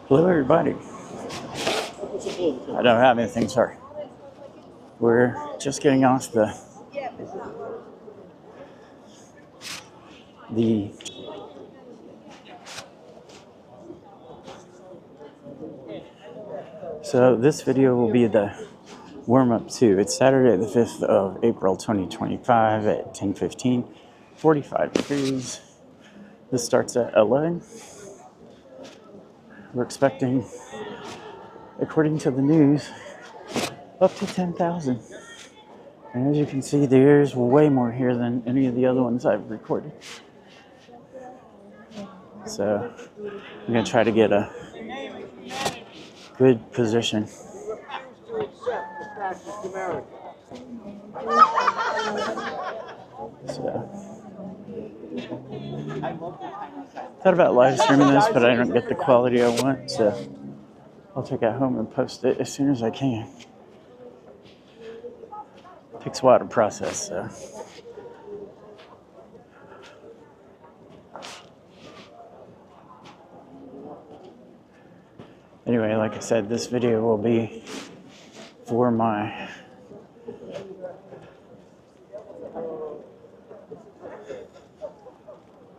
Hello, everybody. I don't have anything, sorry. We're just getting off the So this video will be the warm-up to. It's Saturday the 5th of April 2025 at 10:15, 45 degrees. This starts at 11. We're expecting, according to the news, up to 10,000. And as you can see, there's way more here than any of the other ones I've recorded. So I'm going to try to get a good position. So thought about live streaming this, but I don't get the quality I want, so I'll take it home and post it as soon as I can. It takes a while to process, so. Anyway, like I said, this video will be for my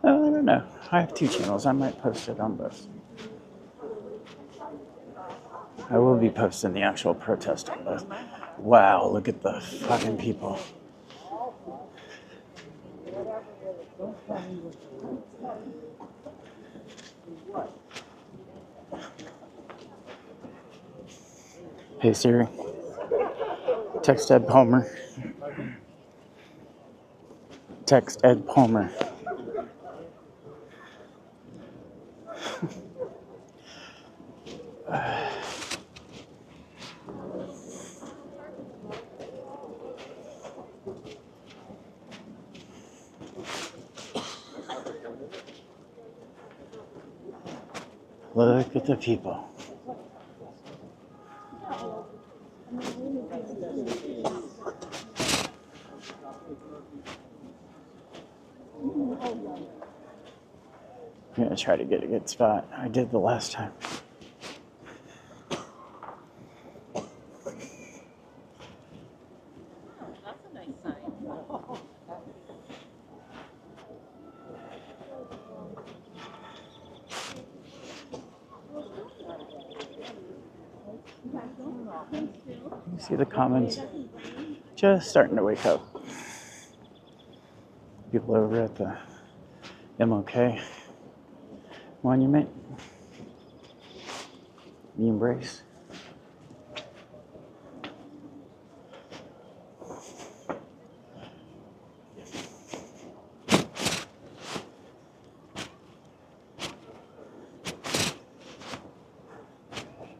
I don't know. I have two channels. I might post it on both. I will be posting the actual protest on both. Wow, look at the fucking people. Hey Siri, text Ed Palmer. Text Ed Palmer. Look at the people. I'm gonna try to get a good spot. I did the last time. You see the comments just starting to wake up. People over at the MLK Monument. The embrace.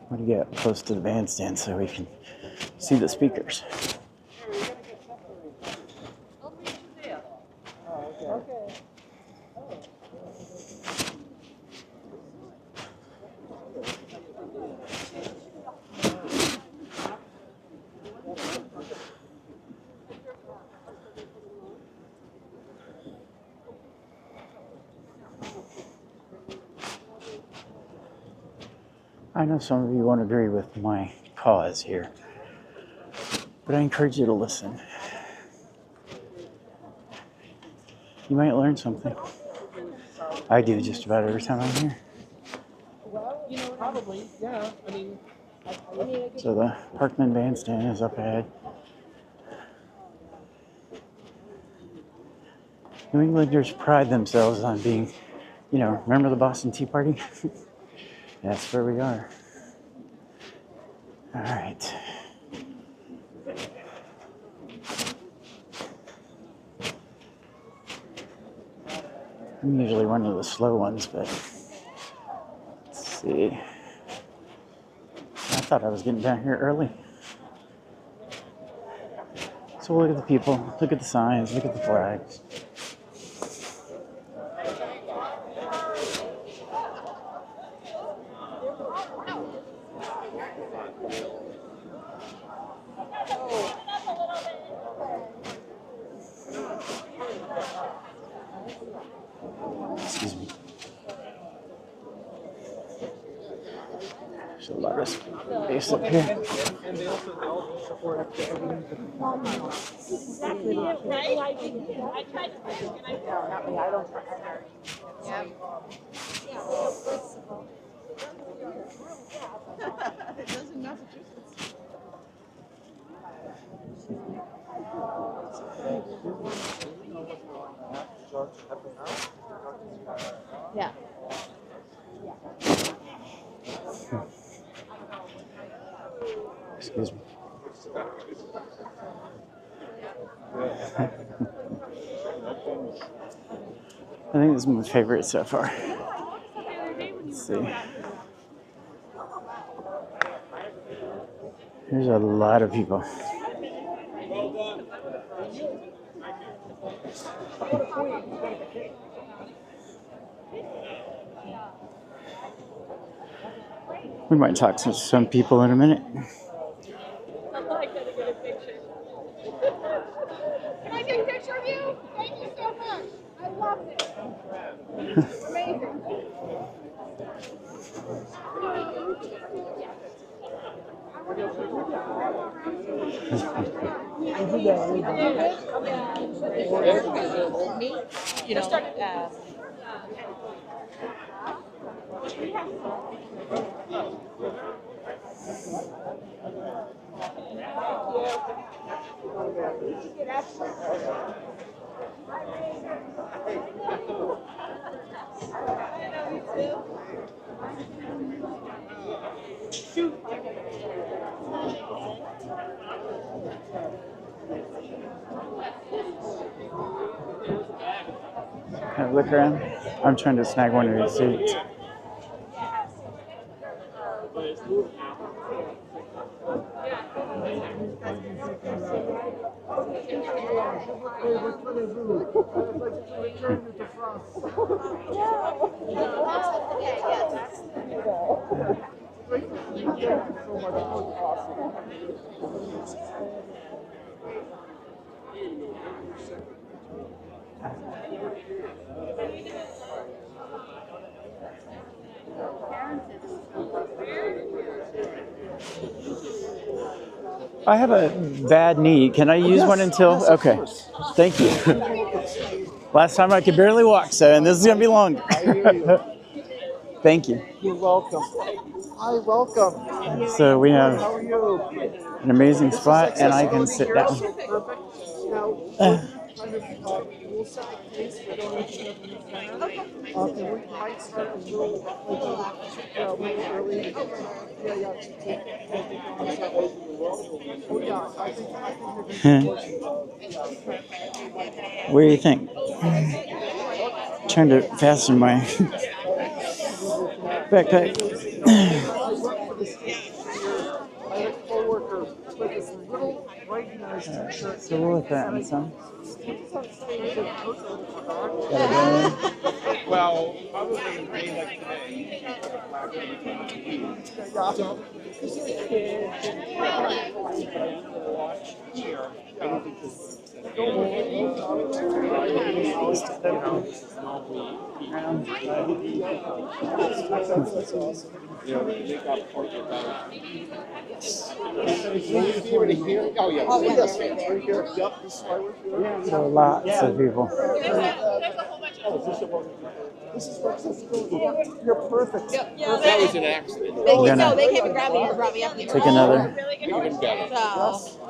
I'm gonna get close to the bandstand so we can see the speakers. I know some of you won't agree with my cause here, but I encourage you to listen. You might learn something. I do just about every time I'm here. Probably, yeah. I mean, So the Parkman Bandstand is up ahead. New Englanders pride themselves on being, remember the Boston Tea Party? That's where we are. All right. I'm usually one of the slow ones, but let's see. I thought I was getting down here early. So look at the people, look at the signs, look at the flags. Excuse me. There's a lot of space up here. And they also support up to everything. Exactly right. I tried to think, and I Not me, I don't trust her. yeah. It does in Massachusetts. Yeah. Excuse me. I think this is my favorite so far. Let's see. There's a lot of people. We might talk to some people in a minute. I gotta get a picture. Can I take a picture of you? Thank you so much. I loved it. Amazing. Me, you know, Can I look around? I'm trying to snag one of these seats. I have a bad knee. Can I use one until? Okay. Thank you. Last time I could barely walk, so, and this is going to be longer. Thank you. You're welcome. Hi, welcome. So we have How are you? an amazing spot, and I can sit down. Perfect. Now, kind of, we'll set the pace. We're going to the center. And we might start a little early. Yeah. Oh, yeah. I think you're going to What do you think? Trying to fasten my backpack. I work for this I had a coworker with this little recognized t-shirt. So we'll let that in some. Well, probably in rain like today. So lots of people. This is for accessibility. You're perfect. That was an accident. they We're came, gonna no, they came and grabbed me and brought me up here. take another. Even better.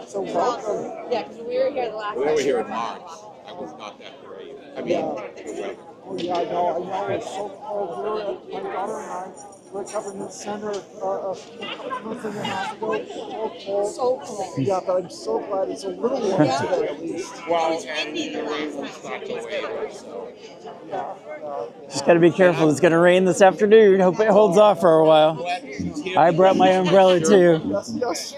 So welcome. Yeah, because we were here the last We time. were here in March. I was not that great. I mean, Oh yeah, I know. It's so cold. My daughter and I were covering the center a month and a half ago. So cold. Yeah, but I'm so glad it's a little warm today at least. well, and the rain will start to wait. So. Just got to be careful. It's going to rain this afternoon. Hope it holds off for a while. I brought my umbrella too. Yes.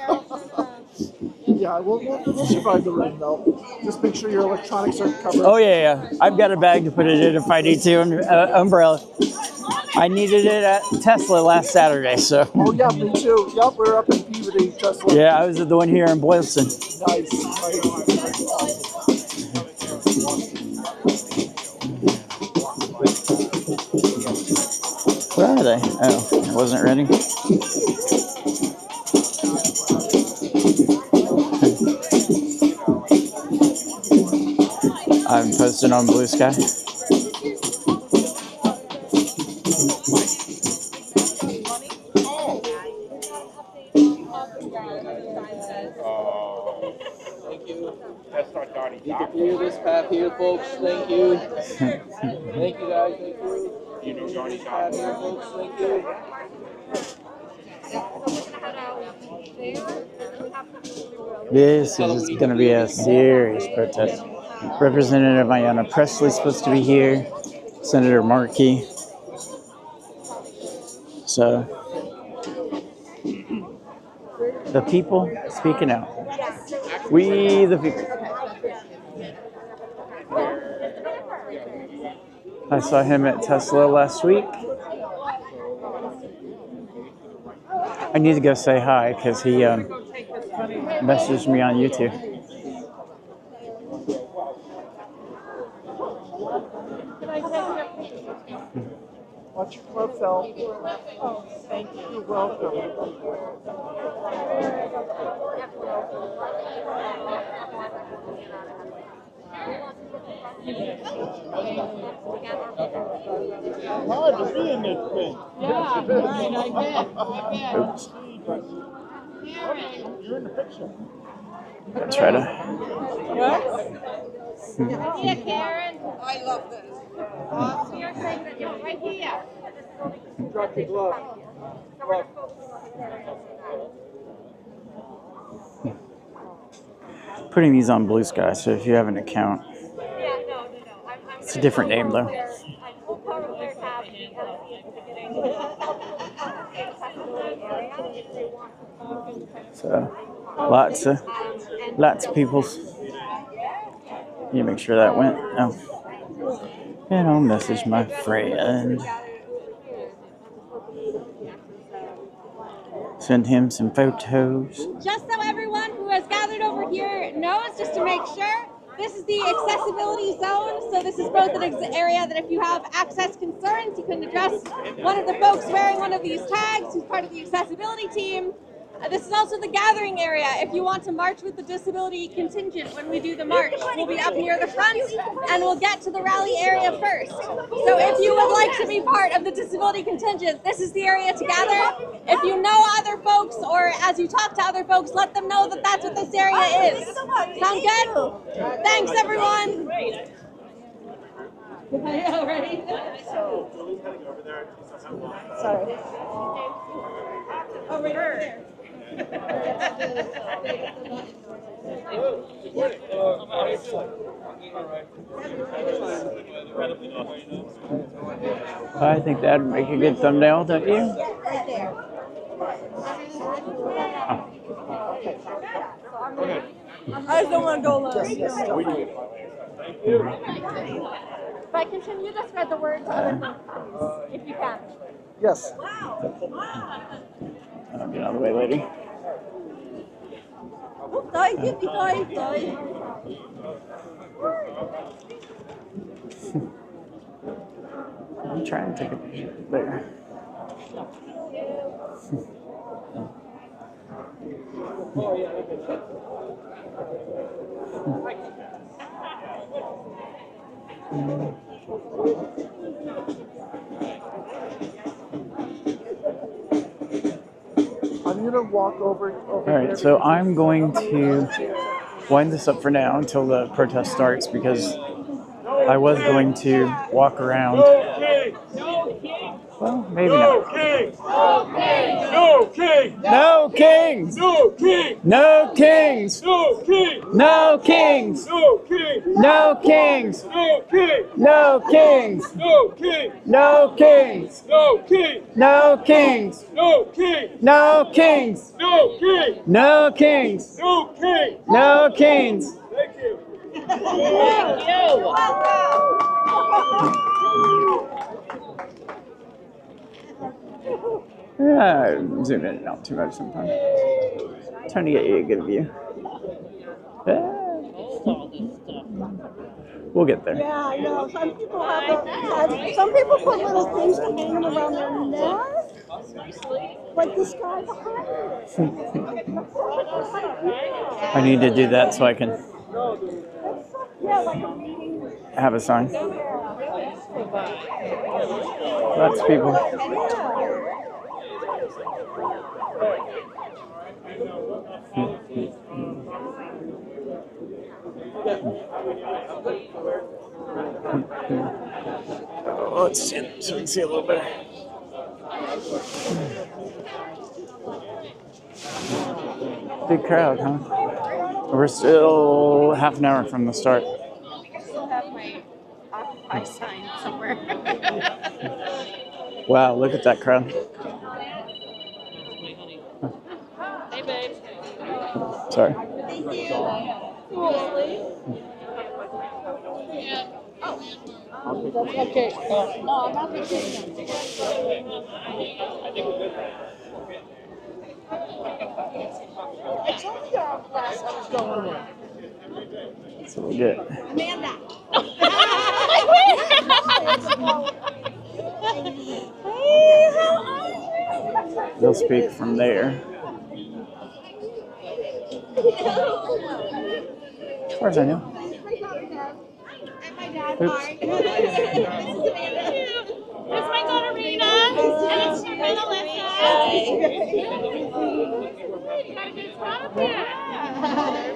Yeah, we'll survive the rain though. Just make sure your electronics are covered. Oh yeah. I've got a bag to put it in if I need to. Umbrella. I needed it at Tesla last Saturday, so. Oh yeah, me too. Yep, we're up in Peabody, Tesla. Yeah, I was at the one here in Boylston. Nice. Where are they? Oh, I wasn't ready. posted on Blue Sky. Thank you. That's not Donnie. You can clear this path here, folks. Thank you. Thank you, guys. Thank you. You know Johnny This path here, folks. Thank you. This is going to be a serious protest. Representative Ayanna Pressley is supposed to be here. Senator Markey. So, the people speaking out. We the people. I saw him at Tesla last week. I need to go say hi because he messaged me on YouTube. Watch your profile. Oh, thank you. You're welcome. Hard to be in this thing. Yeah, right, I bet. Oops. You're in the picture. I'll try to. Yeah, Karen. I love this. Awesome. You're saying that you're right here. Drop your glove. Putting these on Blue Sky, so if you have an account, it's a different name though. So lots of people. You make sure that went. Oh, and I'll message my friend. Send him some photos. Just so everyone who has gathered over here knows, just to make sure, this is the accessibility zone. So this is both an area that if you have access concerns, you can address one of the folks wearing one of these tags who's part of the accessibility team. This is also the gathering area. If you want to march with the disability contingent when we do the march, we'll be up near the front and we'll get to the rally area first. So if you would like to be part of the disability contingent, this is the area to gather. If you know other folks or as you talk to other folks, let them know that that's what this area is. Sound good? Thanks, everyone. Sorry. Oh, right there. I think that'd make a good thumbnail, don't you? Right there. I just don't want to go alone. But continue to spread the word to other folks, if you can. Yes. I'll get out of the way, lady. I'm trying to take a picture there. I'm going to walk over All right, so I'm going to wind this up for now until the protest starts because I was going to walk around. Well, maybe not. No king! No kings! No king! No kings! No king! No kings! No king! No kings! No king! No kings! No king! No kings! No king! No kings! No king! No kings! No king! No kings! No king! No kings! Thank you. Yeah, zoom in not too much sometimes. Trying to get you a good view. We'll get there. Yeah, I know. Some people some people put little things to hang them around their neck. Like this guy behind I need to do that so I can. Yeah, like a meeting. have a sign. Lots of people. Oh, let's stand so we can see a little better. Big crowd, huh? We're still half an hour from the start. I still have my Occupy sign somewhere. Wow, look at that crowd. Hey, babe. Sorry. Thank you. Cool. Yeah. Oh. That's okay. No, I'm not going to take them. I told you last I was going there. So we'll get. Amanda. They'll speak from there. As far as I know. And my dad, Oops. Mark. This is Amanda. This is my daughter, Rena. And it's your friend, Alyssa. You got a good spot up there.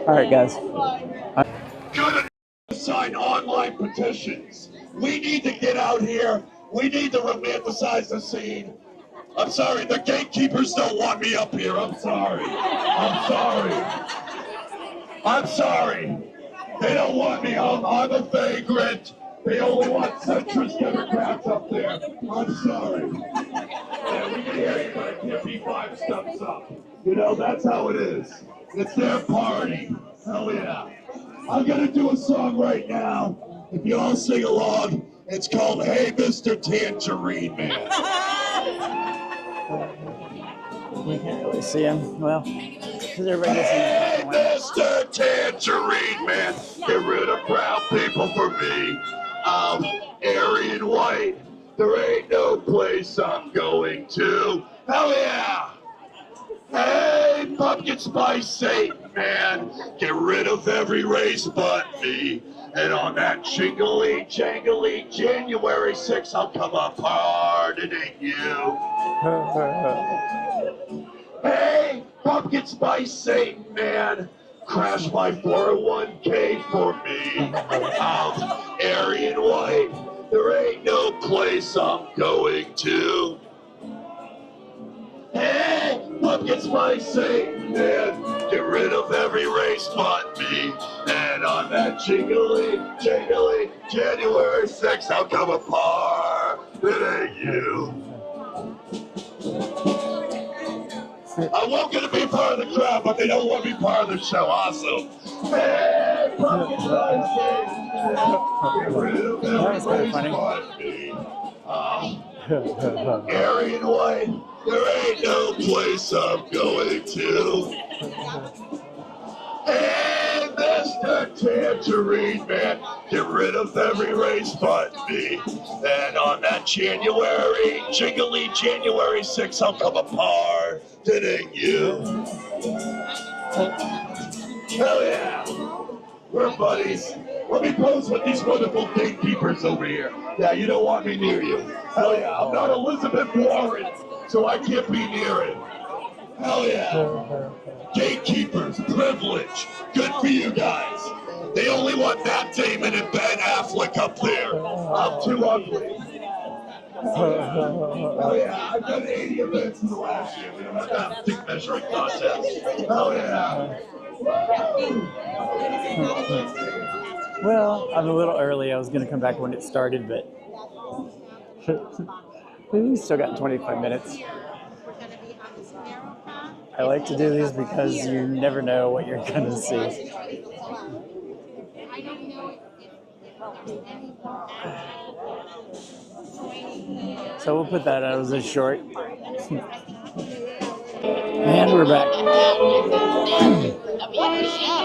All right, guys. Gonna sign online petitions. We need to get out here. We need to romanticize the scene. I'm sorry, the gatekeepers don't want me up here. I'm sorry. I'm sorry. I'm sorry. They don't want me. I'm a vagrant. They only want centrist Democrats up there. I'm sorry. Yeah, we can hear you, but I can't be 5 steps up. You know, that's how it is. It's their party. Hell yeah. I'm gonna do a song right now. If you all sing along, it's called Hey Mr. Tangerine Man. We can't really see him. Well, because everybody gets Hey in the Mr. Tangerine Man, get rid of brown people for me. I'm Aryan white. There ain't no place I'm going to. Hell yeah! Hey, pumpkin spice Satan man, get rid of every race but me. And on that jingly jangly January 6th, I'll come apart. It ain't you. Hey, pumpkin spice Satan man, crash my 401k for me. I'm Aryan white. There ain't no place I'm going to. Hey, pumpkin spice Satan man, get rid of every race but me. And on that jingly jangly January 6th, I'll come apart. It ain't you. I was gonna be part of the crowd, but they don't want me part of the show. Awesome. Hey, pumpkin spice Satan man, get rid of every race but me. Aryan white, there ain't no place I'm going to. Hey, Mr. Tangerine Man, get rid of every race but me. And on that jingly January 6th, I'll come apart. It ain't you. Hell yeah. We're buddies. Let me pose with these wonderful gatekeepers over here. Yeah, you don't want me near you. Hell yeah, I'm not Elizabeth Warren, so I can't be near it. Hell yeah. Gatekeepers, privilege. Good for you guys. They only want Matt Damon and Ben Affleck up there. I'm too ugly. Hell yeah, I've done 80 events in the last year. We don't have to have a dick measuring contest. Hell yeah. Well, I'm a little early. I was going to come back when it started, but we still got 25 minutes. I like to do these because you never know what you're going to see. So we'll put that out as a short. And we're back.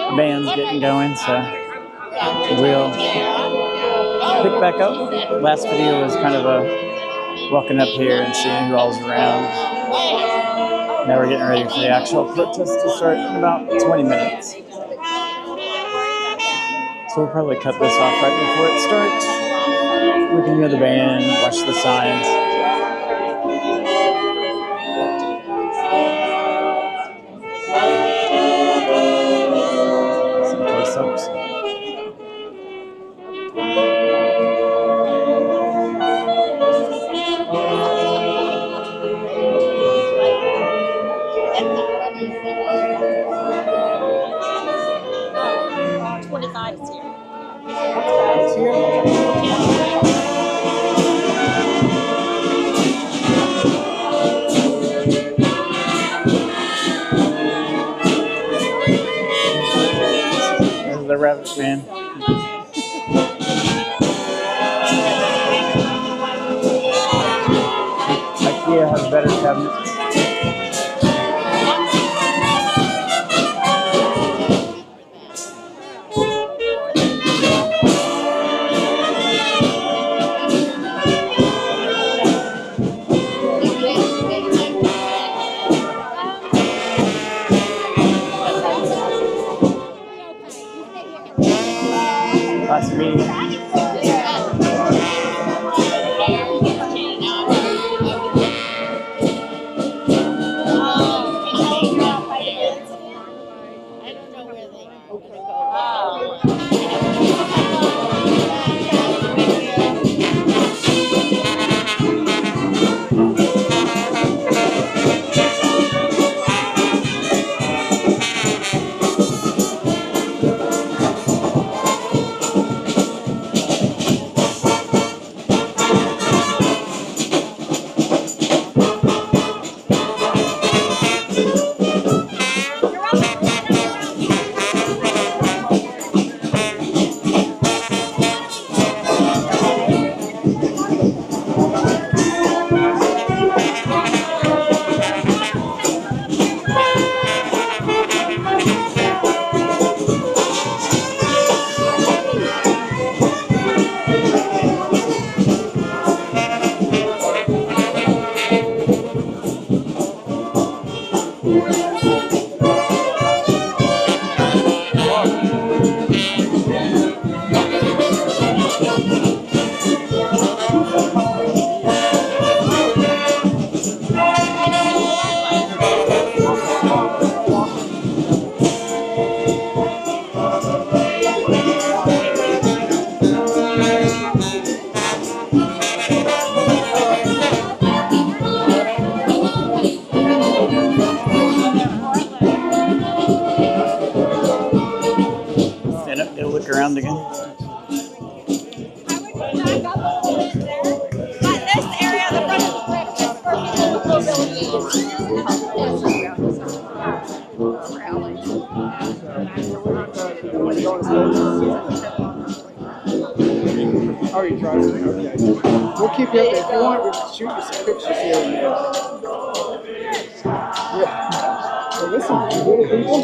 The band's getting going, so we'll pick back up. Last video was kind of a walking up here and seeing who all's around. Now we're getting ready for the actual protest to start in about 20 minutes. So we'll probably cut this off right before it starts. We can hear the band, watch the signs. Some close-ups. This is the rabbit band. IKEA has better cabinets. Last meeting. Stand up, go look around again. But this area, the front of the brick, is for people with mobility Oh, you driving? Okay. We'll keep you up there. If you want, we can shoot you some pictures here and there. Yeah. So listen, little people.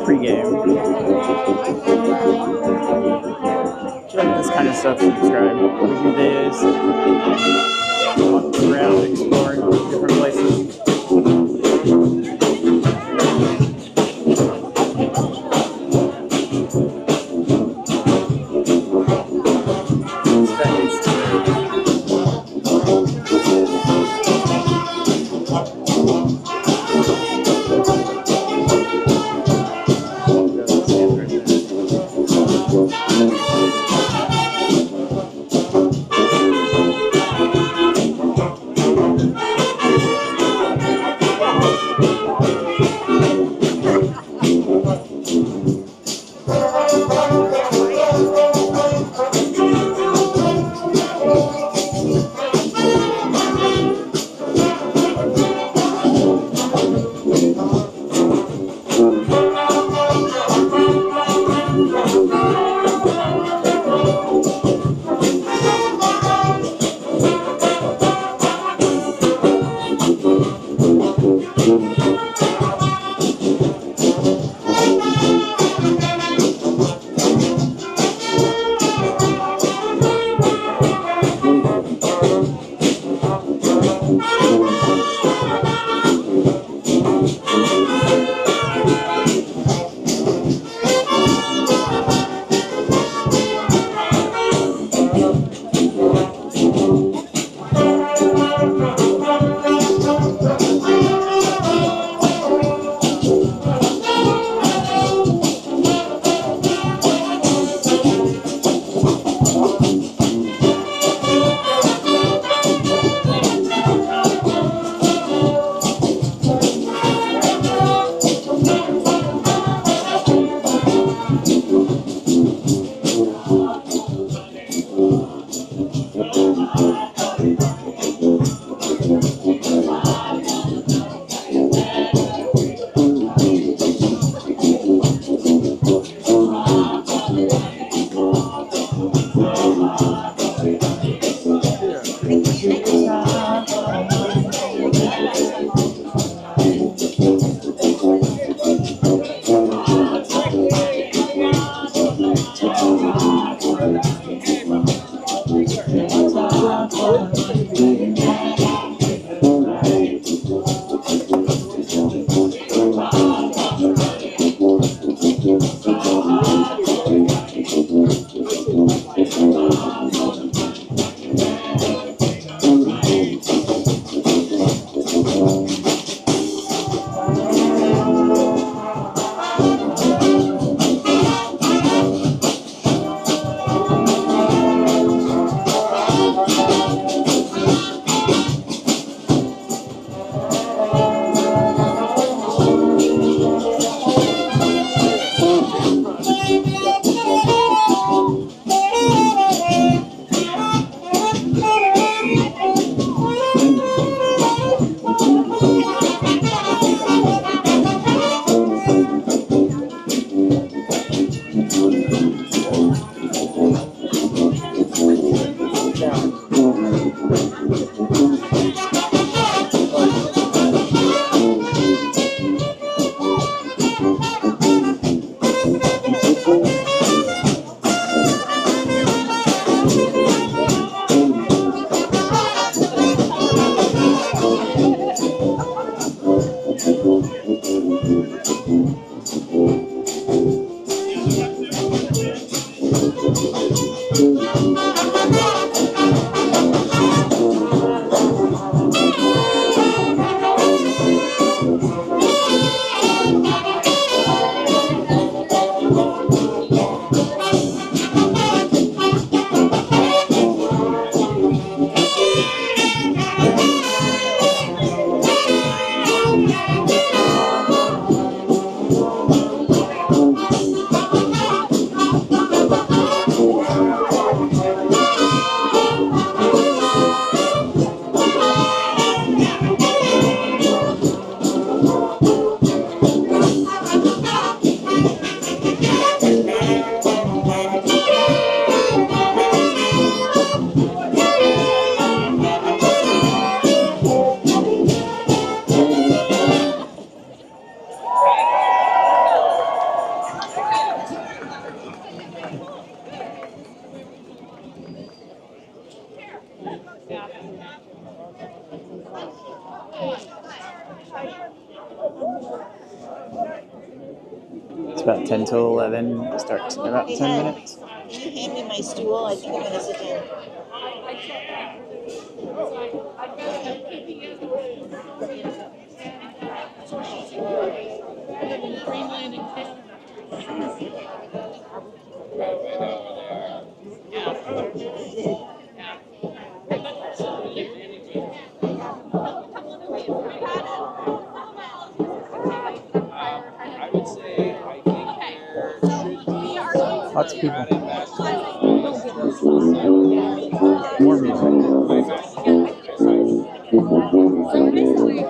Pre-game. If you like this kind of stuff, subscribe. We do this. Walk around, exploring different places. about 10 till 11. It starts in about 10 minutes. Can you hand me my stool? I think I'm going to sit down. I would say I think there should be Lots of people. More More music.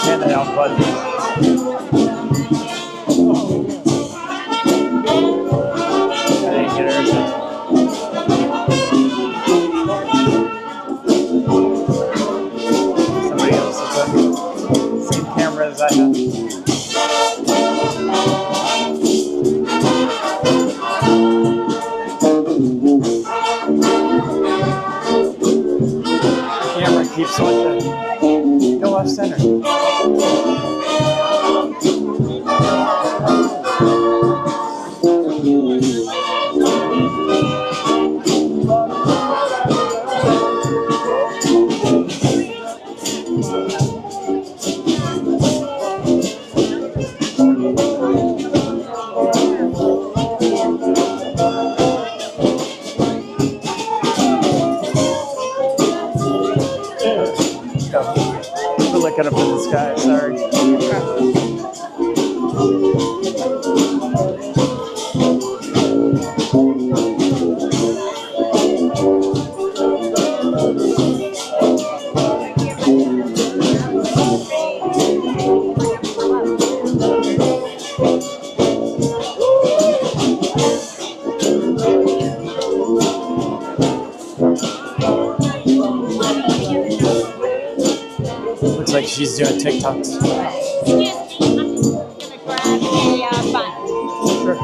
And they all button. I didn't get her attention. Somebody else is the same camera as I have. Camera keeps like that. Go off center. We're looking up in the sky, sorry. Looks like she's doing TikToks. Excuse me, I'm gonna grab a bun. Sure.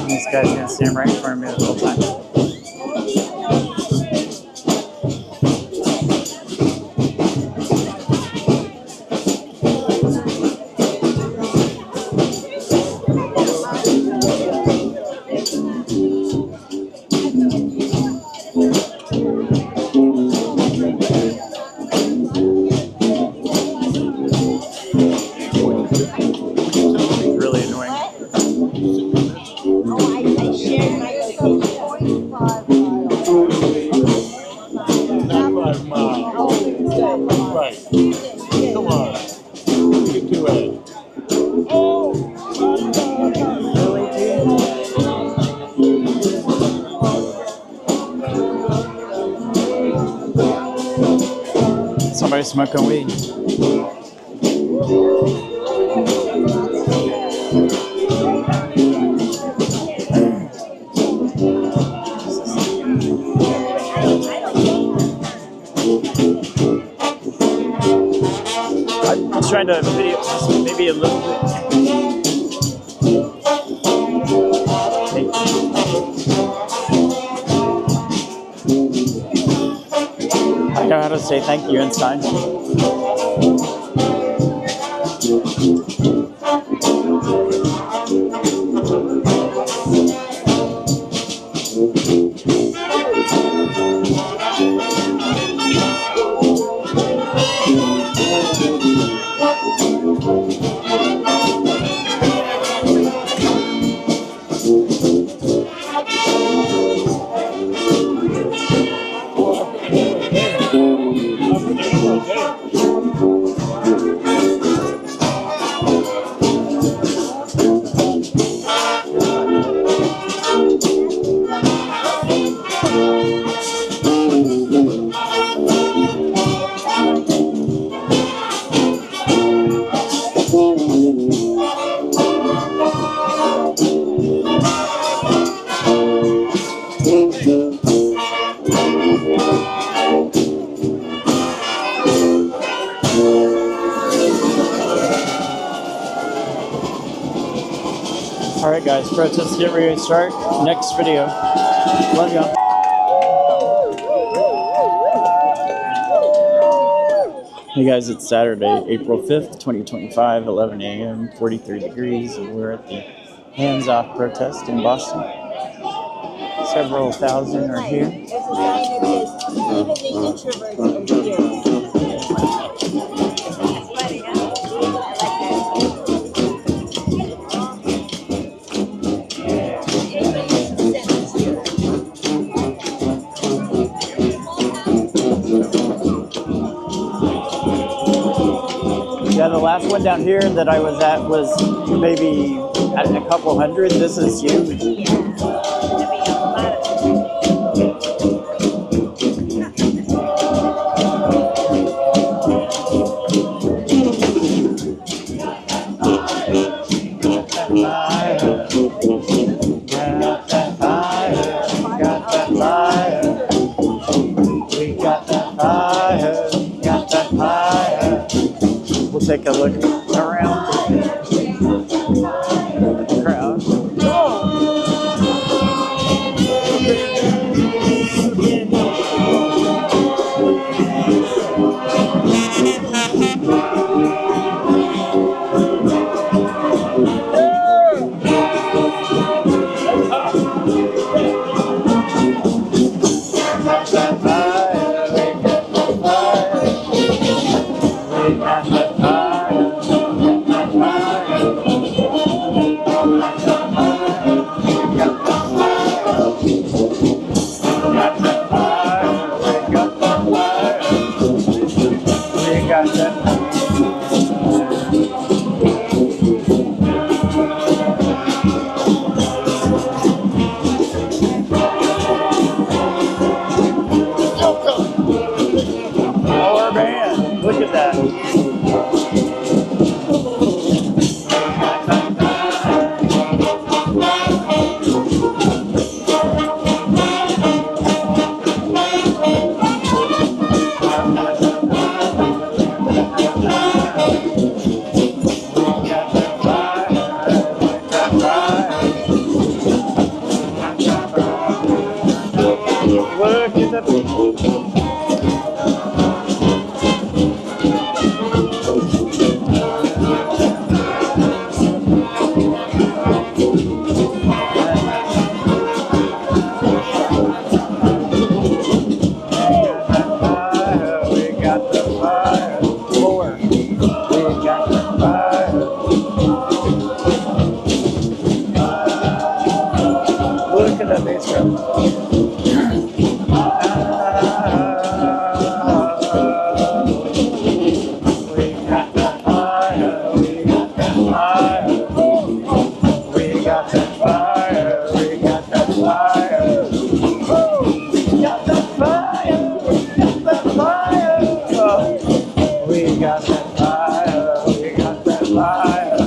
This guy's gonna stand right in front of me the whole time. you to it. Somebody smoking weed. I'm trying to video just maybe a little bit. Thank you. I know how to say thank you in sign. All right, guys, protests get ready to start. Next video. Love y'all. Hey guys, it's Saturday, April 5th, 2025, 11 a.m., 43 degrees, and we're at the Hands Off protest in Boston. Several thousand are here. There's a sign that says, even the introverts are here. Yeah, the last one down here that I was at was maybe at a couple hundred. This is huge. Take a look around the crowd. fire. We got that fire. We got that fire. We got that fire. We got that fire. We got that fire. We got that fire.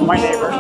My neighbor.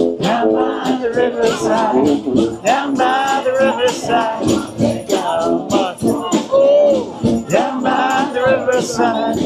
Down by the riverside, down by the riverside, down by the riverside.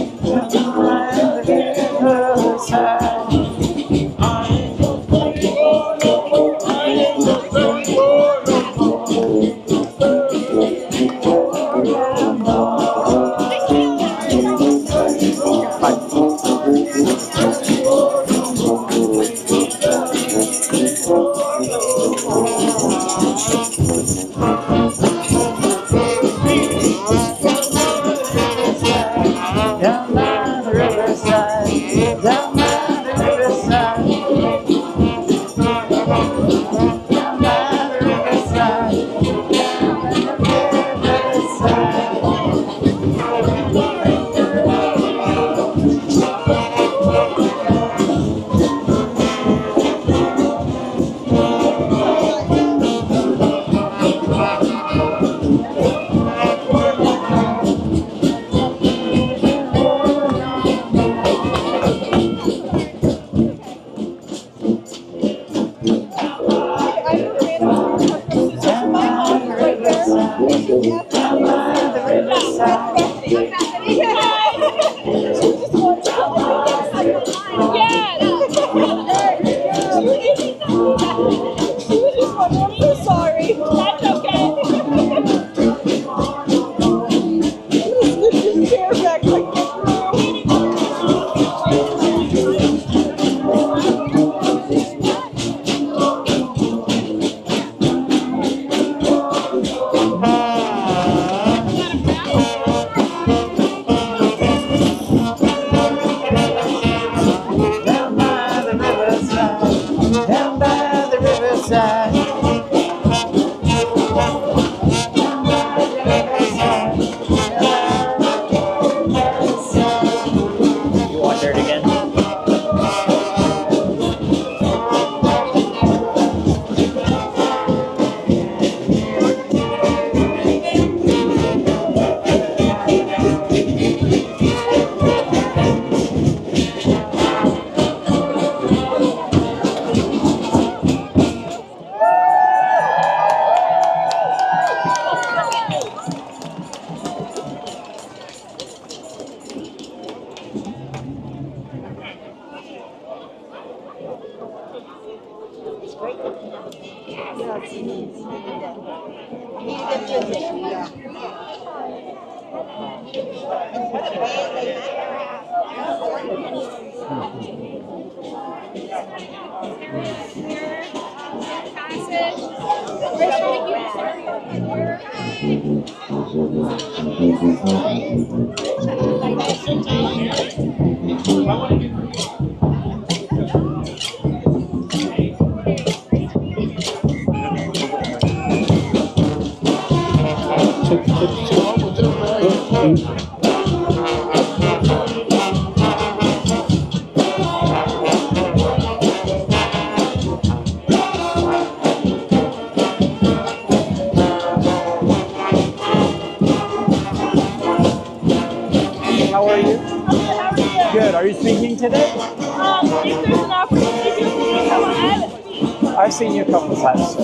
Down by the riverside, down by the riverside, down by the riverside, down by the Sorry, that's okay. How are you? Good. Are you speaking today? If there's an opportunity to come on, I haven't seen. I've seen you a couple times.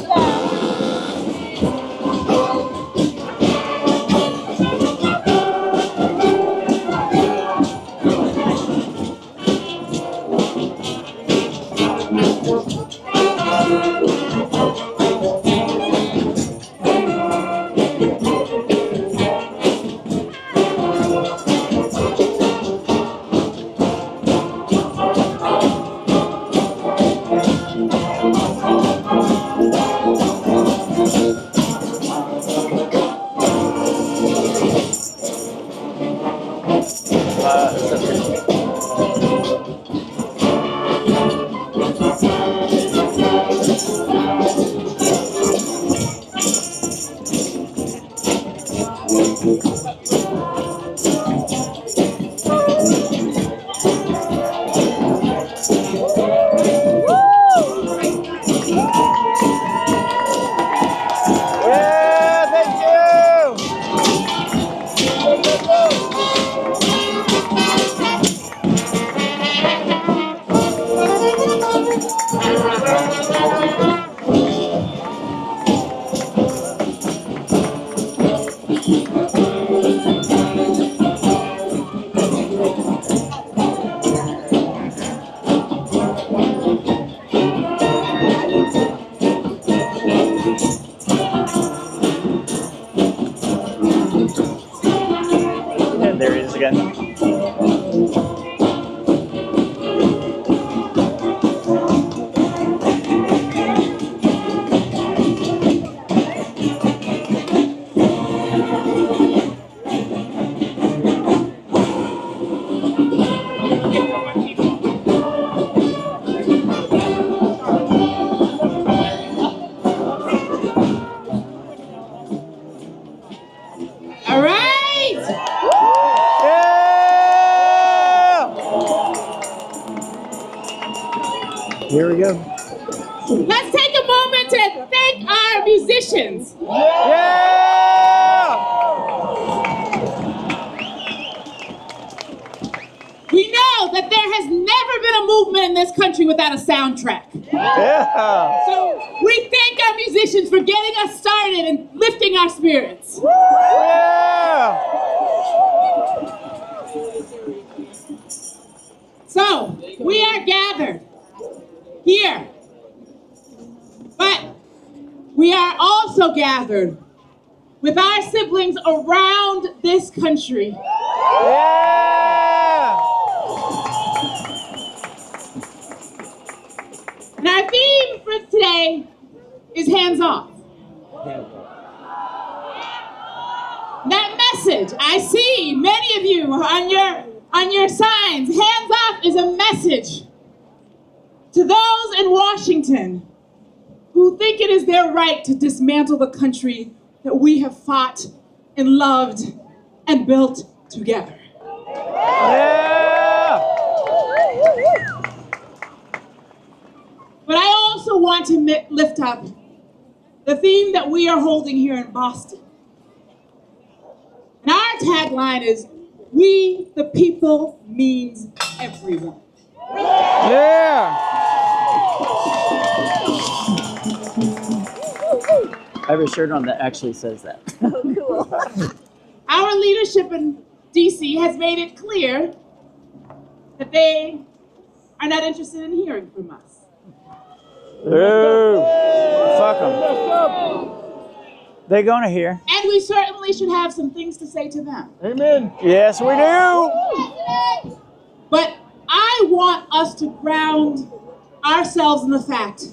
And there he is again. All right. Here we go. Let's take a moment to thank our musicians. We know that there has never been a movement in this country without a soundtrack. Yeah. So we thank our musicians for getting us started and lifting our spirits. Yeah. So we are gathered here, but we are also gathered with our siblings around this country. Yeah. And our theme for today is hands off. That message, I see many of you on your signs. Hands off is a message to those in Washington who think it is their right to dismantle the country that we have fought and loved and built together. Yeah. But I also want to lift up the theme that we are holding here in Boston. And our tagline is, "We the people means everyone." Yeah. I have a shirt on that actually says that. Our leadership in DC has made it clear that they are not interested in hearing from us. Ooh. Fuck them. They're gonna hear. And we certainly should have some things to say to them. Amen. Yes, we do. But I want us to ground ourselves in the fact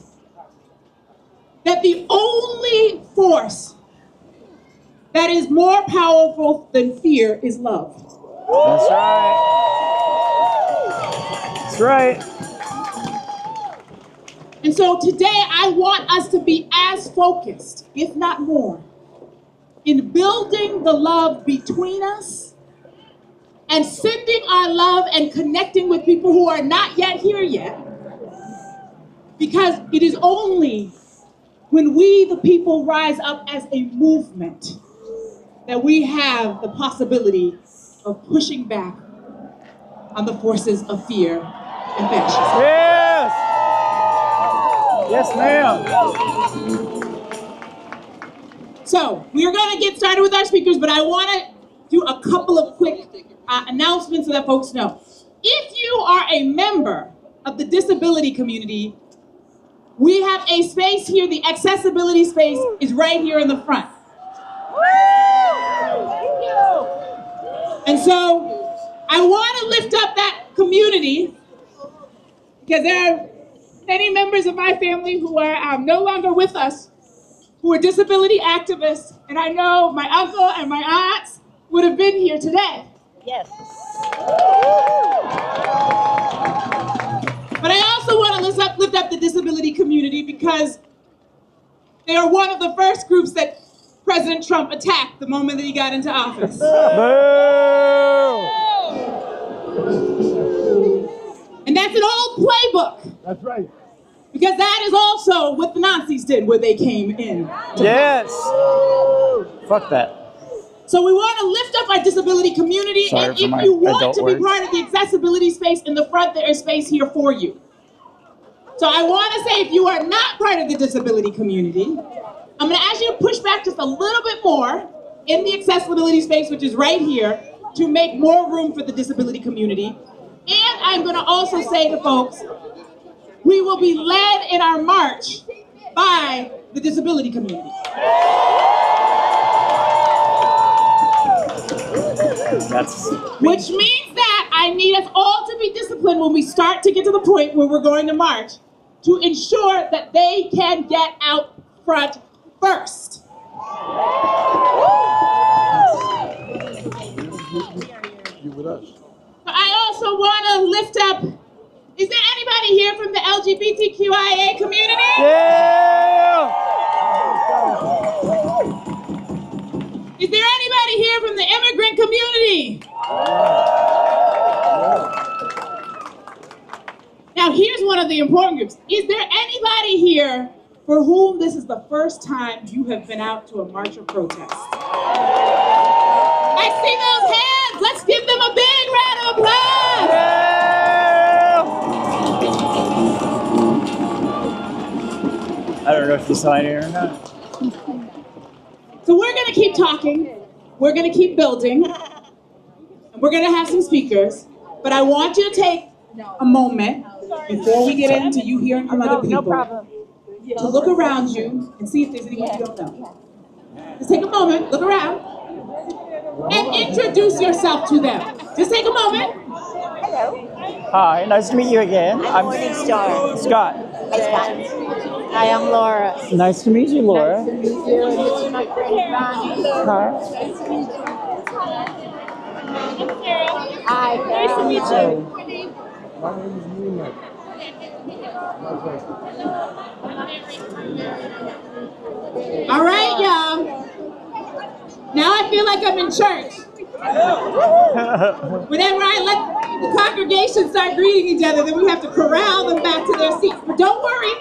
that the only force that is more powerful than fear is love. That's right. That's right. And so today I want us to be as focused, if not more, in building the love between us and sending our love and connecting with people who are not yet here yet. Because it is only when we, the people, rise up as a movement that we have the possibility of pushing back on the forces of fear and fascism. Yes! Yes, ma'am. So, we are going to get started with our speakers, but I want to do a couple of quick announcements so that folks know. If you are a member of the disability community, we have a space here. The accessibility space is right here in the front. Thank you. And so I want to lift up that community because there are many members of my family who are no longer with us, who are disability activists, and I know my uncle and my aunts would have been here today. Yes. But I also want to lift up the disability community because they are one of the first groups that President Trump attacked the moment that he got into office. And that's an old playbook. That's right. Because that is also what the Nazis did when they came in. Yes. Fuck that. So we want to lift up our disability community, Sorry and for if my you want adult to be words. part of the accessibility space in the front, there is space here for you. So I want to say, if you are not part of the disability community, I'm going to ask you to push back just a little bit more in the accessibility space, which is right here, to make more room for the disability community. And I'm going to also say to folks, we will be led in our march by the disability community. Which means that I need us all to be disciplined when we start to get to the point where we're going to march to ensure that they can get out front first. You with us. I also want to lift up, is there anybody here from the LGBTQIA community? Yeah! Is there anybody here from the immigrant community? Now here's one of the important groups. Is there anybody here for whom this is the first time you have been out to a march or protest? I see those hands. Let's give them a big round of applause. I don't know if you saw it or not. So we're going to keep talking. We're going to keep building. And we're going to have some speakers. But I want you to take a moment before we get into you hearing from other people to look around you and see if there's anyone you don't know. Just take a moment, look around, and introduce yourself to them. Just take a moment. Hello. Hi, nice to meet you again. I'm Morningstar. Scott. Hi, Scott. Hi, I'm Laura. Nice to meet you, Laura. Nice to meet you. And this is my friend Ronnie. Hi. Nice to meet you. Hi, nice to meet you. My name is Moonlight. All right, y'all. Now I feel like I'm in church. Whenever I let the congregation start greeting each other, then we have to corral them back to their seats. But don't worry,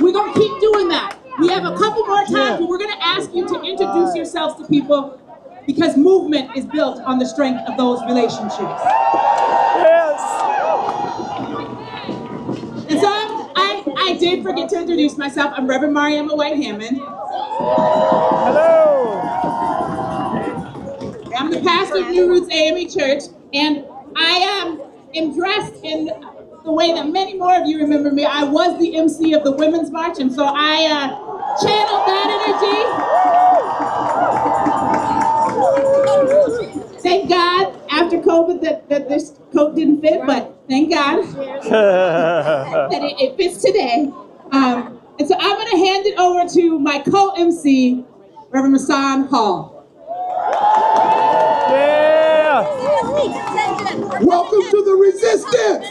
we're going to keep doing that. We have a couple more times where we're going to ask you to introduce yourselves to people because movement is built on the strength of those relationships. Yes. And so I did forget to introduce myself. I'm Reverend Mariama White-Hammond. Hello. I'm the pastor of New Roots AME Church, and I am dressed in the way that many more of you remember me. I was the MC of the Women's March, and so I channeled that energy. Thank God, after COVID, that this coat didn't fit, but thank God that it fits today. And so I'm going to hand it over to my co-MC, Reverend Masan Hall. Yeah. Welcome to the resistance.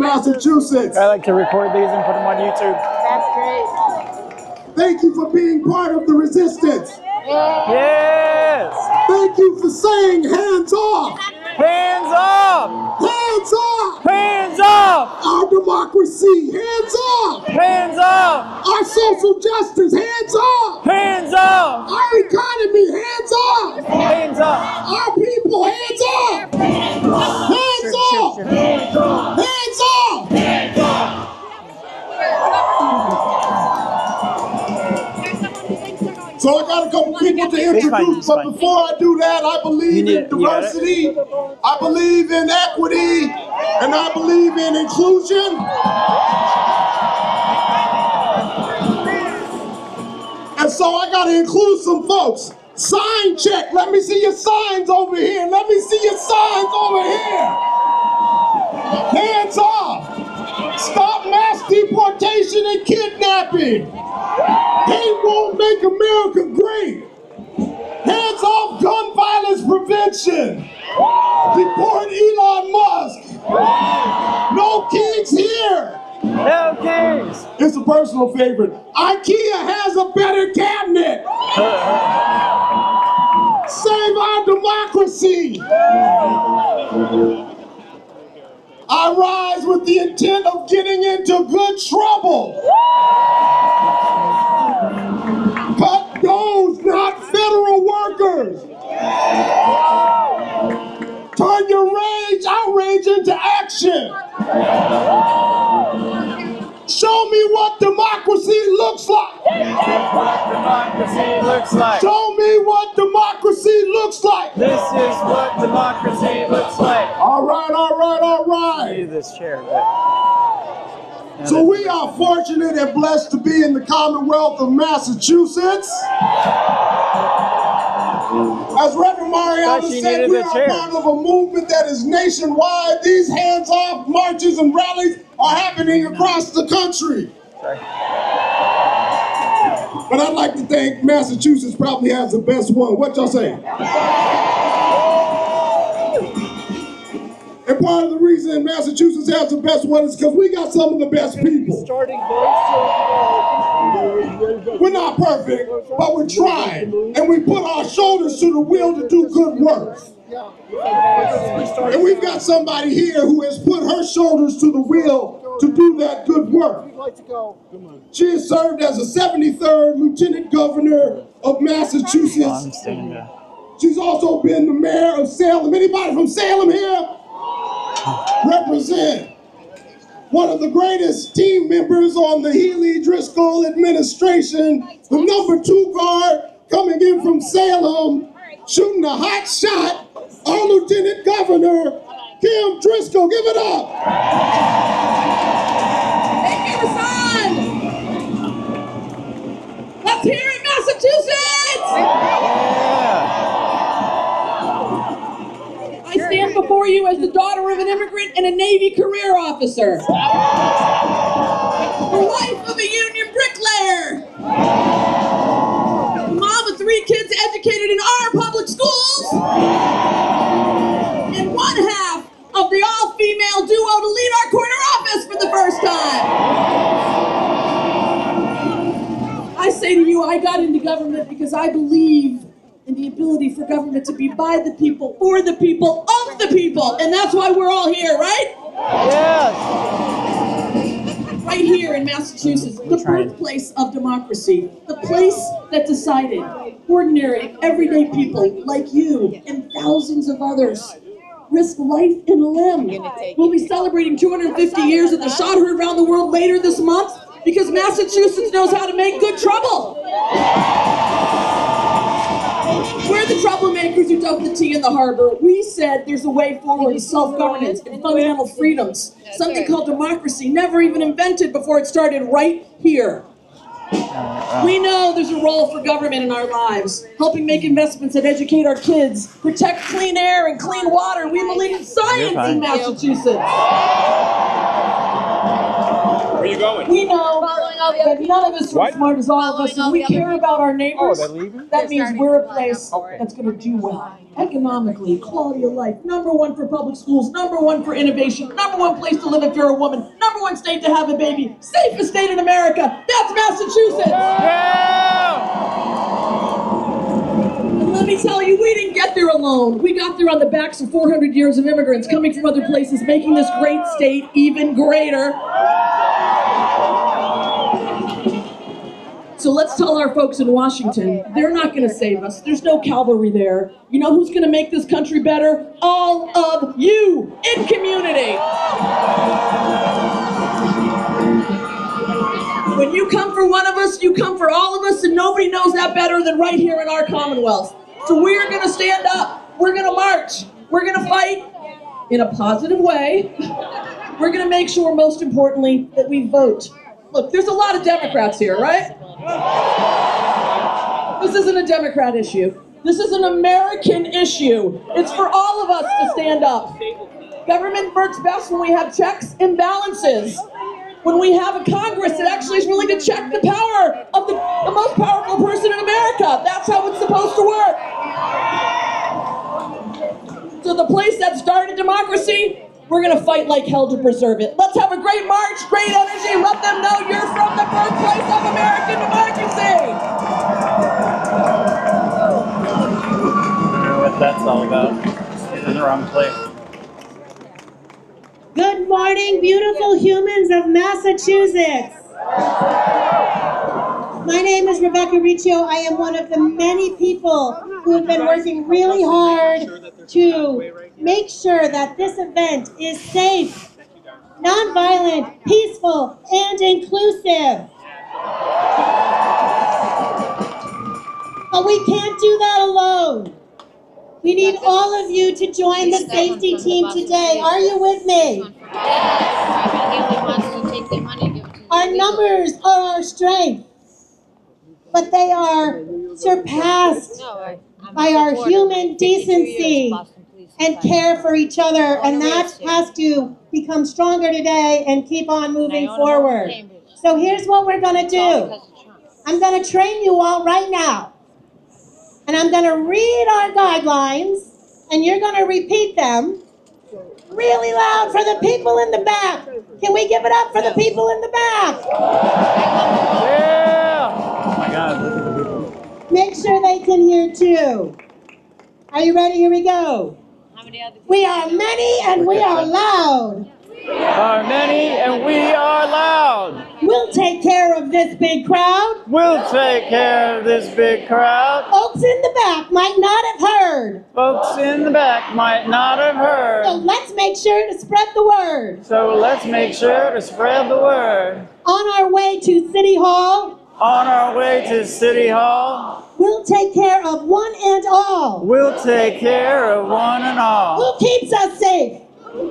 Massachusetts. I like to record these and put them on YouTube. That's great. Thank you for being part of the resistance. Yes! Thank you for saying hands off. Hands up! Hands off. Hands up! Our democracy, hands off. Hands up! Our social justice, hands off. Hands up! Our economy, hands off. Hands up! Our people, hands off. Hands off. Hands off. So I got a couple people to introduce, but before I do that, I believe in diversity, I believe in equity, and I believe in inclusion. And so I got to include some folks. Sign check. Let me see your signs over here. Let me see your signs over here. Hands off. Stop mass deportation and kidnapping. Hate won't make America great. Hands off gun violence prevention. Deport Elon Musk. No kings here. No kings. It's a personal favorite. IKEA has a better cabinet. Save our democracy. I rise with the intent of getting into good trouble. Cut those, not federal workers. Turn your outrage into action. Show me what democracy looks like. Democracy looks like. Show me what democracy looks like. This is what democracy looks like. All right, all right, all right. I need this chair, but... So we are fortunate and blessed to be in the Commonwealth of Massachusetts. As Reverend Mariana said, we are part of a movement that is nationwide. These hands-off marches and rallies are happening across the country. But I'd like to think Massachusetts probably has the best one. What y'all say? And part of the reason Massachusetts has the best one is because we got some of the best people. We're not perfect, but we're trying. And we put our shoulders to the wheel to do good work. And we've got somebody here who has put her shoulders to the wheel to do that good work. She has served as a 73rd Lieutenant Governor of Massachusetts. She's also been the mayor of Salem. Anybody from Salem here? Represent. One of the greatest team members on the Healy-Driscoll administration, the #2 guard coming in from Salem, shooting a hot shot, our Lieutenant Governor, Kim Driscoll. Give it up. Thank you, son. Let's hear it, Massachusetts! I stand before you as the daughter of an immigrant and a Navy career officer. The wife of a union bricklayer. The mom of 3 kids educated in our public schools. And one half of the all-female duo to lead our corner office for the first time. I say to you, I got into government because I believe in the ability for government to be by the people, for the people, of the people. And that's why we're all here, right? Yes. Right here in Massachusetts, the birthplace of democracy, the place that decided ordinary, everyday people like you and thousands of others risk life and a limb. We'll be celebrating 250 years of the shot heard around the world later this month because Massachusetts knows how to make good trouble. We're the troublemakers who dumped the tea in the harbor. We said there's a way forward to self-governance and fundamental freedoms, something called democracy, never even invented before it started right here. We know there's a role for government in our lives, helping make investments that educate our kids, protect clean air and clean water. We believe in science in Massachusetts. Where you going? We know Following all the other that none of us are What? as smart as all of us, and we care about our neighbors. they're leaving? That means we're a place that's going to do well. Economically, quality of life, #1 for public schools, #1 for innovation, #1 place to live if you're a woman, #1 state to have a baby, safest state in America. That's Massachusetts. And let me tell you, we didn't get there alone. We got there on the backs of 400 years of immigrants coming from other places, making this great state even greater. So let's tell our folks in Washington, they're not going to save us. There's no cavalry there. You know who's going to make this country better? All of you in community. When you come for one of us, you come for all of us, and nobody knows that better than right here in our Commonwealth. So we're going to stand up. We're going to march. We're going to fight in a positive way. We're going to make sure, most importantly, that we vote. Look, there's a lot of Democrats here, right? This isn't a Democrat issue. This is an American issue. It's for all of us to stand up. Government works best when we have checks and balances. When we have a Congress that actually is willing to check the power of the most powerful person in America. That's how it's supposed to work. So the place that started democracy, we're going to fight like hell to preserve it. Let's have a great march, great energy, and let them know you're from the birthplace of American democracy. I don't know what that's all about. It's in the wrong place. Good morning, beautiful humans of Massachusetts. My name is Rebecca Riccio. I am one of the many people who have been working really hard to make sure that this event is safe, nonviolent, peaceful, and inclusive. But we can't do that alone. We need all of you to join the safety team today. Are you with me? Our numbers are our strength, but they are surpassed by our human decency and care for each other, and that has to become stronger today and keep on moving forward. So here's what we're going to do. I'm going to train you all right now. And I'm going to read our guidelines, and you're going to repeat them really loud for the people in the back. Can we give it up for the people in the back? Yeah! Oh my God, look at the people. Make sure they can hear too. Are you ready? Here we go. We are many and we are loud. Are many and we are loud. We'll take care of this big crowd. We'll take care of this big crowd. Folks in the back might not have heard. Folks in the back might not have heard. So let's make sure to spread the word. So let's make sure to spread the word. On our way to City Hall. On our way to City Hall. We'll take care of one and all. We'll take care of one and all. Who keeps us safe?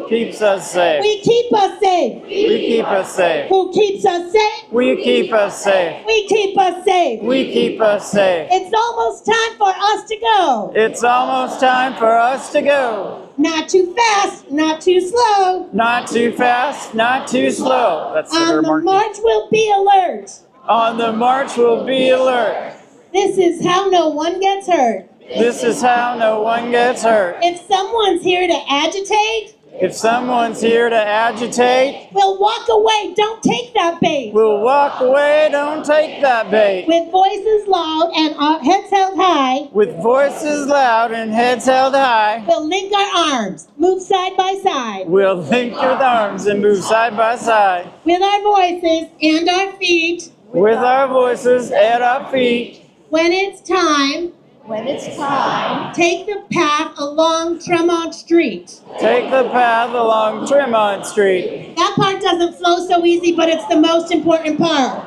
Keeps us safe. We keep us safe. We keep us safe. Who keeps us safe? We keep us safe. We keep us safe. We keep us safe. It's almost time for us to go. It's almost time for us to go. Not too fast, not too slow. Not too fast, not too slow. That's Senator On the Markey. march, we'll be alert. On the march, we'll be alert. This is how no one gets hurt. This is how no one gets hurt. If someone's here to agitate, if someone's here to agitate, we'll walk away. Don't take that bait. We'll walk away. Don't take that bait. With voices loud and heads held high. With voices loud and heads held high. We'll link our arms, move side by side. We'll link with arms and move side by side. With our voices and our feet. With our voices and our feet. When it's time. Take the path along Tremont Street. Take the path along Tremont Street. That part doesn't flow so easy, but it's the most important part.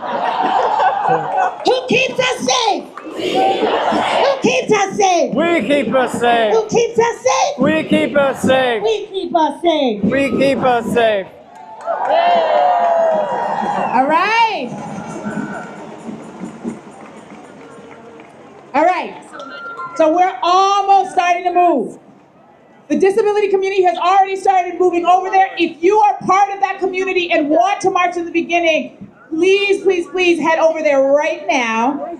Who keeps us safe? Who keeps us safe? We keep us safe. Who keeps us safe? We keep us safe. We keep us safe. We keep us safe. All right. All right. So we're almost starting to move. The disability community has already started moving over there. If you are part of that community and want to march in the beginning, please, please, please head over there right now.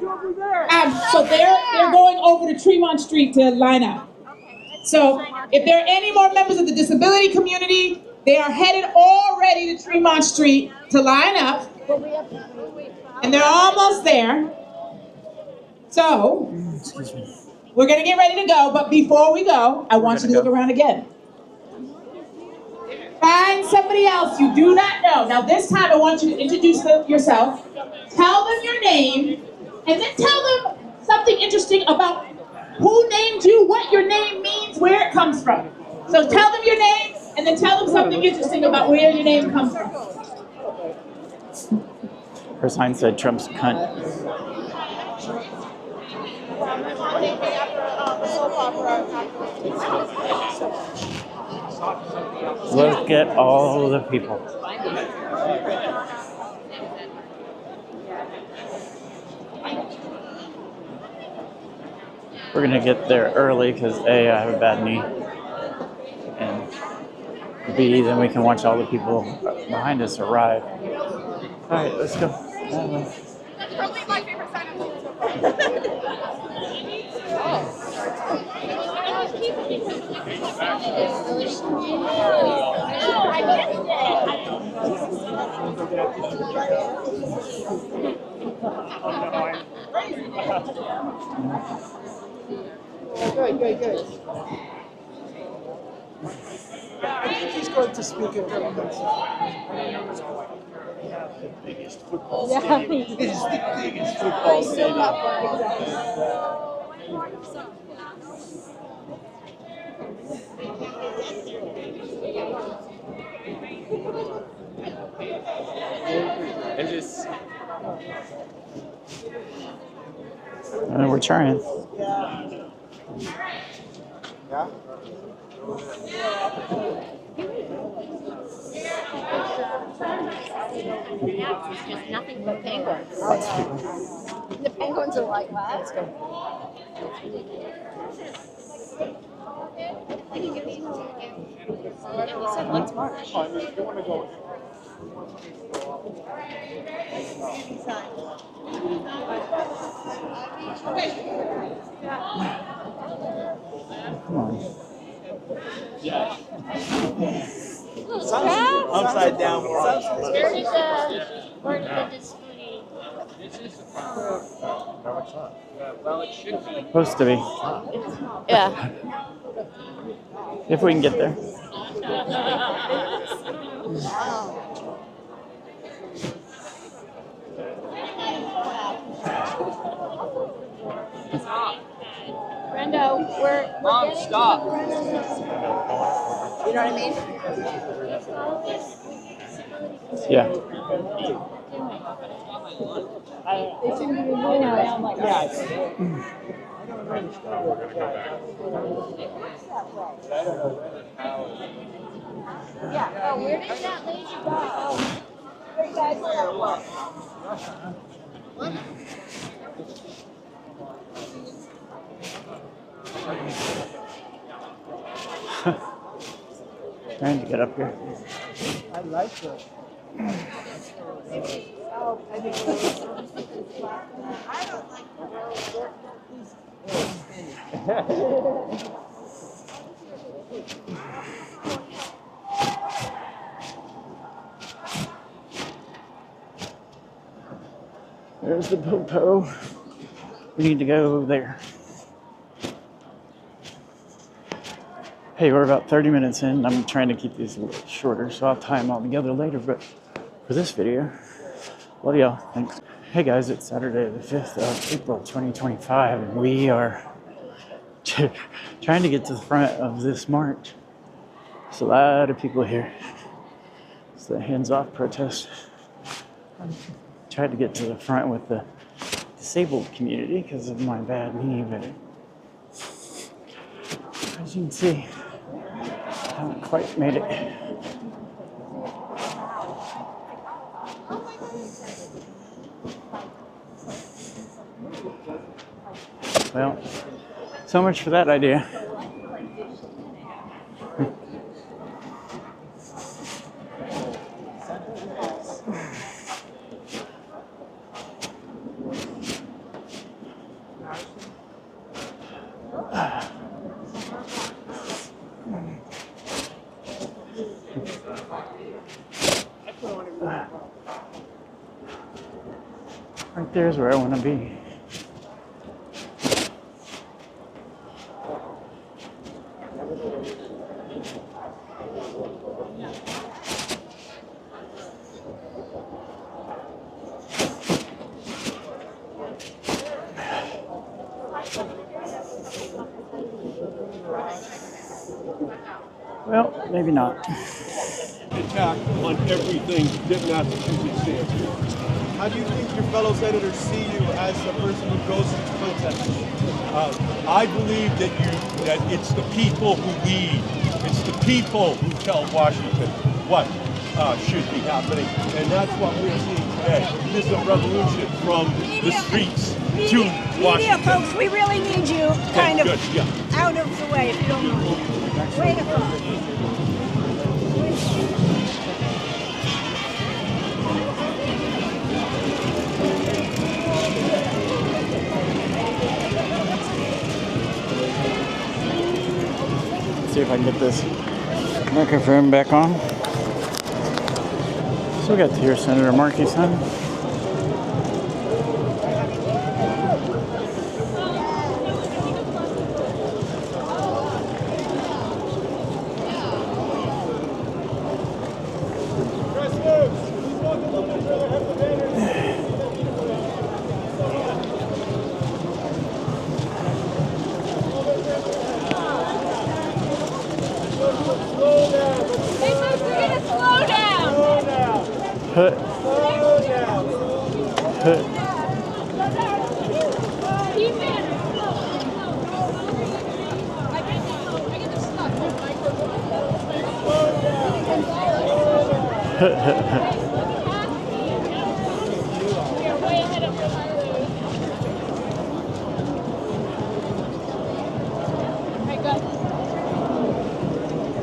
So they're going over to Tremont Street to line up. So if there are any more members of the disability community, they are headed already to Tremont Street to line up. And they're almost there. So we're gonna get ready to go, but before we go, I want you to look around again. Find somebody else you do not know. Now this time I want you to introduce yourself, tell them your name, and then tell them something interesting about who named you, what your name means, where it comes from. So tell them your name, and then tell them something interesting about where your name comes from. Her sign said Trump's cunt. Look at all the people. We're gonna get there early because A, I have a bad knee, and B, then we can watch all the people behind us arrive. All right, let's go. That's probably my favorite sign of Good. I think he's going to speak at the biggest football stadium. It's the biggest football stadium. We're trying. Yeah? Just nothing but penguins. The penguins are like, what? Let's go. Yeah, we said let's march. You want to go? Come on. Yeah. Upside down. Where did the display? Well, it should be. Supposed to be. Yeah. If we can get there. Brendo, we're Mom, stop. You know what I mean? Yeah. They seem to be moving around like that. Yeah. Oh, where did that lady go? Oh, where you guys are? What? Trying to get up here. I like it. There's the popo. We need to go there. Hey, we're about 30 minutes in. I'm trying to keep these a little shorter, so I'll tie them all together later. But for this video, love y'all. Thanks. Hey guys, it's Saturday the 5th of April 2025, and we are trying to get to the front of this march. There's a lot of people here. It's the hands-off protest. Tried to get to the front with the disabled community because of my bad knee, but as you can see, I haven't quite made it. Well, so much for that idea. Right there is where I want to be. Well, maybe not. Attack on everything that Massachusetts stands for. How do you think your fellow senators see you as a person who goes to protest? I believe that it's the people who lead. It's the people who tell Washington what should be happening, and that's what we're seeing today. This is a revolution from the streets to Washington. Media folks, we really need you kind of out of the way, if you don't mind. Wait a minute. See if I can get this microphone back on. So we got to hear Senator Markey, son.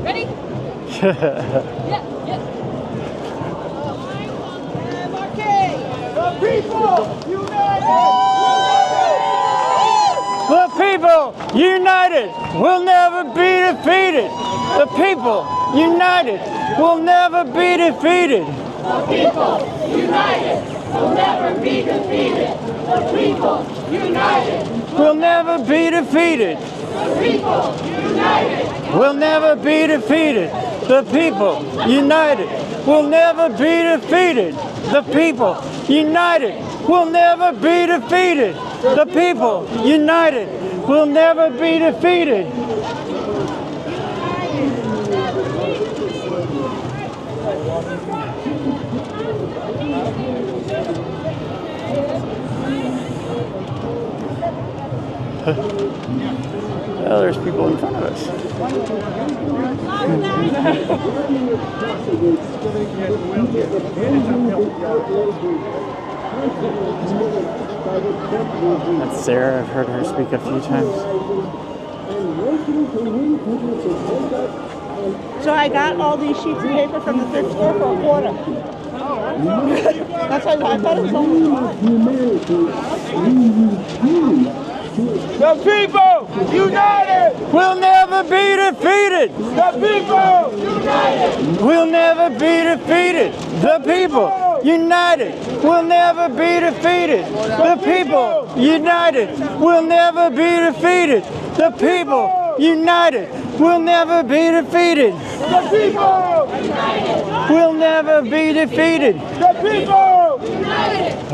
Ready? The people united! The people united will never be defeated. The people united will never be defeated. The people united will never be defeated. The people united will never be defeated. The people united will never be defeated. The people united will never be defeated. The people united will never be defeated. The people united will never be defeated. Well, there's people in front of us. That's Sarah. I've heard her speak a few times. So I got all these sheets of paper from the thrift store for a quarter. That's why I thought it was only The people united will never be defeated. The people united will never be defeated. The people united will never be defeated. The people united will never be defeated. The people united will never be defeated. The people will never be defeated. The people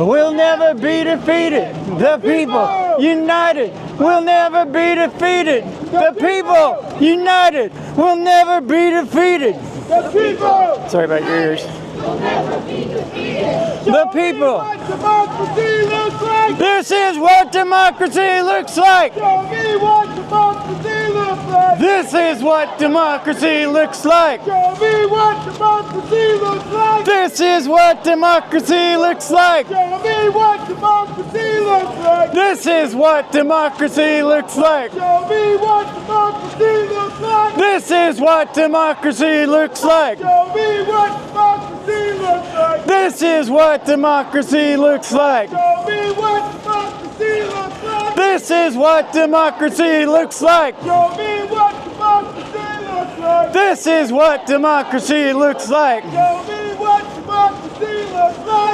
will never be defeated. The people united will never be defeated. The people united will never be defeated. The people Sorry about your ears. will never be defeated. The people. Democracy looks like. This is what democracy looks like. Show me what democracy looks like. This is what democracy looks like. Show me what democracy looks like. This is what democracy looks like. Show me what democracy looks like. This is what democracy looks like. Show me what democracy looks like. This is what democracy looks like. Show me what democracy looks like. This is what democracy looks like. Show me what democracy looks like. This is what democracy looks like. Show me what democracy looks like. This is what democracy looks like. Show me what democracy looks like.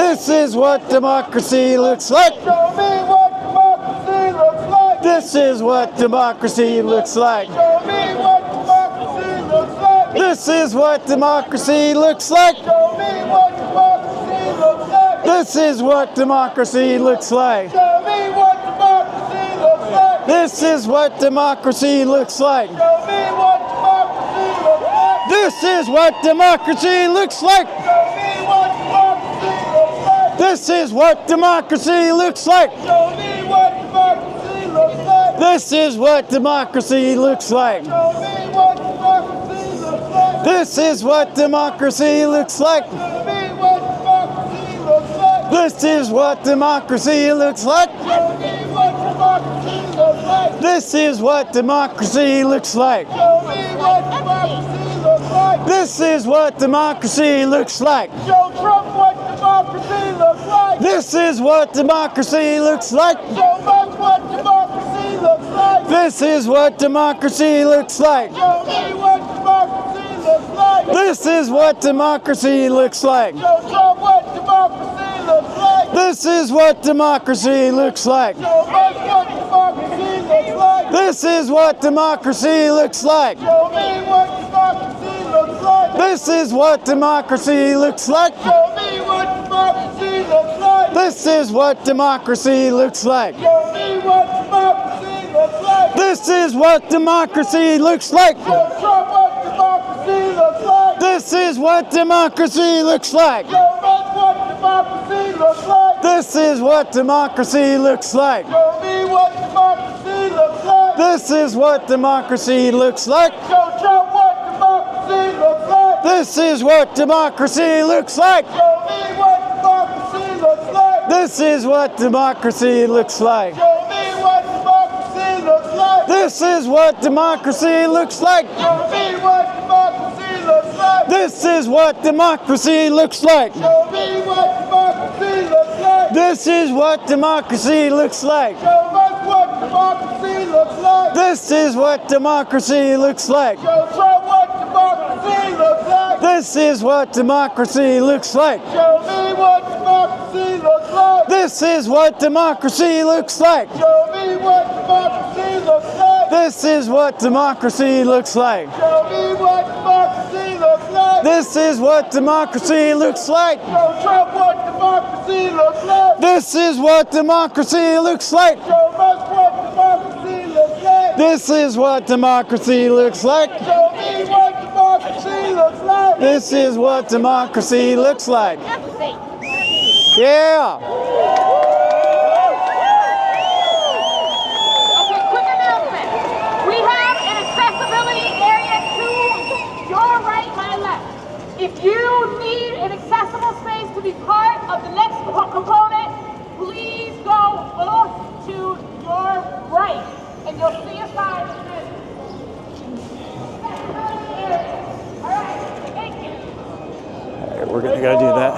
This is what democracy looks like. Show me what democracy looks like. This is what democracy looks like. Show me what democracy looks like. This is what democracy looks like. Show me what democracy looks like. This is what democracy looks like. Show me what democracy looks like. This is what democracy looks like. Show me what democracy looks like. This is what democracy looks like. Show me what democracy looks like. This is what democracy looks like. Show me what democracy looks like. This is what democracy looks like. Show me what democracy looks like. This is what democracy looks like. Show me what democracy looks like. This is what democracy looks like. Show me what democracy looks like. This is what democracy looks like. Show me what democracy looks like. This is what democracy looks like. Show Trump what democracy looks like. This is what democracy looks like. Show us what democracy looks like. This is what democracy looks like. Show me what democracy looks like. This is what democracy looks like. Show Trump what democracy looks like. This is what democracy looks like. Show us what democracy looks like. This is what democracy looks like. Show me what democracy looks like. This is what democracy looks like. Show me what democracy looks like. This is what democracy looks like. Show me what democracy looks like. This is what democracy looks like. Show Trump what democracy looks like. This is what democracy looks like. Show us what democracy looks like. This is what democracy looks like. Show me what democracy looks like. This is what democracy looks like. Show Trump what democracy looks like. This is what democracy looks like. Show me what democracy looks like. This is what democracy looks like. Show me what democracy looks like. This is what democracy looks like. Show me what democracy looks like. This is what democracy looks like. Show me what democracy looks like. This is what democracy looks like. Show us what democracy looks like. This is what democracy looks like. Show Trump what democracy looks like. This is what democracy looks like. Show me what democracy looks like. This is what democracy looks like. Show me what democracy looks like. This is what democracy looks like. Show me what democracy looks like. This is what democracy looks like. Show Trump what democracy looks like. This is what democracy looks like. Show us what democracy looks like. This is what democracy looks like. Show me what democracy looks like. This is what democracy looks like. Yeah. Okay, quick announcement. We have an accessibility area to your right, my left. If you need an accessible space to be part of the next component, please go off to your right, and you'll see a sign that says accessibility area. All right, thank you. All right, we're gonna go do that.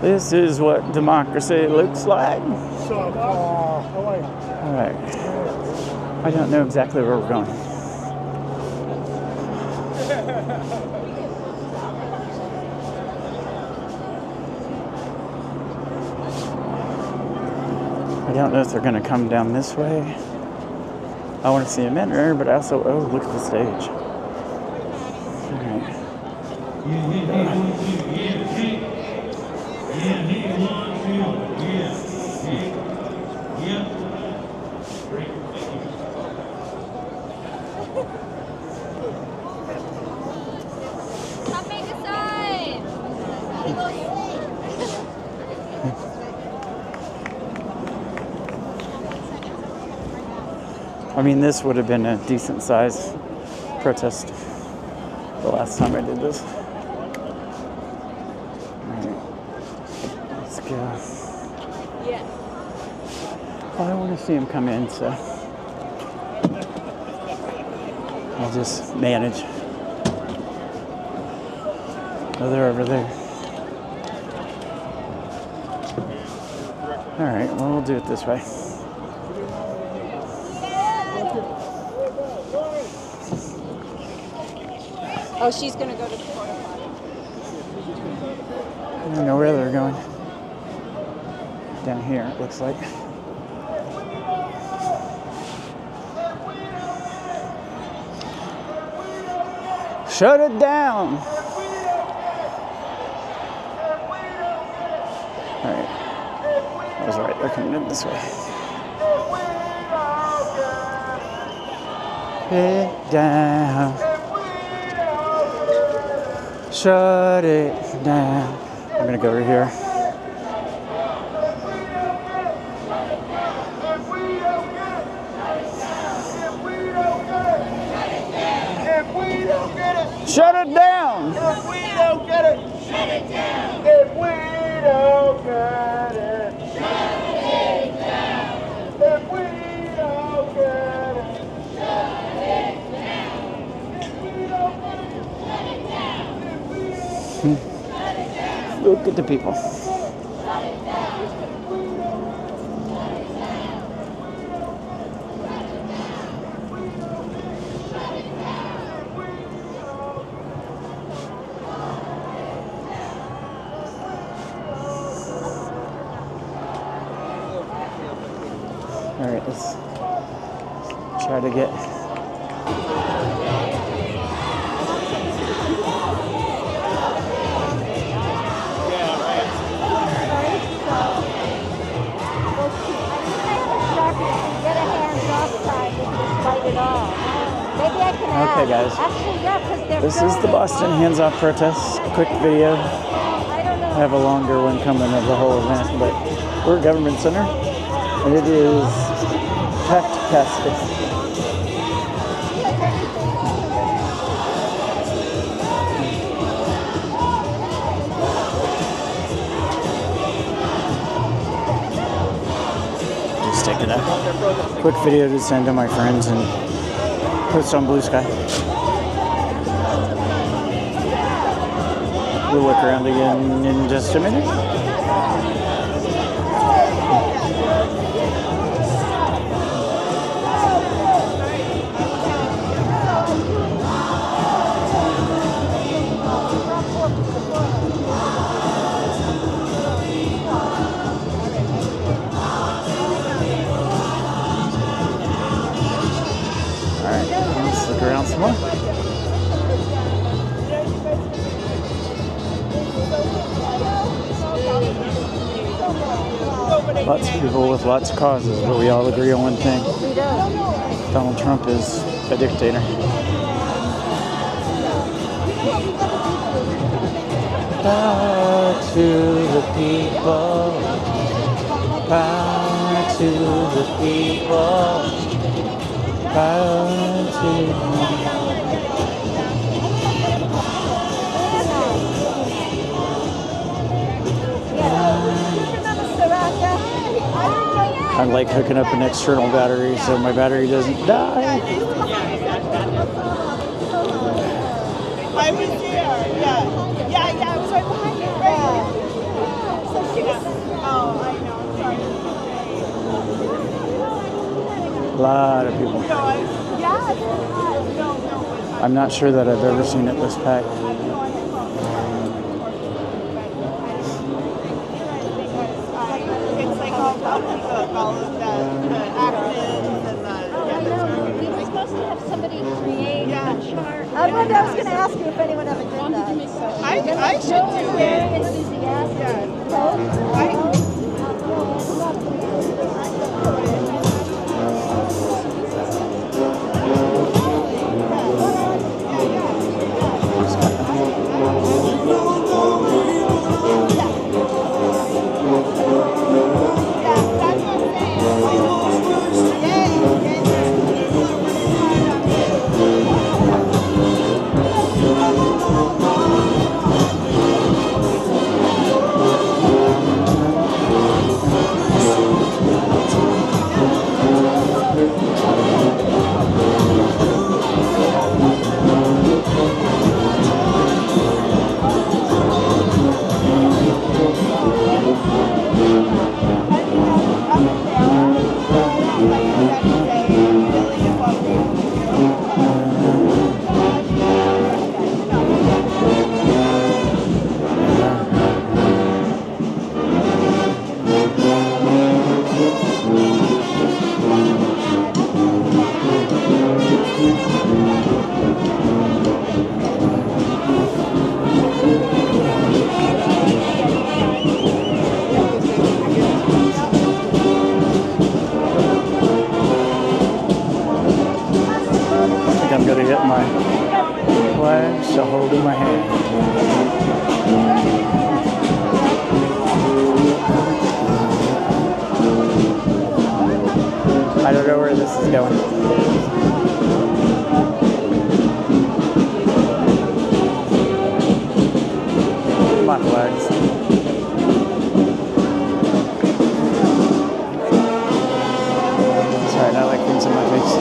This is what democracy looks like. All right. I don't know exactly where we're going. I don't know if they're going to come down this way. I want to see them enter, but also, oh, look at the stage. All right. I mean, this would have been a decent size protest the last time I did this. Alright, let's go. Yeah. Well, I want to see him come in, so I'll just manage. Oh, they're over there. Alright, well, we'll do it this way. Oh, she's gonna go to the porta potty. I don't know where they're going. Down here, it looks like. Shut it down! Alright. I was right, they're coming in this way. It down. Shut it down. I'm gonna go over here. Shut it down! If we don't get it, shut it down. If we don't get it, shut it down. If we don't get it, shut it down. If we don't get it, shut it down. If we don't get it, shut it down. Look at the people. Shut it down. All right, let's try to get. Okay, guys. This is the Boston Hands Off protest. Quick video. I have a longer one coming of the whole event, but we're at Government Center, and it is packed capacity. Just taking a quick video to send to my friends and post on Blue Sky. We'll look around again in just a minute. Alright, let's look around some more. Lots of people with lots of causes, but we all agree on one thing. Donald Trump is a dictator. Power to the people. Power to the people. Power to I'm like hooking up an external battery so my battery doesn't die. I was there, yeah. Yeah, I was right behind you. Right. So she was, oh, I know, sorry. A lot of people. I'm not sure that I've ever seen it this packed. It's like all of the acronyms and the... We were supposed to have somebody create a chart. I was going to ask you if anyone ever did that. I should do it. pledge to hold my hand. I don't know where this is going. My flags. Sorry, I like things in my face.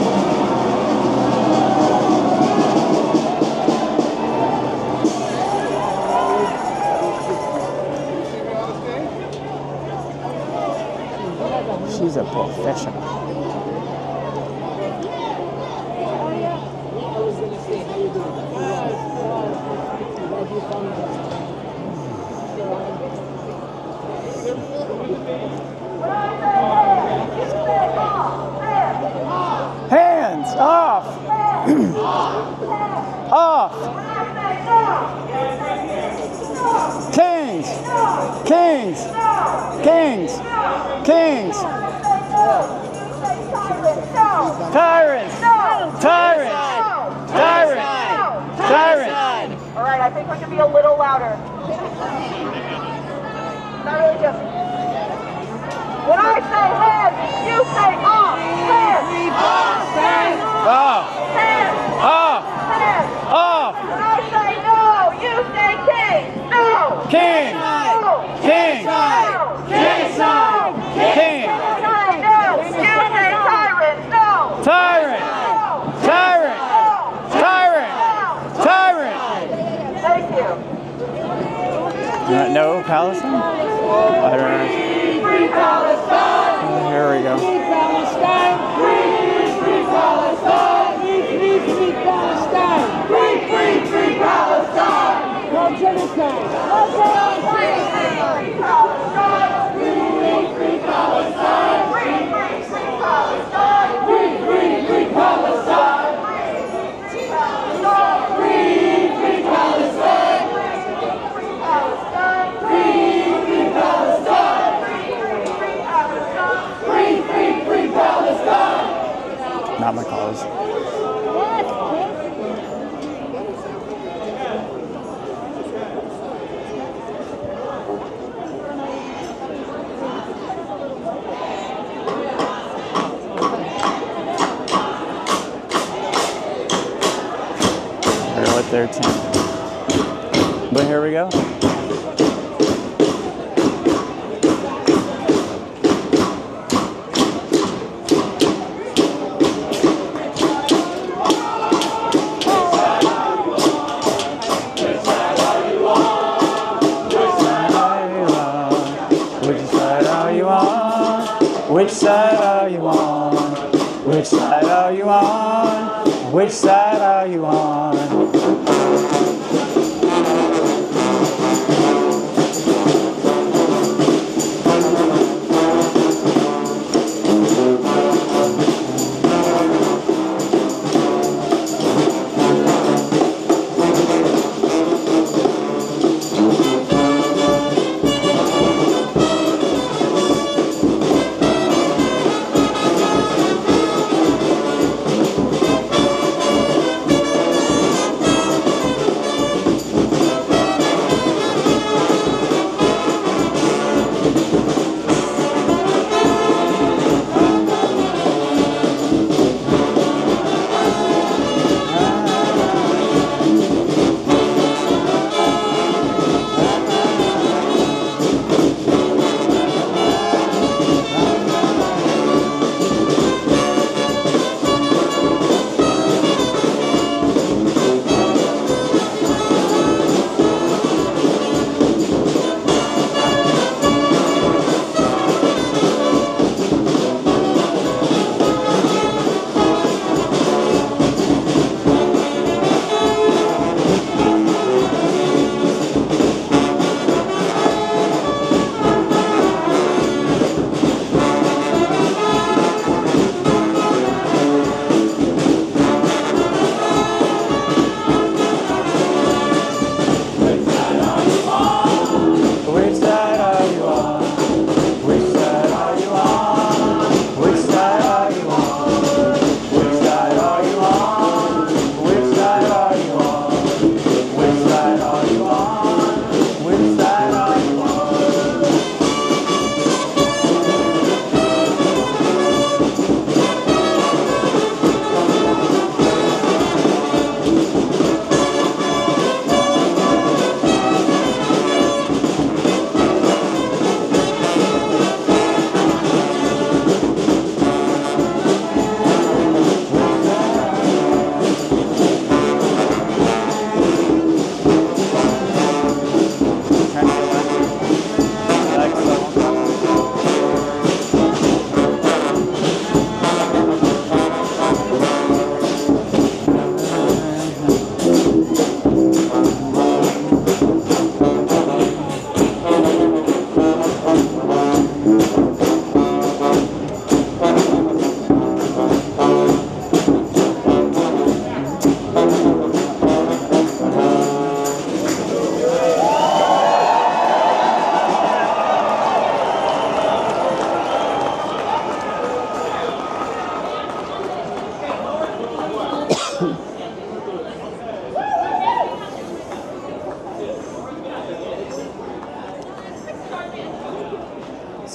She's a professional. Hands off! Off! Kings! Kings! Kings! Kings! Tyrants! Tyrants! Tyrants! Tyrants! All right, I think we can be a little louder. Not really just. When I say hands, you say off. Hands. Hands. Off. Hands. Off. Hands. Off. When I say no, you say king. No. King. No. King. No. King. King. No. You say tyrant. No. Tyrant. Tyrant. Tyrant. Tyrant. Thank you. No Palestine? I don't know. Free Palestine. Here we go. Free Palestine. Free Palestine. Free Palestine. Free Palestine. No genocide. No genocide. Free Palestine. Free Palestine. Free Palestine. Free Palestine. Free Palestine. Not my cause. They're with their team. But here we go. Which side are you on? Which side are you on? Which side are you on?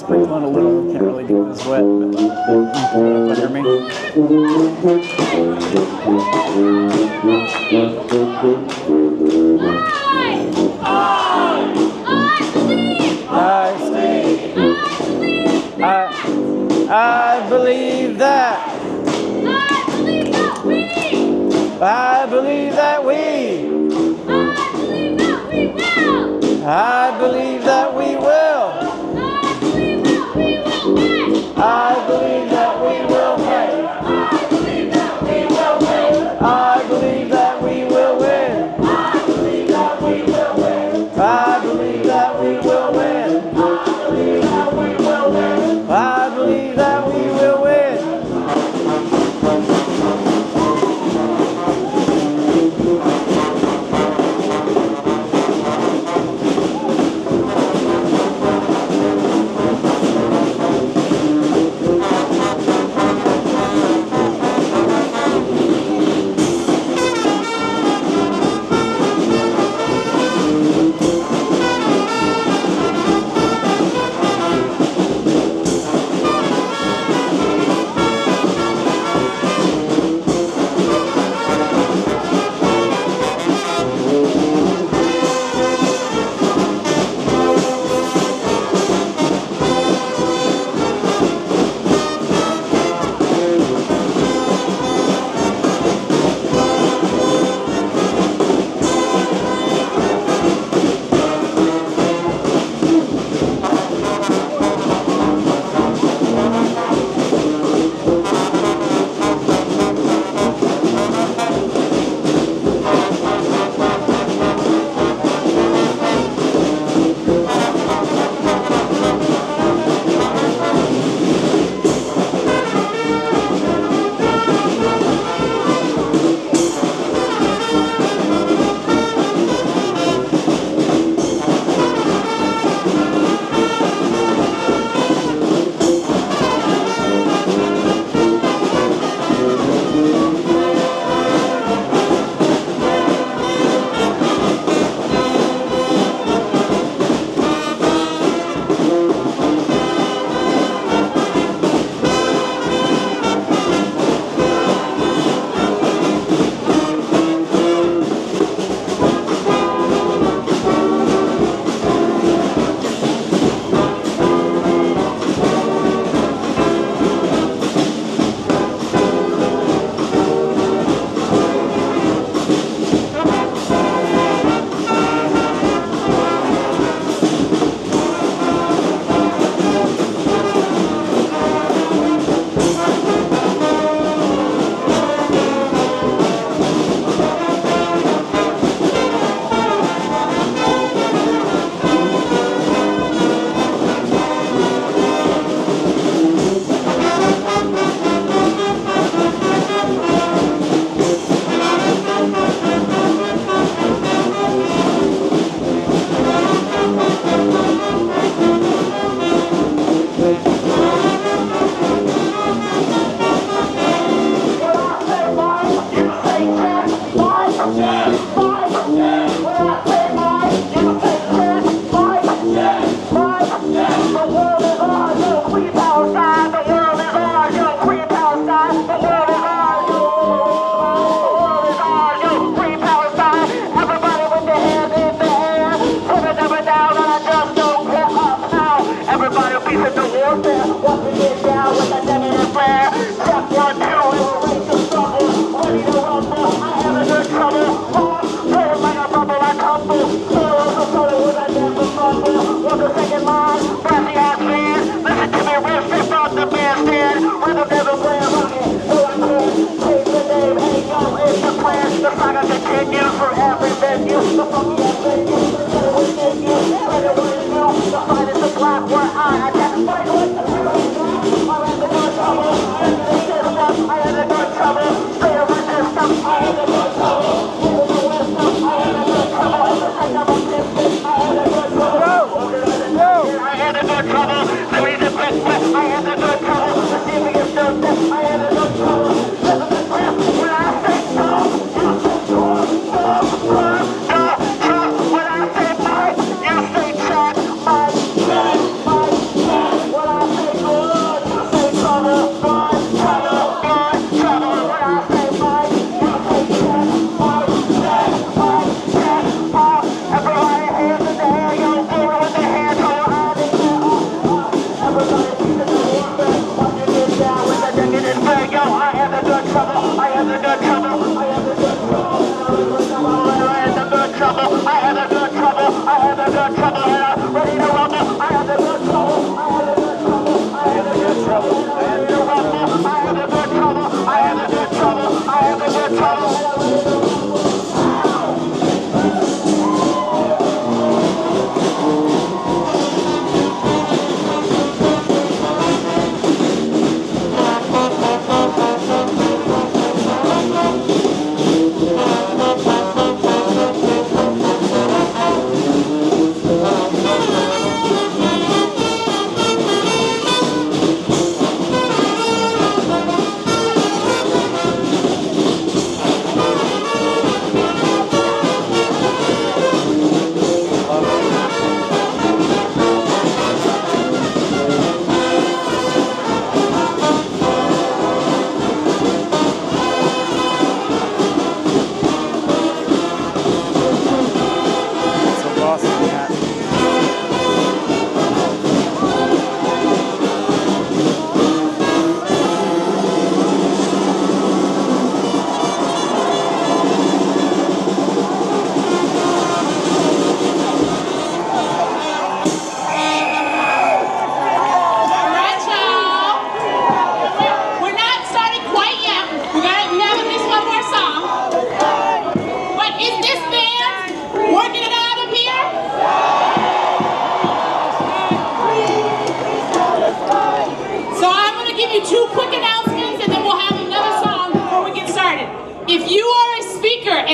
sprinkling a little. Can't really get this wet, but put it up under me. I believe that. I believe that we. I believe that we will. I believe that we will win. I believe that we will win. I believe that we will win. I believe that we will win. I believe that we will win.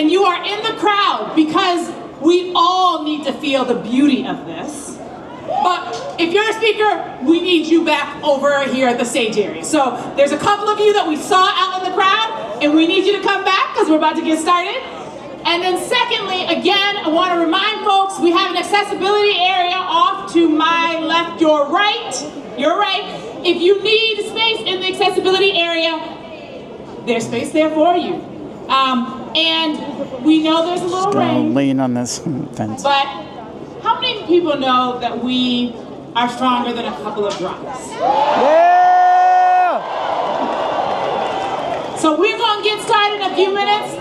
and you are in the crowd because we all need to feel the beauty of this. But if you're a speaker, we need you back over here at the stage area. So there's a couple of you that we saw out in the crowd, and we need you to come back because we're about to get started. And then secondly, again, I want to remind folks, we have an accessibility area off to my left, your right. If you need space in the accessibility area, there's space there for you. And we know there's a little rain. Lean on this fence. But how many people know that we are stronger than a couple of drops? Yeah! So we're going to get started in a few minutes,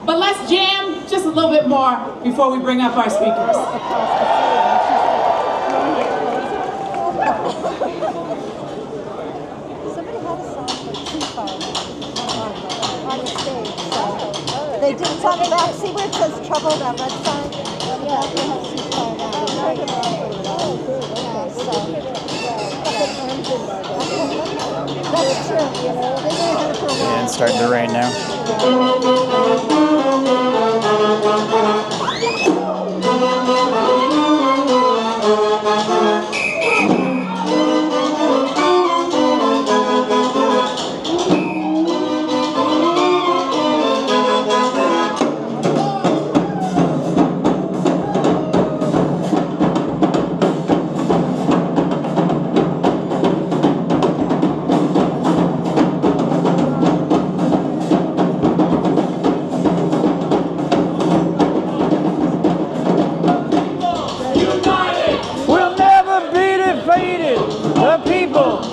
but let's jam just a little bit more before we bring up our speakers. They did talk about, see where it says trouble, that red sign? Yeah, they have ceasefire now. That's true. They've been ahead for a while. Yeah, it's starting to rain now.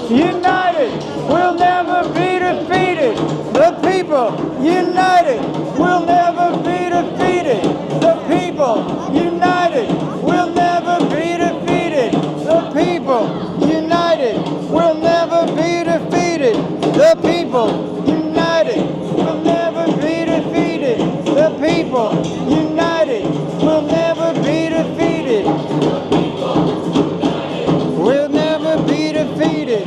United, we'll never be defeated. The people, united, we'll never be defeated. The people, united, we'll never be defeated. The people, united, we'll never be defeated. The people, united, we'll never be defeated. The people, united, we'll never be defeated. We'll never be defeated.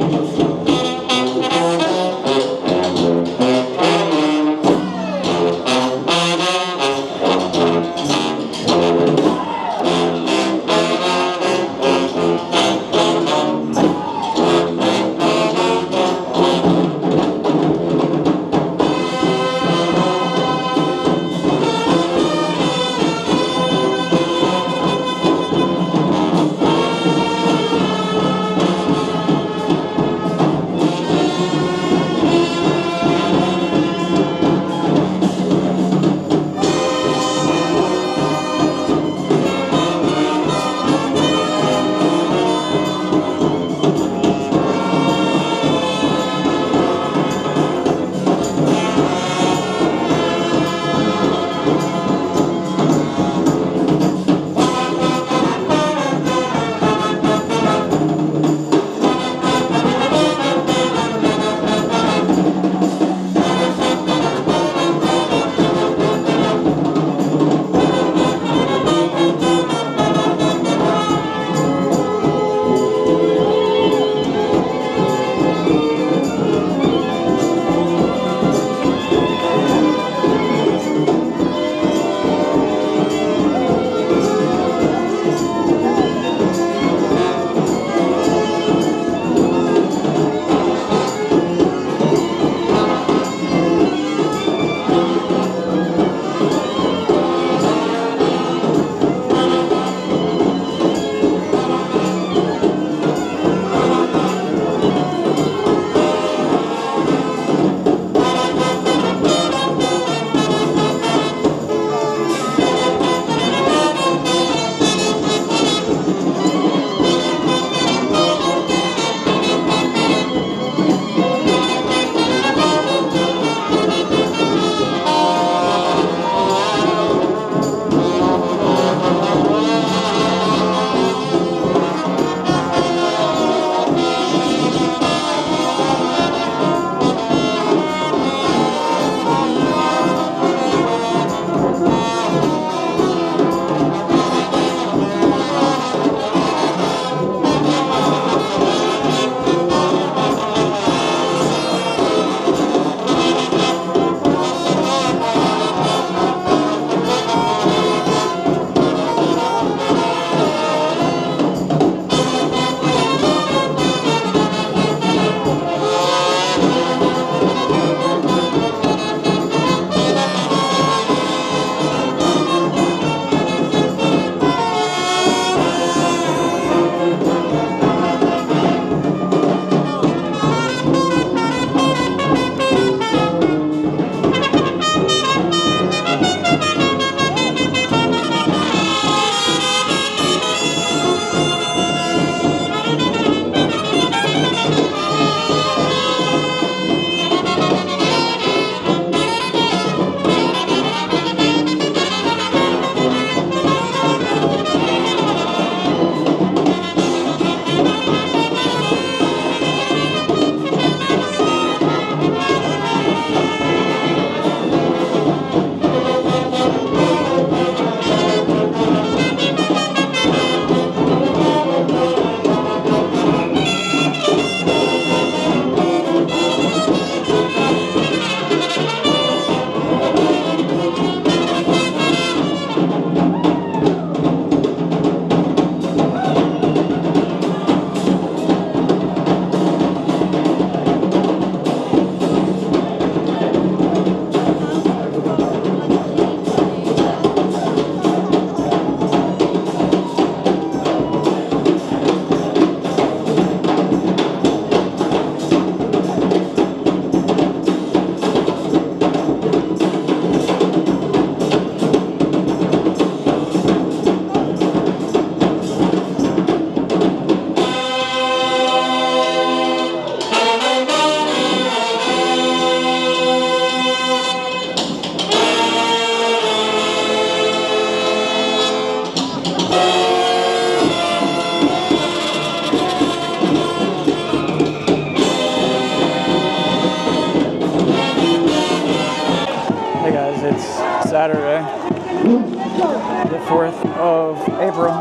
the 4th of April. I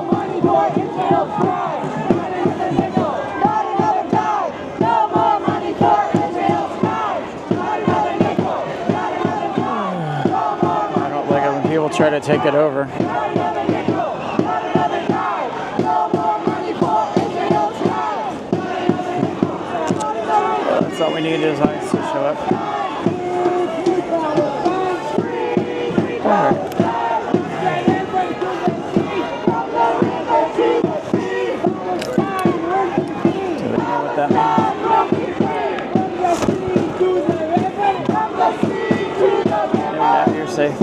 don't like it when people try to take it over. That's all we need is ICE to show up. Alright. Do they know what that means? Now you're safe.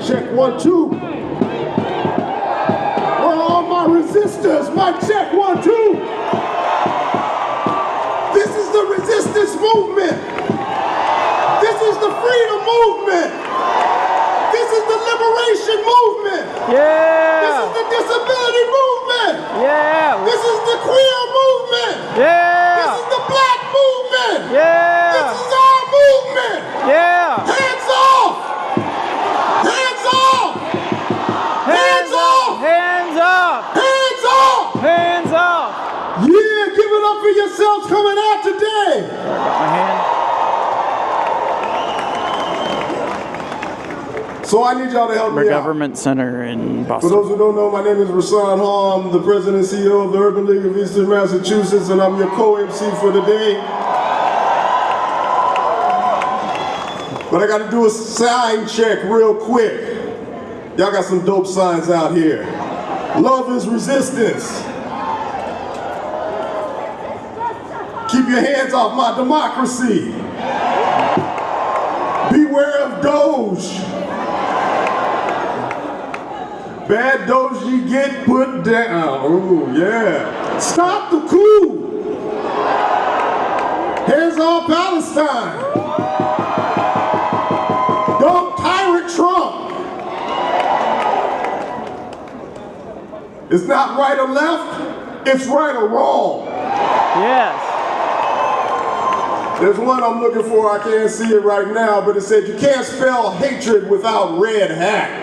Check 1, 2. Where are all my resistors? Mic check 1, 2. This is the resistance movement. This is the freedom movement. This is the liberation movement. Yeah. This is the disability movement. Yeah. This is the queer movement. Yeah. This is the black movement. Yeah. This is our movement. Yeah. Hands off. Hands off! Hands off! Hands up! Hands off! Hands up! Yeah, give it up for yourselves coming out today! Got my hand. So I need y'all to help me out. Government Center in Boston. For those who don't know, my name is Rasan Hall. I'm the president and CEO of the Urban League of Eastern Massachusetts, and I'm your co-MC for today. But I gotta do a sign check real quick. Y'all got some dope signs out here. Love is resistance. Keep your hands off my democracy. Beware of Doge. Bad Doge you get put down. Ooh, yeah. Stop the coup. Hands off Palestine. Dump tyrant Trump. It's not right or left, it's right or wrong. Yes. There's one I'm looking for, I can't see it right now, but it said you can't spell hatred without red hat.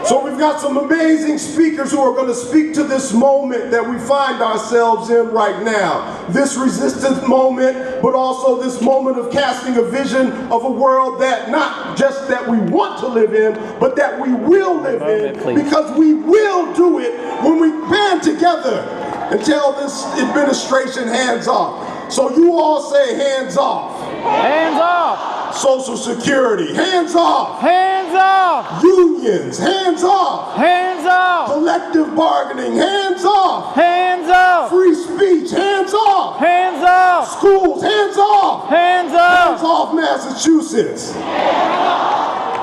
So we've got some amazing speakers who are going to speak to this moment that we find ourselves in right now. This resistance moment, but also this moment of casting a vision of a world that not just that we want to live in, but that we will live in, because we will do it when we band together and tell this administration hands off. So you all say hands off. Hands off. Social Security, hands off. Hands off. Unions, hands off. Hands off. Collective bargaining, hands off. Hands off. Free speech, hands off. Hands off. Schools, hands off. Hands off. Hands off Massachusetts.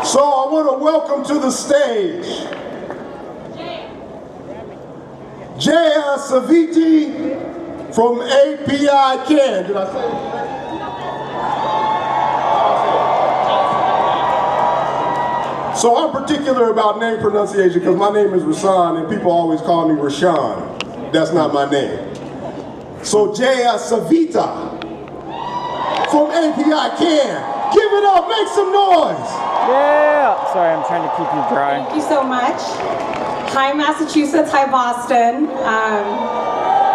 So I want to welcome to the stage Jaya Saviti from API Can. Did I say it? So I'm particular about name pronunciation because my name is Rasan and people always call me Rashawn. That's not my name. So Jaya Savita from API Can. Give it up, make some noise. Yeah. Sorry, I'm trying to keep you dry. Thank you so much. Hi Massachusetts, hi Boston.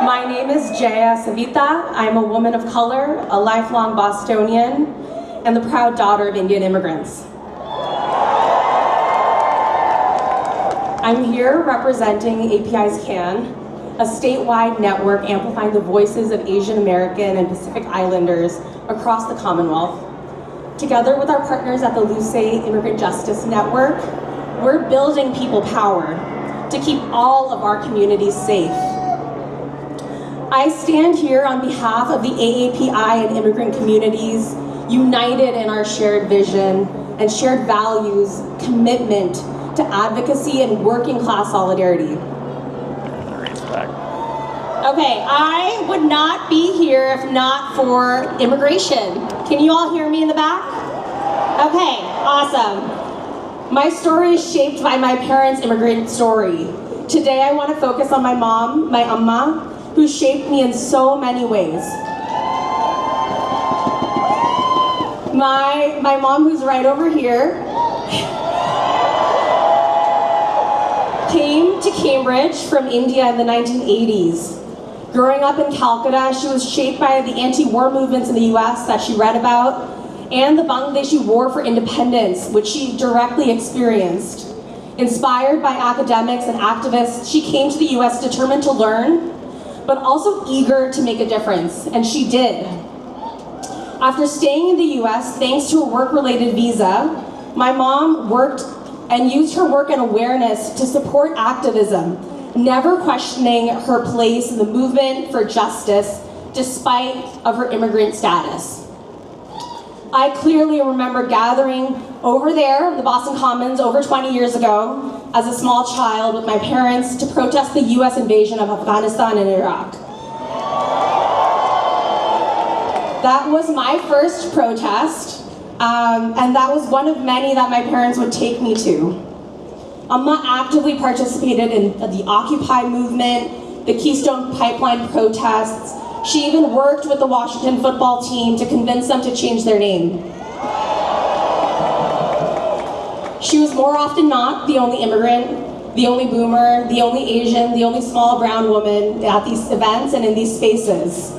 My name is Jaya Savita. I'm a woman of color, a lifelong Bostonian, and the proud daughter of Indian immigrants. I'm here representing API's CAN, a statewide network amplifying the voices of Asian American and Pacific Islanders across the Commonwealth. Together with our partners at the Luce Immigrant Justice Network, we're building people power to keep all of our communities safe. I stand here on behalf of the AAPI and immigrant communities, united in our shared vision and shared values, commitment to advocacy and working class solidarity. Okay, I would not be here if not for immigration. Can you all hear me in the back? Okay, awesome. My story is shaped by my parents' immigrant story. Today I want to focus on my mom, my Amma, who shaped me in so many ways. My mom, who's right over here, came to Cambridge from India in the 1980s. Growing up in Calcutta, she was shaped by the anti-war movements in the US that she read about, and the Bangladeshi War for Independence, which she directly experienced. Inspired by academics and activists, she came to the US determined to learn, but also eager to make a difference, and she did. After staying in the US, thanks to a work-related visa, my mom worked and used her work and awareness to support activism, never questioning her place in the movement for justice, despite of her immigrant status. I clearly remember gathering over there in the Boston Commons over 20 years ago as a small child with my parents to protest the US invasion of Afghanistan and Iraq. That was my first protest, and that was one of many that my parents would take me to. Amma actively participated in the Occupy movement, the Keystone Pipeline protests. She even worked with the Washington football team to convince them to change their name. She was more often not the only immigrant, the only boomer, the only Asian, the only small brown woman at these events and in these spaces.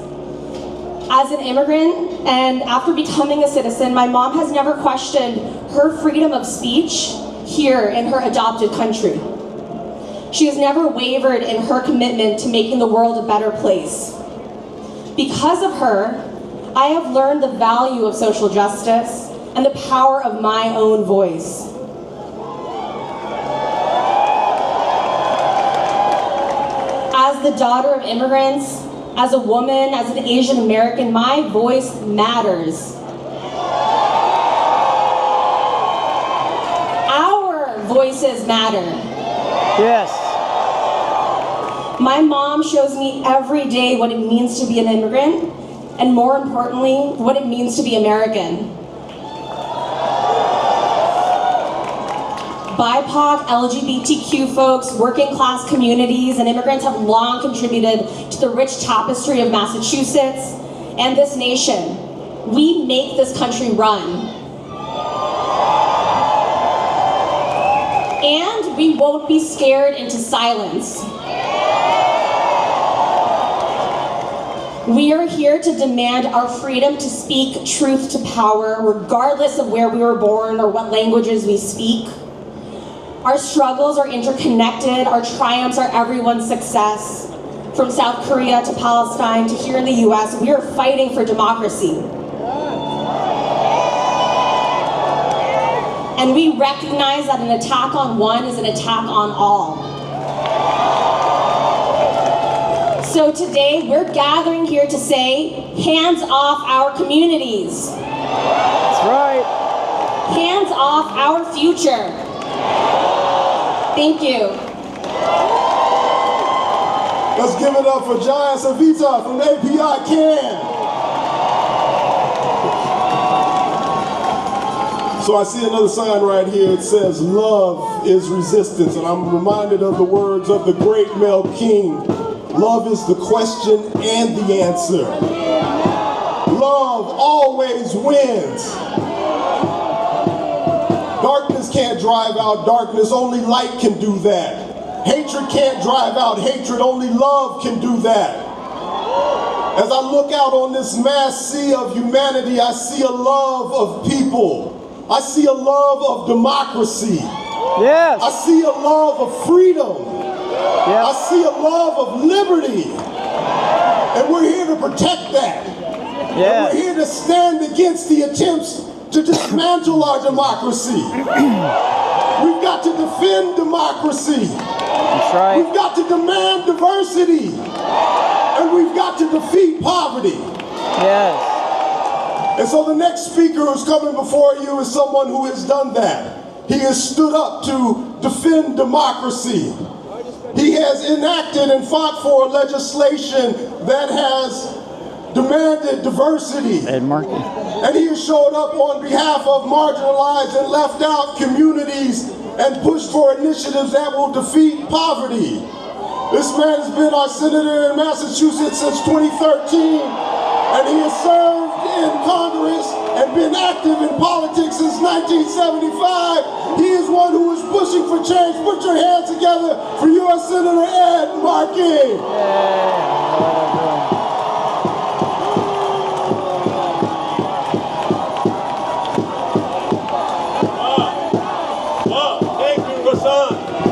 As an immigrant, and after becoming a citizen, my mom has never questioned her freedom of speech here in her adopted country. She has never wavered in her commitment to making the world a better place. Because of her, I have learned the value of social justice and the power of my own voice. As the daughter of immigrants, as a woman, as an Asian American, my voice matters. Our voices matter. Yes. My mom shows me every day what it means to be an immigrant, and more importantly, what it means to be American. BIPOC, LGBTQ folks, working class communities, and immigrants have long contributed to the rich tapestry of Massachusetts and this nation. We make this country run. And we won't be scared into silence. We are here to demand our freedom to speak truth to power, regardless of where we were born or what languages we speak. Our struggles are interconnected, our triumphs are everyone's success. From South Korea to Palestine to here in the US, we are fighting for democracy. And we recognize that an attack on one is an attack on all. So today, we're gathering here to say, hands off our communities. That's right. Hands off our future. Thank you. Let's give it up for Jaya Savita from API Can. So I see another sign right here. It says, love is resistance. And I'm reminded of the words of the great Mel King. Love is the question and the answer. Love always wins. Darkness can't drive out darkness, only light can do that. Hatred can't drive out hatred, only love can do that. As I look out on this mass sea of humanity, I see a love of people. I see a love of democracy. Yes. I see a love of freedom. Yep. I see a love of liberty. And we're here to protect that. Yes. And we're here to stand against the attempts to dismantle our democracy. We've got to defend democracy. That's right. We've got to demand diversity. And we've got to defeat poverty. Yes. And so the next speaker who's coming before you is someone who has done that. He has stood up to defend democracy. He has enacted and fought for legislation that has demanded diversity. Ed Markey. And he has showed up on behalf of marginalized and left out communities and pushed for initiatives that will defeat poverty. This man has been our senator in Massachusetts since 2013, and he has served in Congress and been active in politics since 1975. He is one who is pushing for change. Put your hands together for U.S. Senator Ed Markey.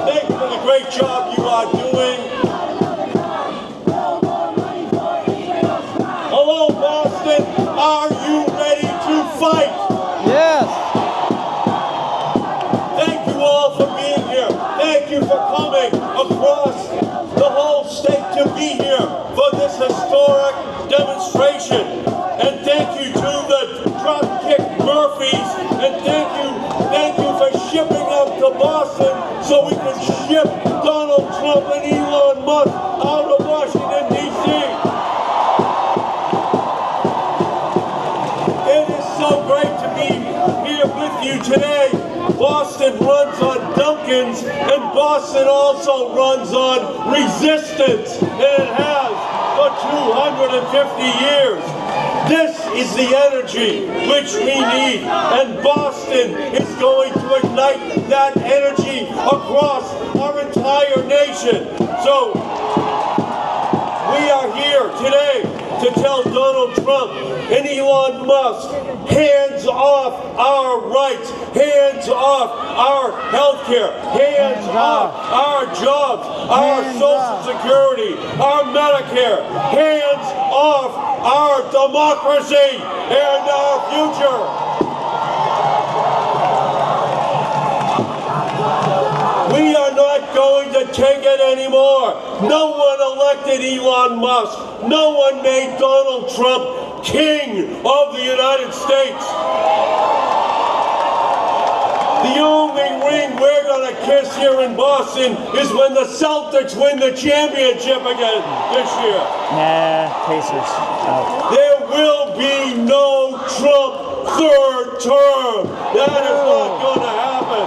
Thank you for the great job you are doing. Hello, Boston. Are you ready to fight? Yes. Thank you all for being here. Thank you for coming across the whole state to be here for this historic demonstration. And thank you to the Dropkick Murphys. And thank you for shipping up to Boston so we can ship Donald Trump and Elon Musk out of Washington, D.C. It is so great to be here with you today. Boston runs on Dunkin's, and Boston also runs on resistance, and it has for 250 years. This is the energy which we need, and Boston is going to ignite that energy across our entire nation. So we are here today to tell Donald Trump and Elon Musk, hands off our rights, hands off our health care, hands off our jobs, our Social Security, our Medicare, hands off our democracy and our future. We are not going to take it anymore. No one elected Elon Musk. No one made Donald Trump king of the United States. The only ring we're going to kiss here in Boston is when the Celtics win the championship again this year. Nah, Pacers. Oh. There will be no Trump third term. That is not going to happen.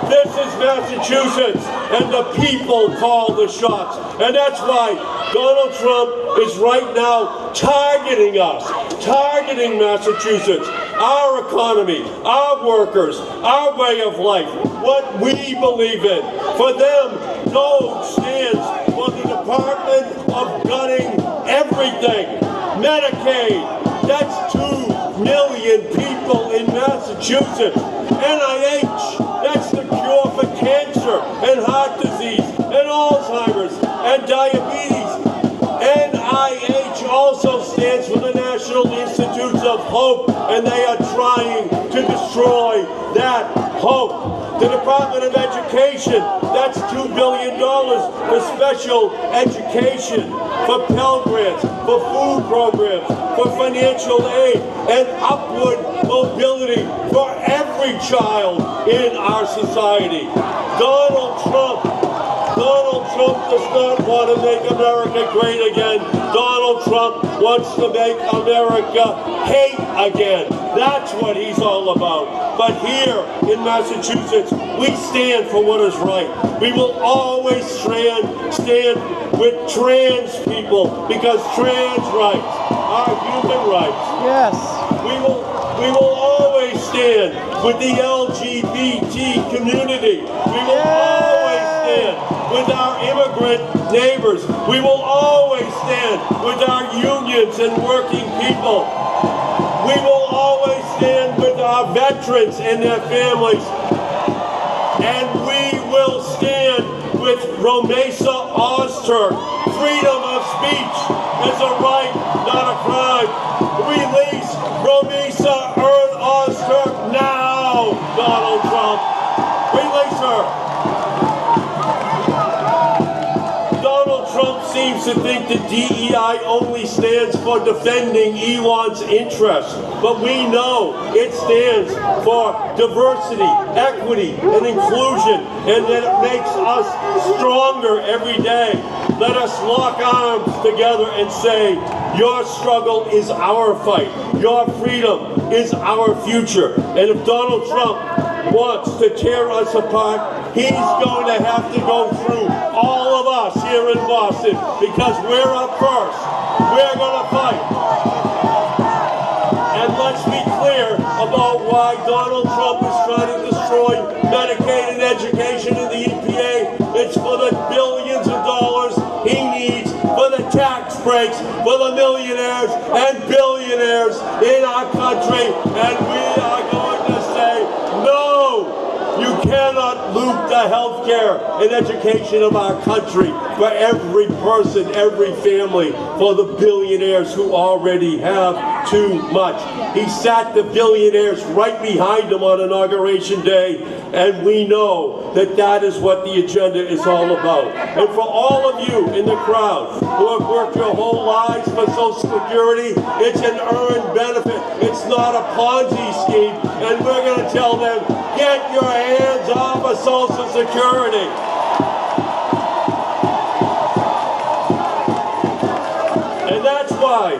This is Massachusetts, and the people call the shots. And that's why Donald Trump is right now targeting us, targeting Massachusetts, our economy, our workers, our way of life, what we believe in. For them, no stands for the Department of Gunning everything. Medicaid, that's 2 million people in Massachusetts. NIH, that's the cure for cancer and heart disease and Alzheimer's and diabetes. NIH also stands for the National Institutes of Hope, and they are trying to destroy that hope. The Department of Education, that's $2 billion for special education, for Pell Grants, for food programs, for financial aid, and upward mobility for every child in our society. Donald Trump does not want to make America great again. Donald Trump wants to make America hate again. That's what he's all about. But here in Massachusetts, we stand for what is right. We will always stand with trans people because trans rights are human rights. Yes. We will always stand with the LGBT community. We will always stand with our immigrant neighbors. We will always stand with our unions and working people. We will always stand with our veterans and their families. And we will stand with Romesa Ozturk. Freedom of speech is a right, not a crime. Release Romesa Ozturk now, Donald Trump. Release her. Donald Trump seems seems to think that DEI only stands for defending Elon's interests, but we know it stands for diversity, equity, and inclusion, and that it makes us stronger every day. Let us lock arms together and say, your struggle is our fight. Your freedom is our future. And if Donald Trump wants to tear us apart, he's going to have to go through all of us here in Boston, because we're up first. We're going to fight. And let's be clear about why Donald Trump is trying to destroy Medicaid and education in the EPA. It's for the billions of dollars he needs for the tax breaks for the millionaires and billionaires in our country. And we are going to say, no! You cannot loot the health care and education of our country for every person, every family, for the billionaires who already have too much. He sat the billionaires right behind him on Inauguration Day, and we know that that is what the agenda is all about. And for all of you in the crowd who have worked your whole lives for Social Security, it's an earned benefit. It's not a Ponzi scheme, and we're going to tell them, get your hands off of Social Security. And that's why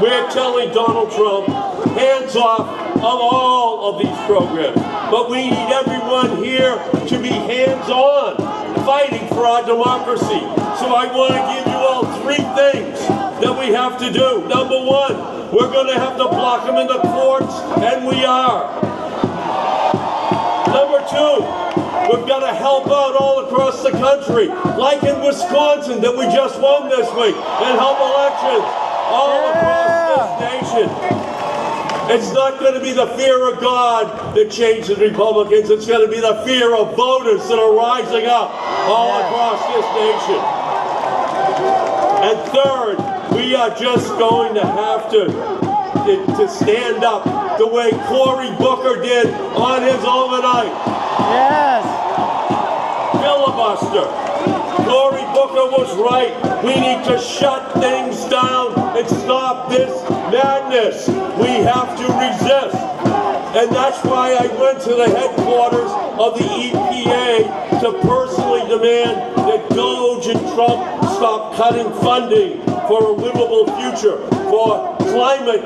we're telling Donald Trump, hands off of all of these programs. But we need everyone here to be hands-on, fighting for our democracy. So I want to give you all three things that we have to do. Number one, we're going to have to block them in the courts, and we are. Number two, we've got to help out all across the country, like in Wisconsin that we just won this week, and help elections all across this nation. It's not going to be the fear of God that changes Republicans. It's going to be the fear of voters that are rising up all across this nation. And third, we are just going to have to stand up the way Cory Booker did on his overnight. Yes. Filibuster. Cory Booker was right. We need to shut things down and stop this madness. We have to resist. And that's why I went to the headquarters of the EPA to personally demand that Doge and Trump stop cutting funding for a livable future, for climate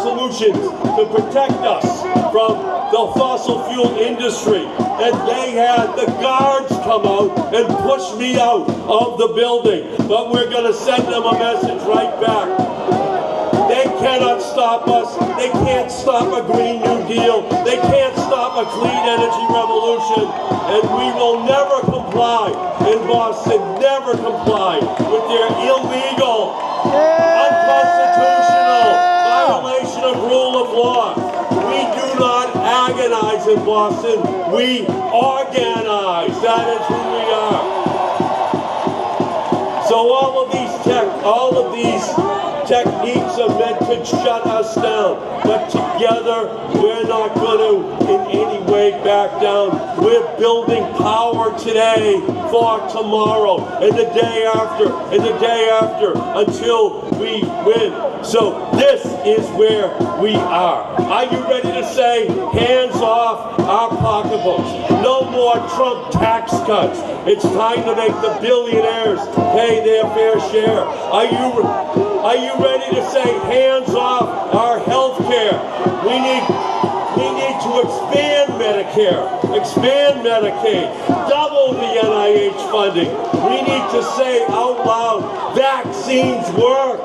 solutions to protect us from the fossil fuel industry. And they had the guards come out and push me out of the building. But we're going to send them a message right back. They cannot stop us. They can't stop a Green New Deal. They can't stop a clean energy revolution. And we will never comply in Boston, never comply with their illegal, unconstitutional violation of rule of law. We do not agonize in Boston. We organize. That is who we are. So all of these techniques are meant to shut us down. But together, we're not going to in any way back down. We're building power today for tomorrow, and the day after, and the day after, until we win. So this is where we are. Are you ready to say, hands off our pocketbooks? No more Trump tax cuts. It's time to make the billionaires pay their fair share. Are you ready to say, hands off our health care? We need to expand Medicare, expand Medicaid, double the NIH funding. We need to say out loud, vaccines work.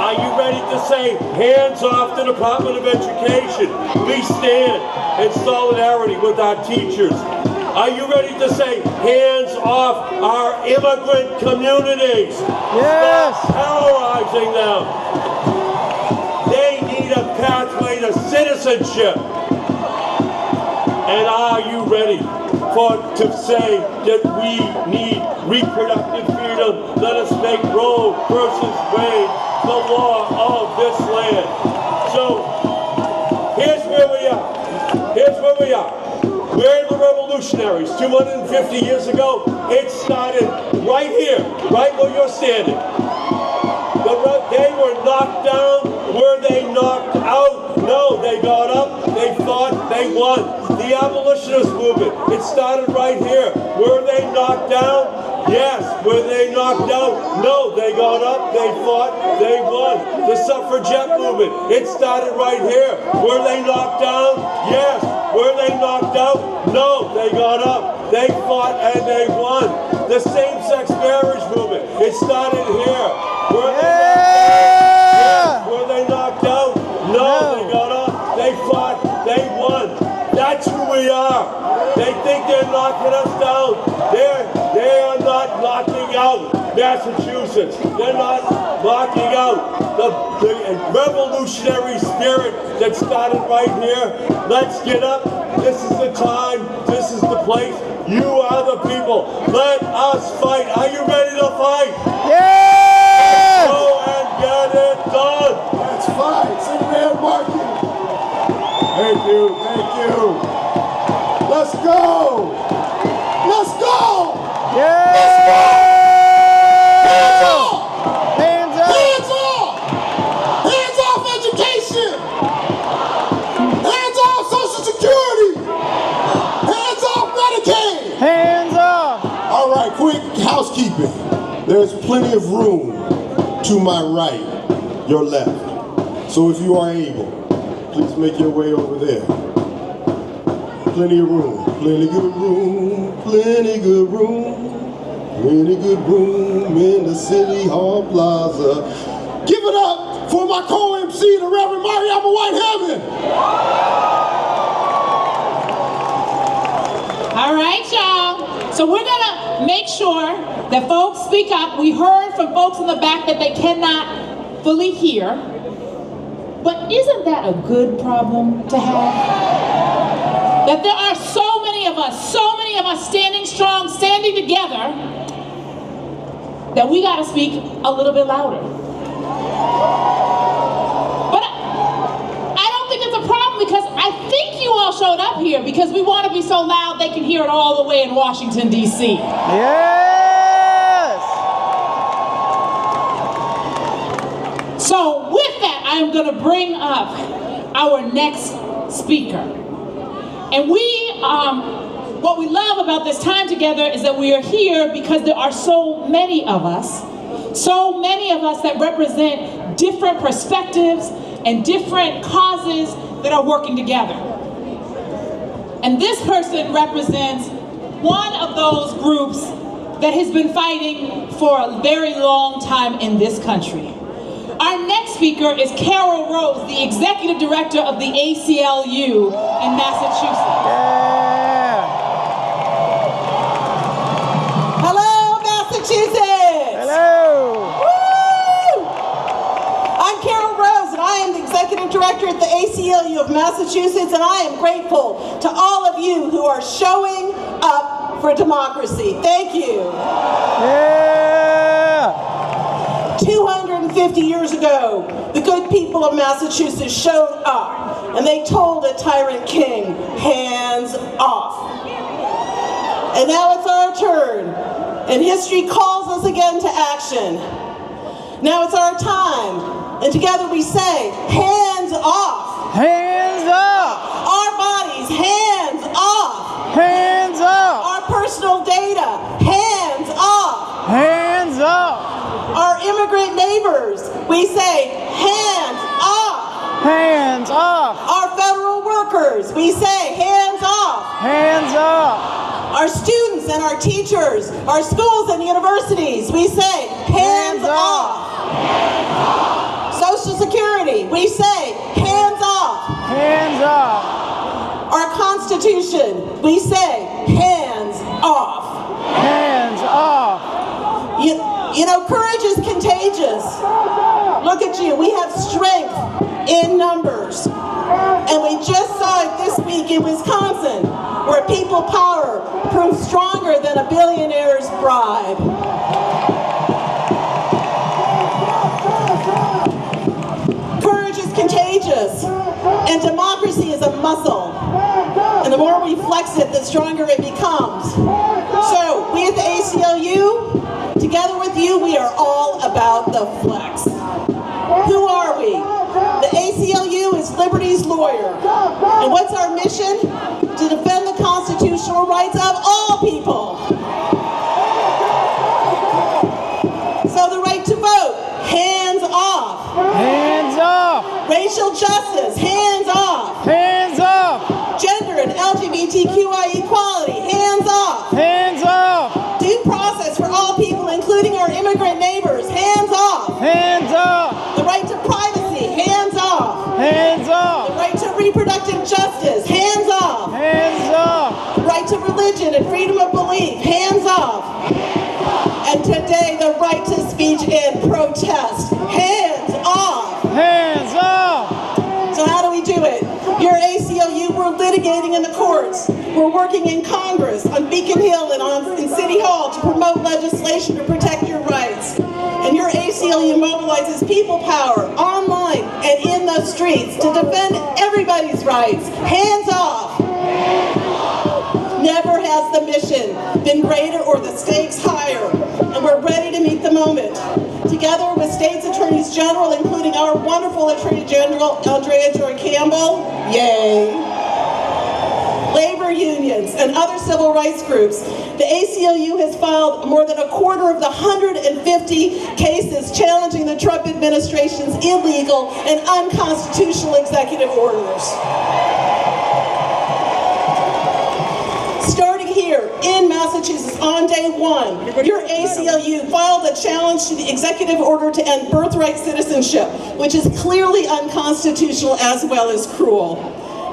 Are you ready to say, hands off the Department of Education? We stand in solidarity with our teachers. Are you ready to say, hands off our immigrant communities? Yes. Stop terrorizing them. They need a pathway to citizenship. And are you ready to say that we need reproductive freedom? Let us make Roe versus Wade the law of this land. So here's where we are. Here's where we are. We're the revolutionaries. 250 years ago, it started right here, right where you're standing. They were knocked down. Were they knocked out? No, they got up, they fought, they won. The abolitionist movement, it started right here. Were they knocked down? Yes. Were they knocked out? No, they got up, they fought, they won. The suffragette movement, it started right here. Were they knocked down? Yes. Were they knocked out? No, they got up, they fought, and they won. The same-sex marriage movement, it started here. Were they knocked out? Yes. Were they knocked out? No, they got up, they fought, they won. That's who we are. They think they're knocking us down. They are not knocking out Massachusetts. They're not knocking out the revolutionary spirit that started right here. Let's get up. This is the time. This is the place. You are the people. Let us fight. Are you ready to fight? Yeah! Go and get it done. Let's fight. Senator Ed Markey. Thank you. Thank you. Let's go. Let's go. Yeah! Let's go. Hands off. Hands up! Hands off. Hands off education. Hands off Social Security. Hands off Medicaid. Hands off! All right, quick housekeeping. There's plenty of room to my right, your left. So if you are able, please make your way over there. Plenty of room, plenty good room, plenty good room, plenty good room in the City Hall Plaza. Give it up for my co-MC, the Reverend Ayanna Whiteheaven. All right, y'all. So we're gonna make sure that folks speak up. We heard from folks in the back that they cannot fully hear. But isn't that a good problem to have? That there are so many of us standing strong, standing together, that we gotta speak a little bit louder. But I don't think it's a problem, because I think you all showed up here because we want to be so loud they can hear it all the way in Washington, D.C. Yes! So with that, I am going to bring up our next speaker. And what we love about this time together is that we are here because there are so many of us that represent different perspectives and different causes that are working together. And this person represents one of those groups that has been fighting for a very long time in this country. Our next speaker is Carol Rose, the Executive Director of the ACLU in Massachusetts. Yeah! Hello, Massachusetts! Hello! Woo! I'm Carol Rose, and I am the Executive Director at the ACLU of Massachusetts, and I am grateful to all of you who are showing up for democracy. Thank you. Yeah! 250 years ago, the good people of Massachusetts showed up, and they told a tyrant king, hands off. And now it's our turn, and history calls us again to action. Now it's our time, and together we say, hands off. Hands up! Our bodies, hands off. Hands up! Our personal data, hands off. Hands up! Our immigrant neighbors, we say, hands off. Hands off! Our federal workers, we say, hands off. Hands up! Our students and our teachers, our schools and universities, we say, hands off. Social Security, we say, hands off. Hands up! Our Constitution, we say, hands off. Hands off! You know, courage is contagious. Look at you, we have strength in numbers. And we just saw it this week in Wisconsin, where people power proved stronger than a billionaire's bribe. Courage is contagious, and democracy is a muscle. And And the more we flex it, the stronger it becomes. So, we at the ACLU, together with you, we are all about the flex. Who are we? The ACLU is liberty's lawyer. And what's our mission? To defend the constitutional rights of all people. So the right to vote, hands off. Hands off. Racial justice, hands off. Hands off. Gender and LGBTQI equality, hands off. Hands off. Due process for all people, including our immigrant neighbors, hands off. Hands off. The right to privacy, hands off. Hands off. The right to reproductive justice, hands off. Hands off. The right to religion and freedom of belief, hands off. And today, the right to speech and protest, hands off. Hands off. So how do we do it? Your ACLU, we're litigating in the courts. We're working in Congress, on Beacon Hill, and in City Hall to promote legislation to protect your rights. And your ACLU mobilizes people power online and in the streets to defend everybody's rights. Hands off. Never has the mission been greater or the stakes higher. And we're ready to meet the moment. Together with states attorneys general, including our wonderful Attorney General, Andrea Joy Campbell, yay, labor unions, and other civil rights groups, the ACLU has filed more than a quarter of the 150 cases challenging the Trump administration's illegal and unconstitutional executive orders. Starting here in Massachusetts on day one, your ACLU filed a challenge to the executive order to end birthright citizenship, which is clearly unconstitutional as well as cruel.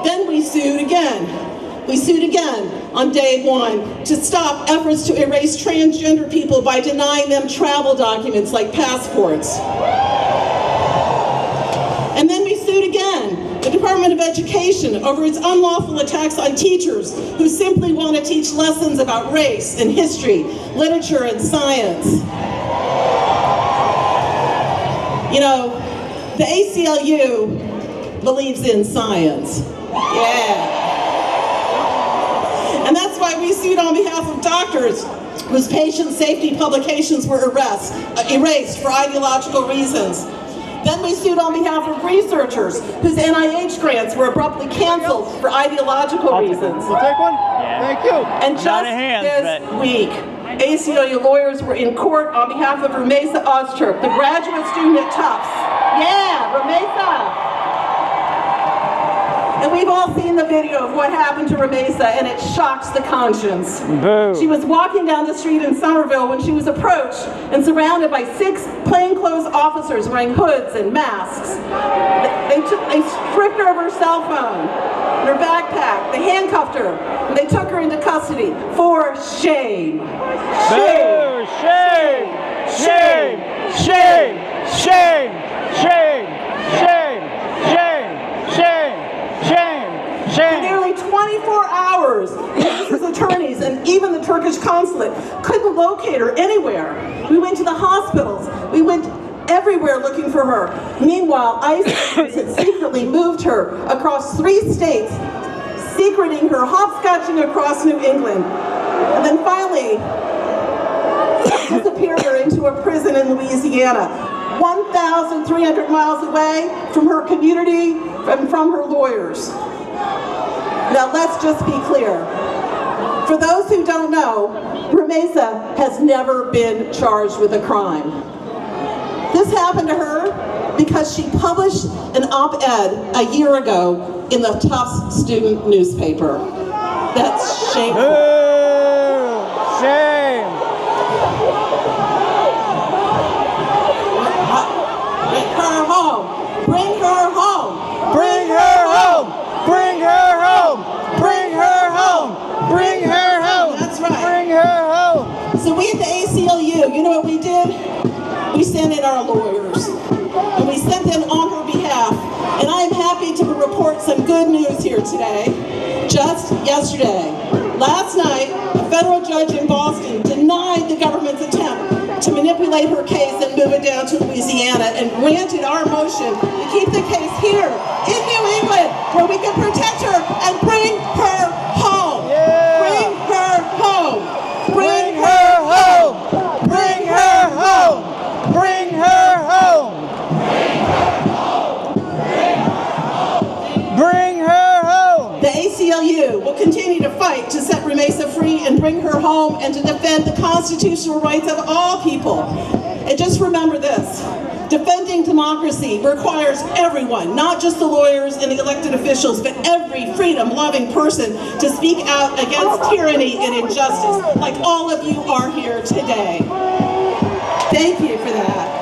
Then we sued again. We sued again on day one to stop efforts to erase transgender people by denying them travel documents like passports. And then we sued again the Department of Education over its unlawful attacks on teachers who simply want to teach lessons about race and history, literature and science. You know, the ACLU believes in science. Yeah. And that's why we sued on behalf of doctors whose patient safety publications were erased for ideological reasons. Then we sued on behalf of researchers whose NIH grants were abruptly canceled for ideological reasons. We'll take one? Yeah. Thank you. And just this week, ACLU lawyers were in court on behalf of Rumeysa Ozturk, the graduate student at Tufts. Yeah, Rumeysa. And we've all seen the video of what happened to Rumeysa, and it shocks the conscience. Boo. She was walking down the street in Somerville when she was approached and surrounded by 6 plainclothes officers wearing hoods and masks. They stripped her of her cell phone and her backpack. They handcuffed her, and they took her into custody for shame. Boo. Shame. Shame. Shame. Shame. Shame. Shame. Shame. Shame. Shame. Shame. For nearly 24 hours, Rumeyssa's attorneys and even the Turkish consulate couldn't locate her anywhere. We went to the hospitals. We went everywhere looking for her. Meanwhile, ICE had secretly moved her across 3 states, secreting her, hopscotching across New England. And then finally, disappeared her into a prison in Louisiana, 1,300 miles away from her community and from her lawyers. Now let's just be clear. For those who don't know, Rumeysa has never been charged with a crime. This happened to her because she published an op-ed a year ago in the Tufts student newspaper. That's shameful. Boo. Shame. Bring her home. Bring her home. Bring her home. Bring her home. Bring her home. Bring her home. That's right. Bring her home. So we at the ACLU, you know what we did? We sent in our lawyers. And we sent them on her behalf. And I'm happy to report some good news here today. Just yesterday, last night, a federal judge in Boston denied the government's attempt to manipulate her case and move it down to Louisiana and granted our motion to keep the case here in New England where we can protect her and bring her bring her home and to defend the constitutional rights of all people. And just remember this, defending democracy requires everyone, not just the lawyers and the elected officials, but every freedom-loving person to speak out against tyranny and injustice, like all of you are here today. Thank you for that.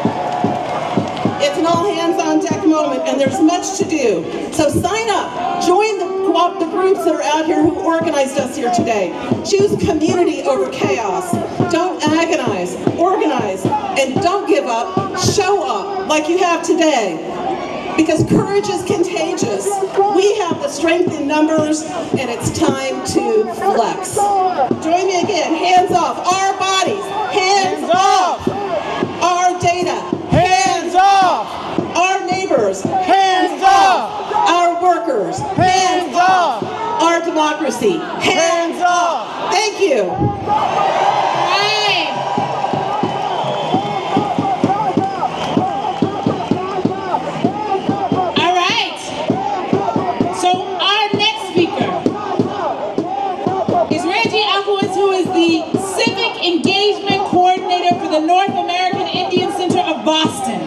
It's an all-hands-on-deck moment, and there's much to do. So sign up, join the groups that are out here who organized us here today. Choose community over chaos. Don't agonize, organize, and don't give up. Show up like you have today. Because courage is contagious. We have the strength in numbers, and it's time to flex. Join me again, hands off. Our bodies, hands off. Our data, hands off. Our neighbors, hands off. Our workers, hands off. Our democracy, hands off. Thank you. All right. So our next speaker is Reggie Alkowitz, who is the Civic Engagement Coordinator for the North American Indian Center of Boston,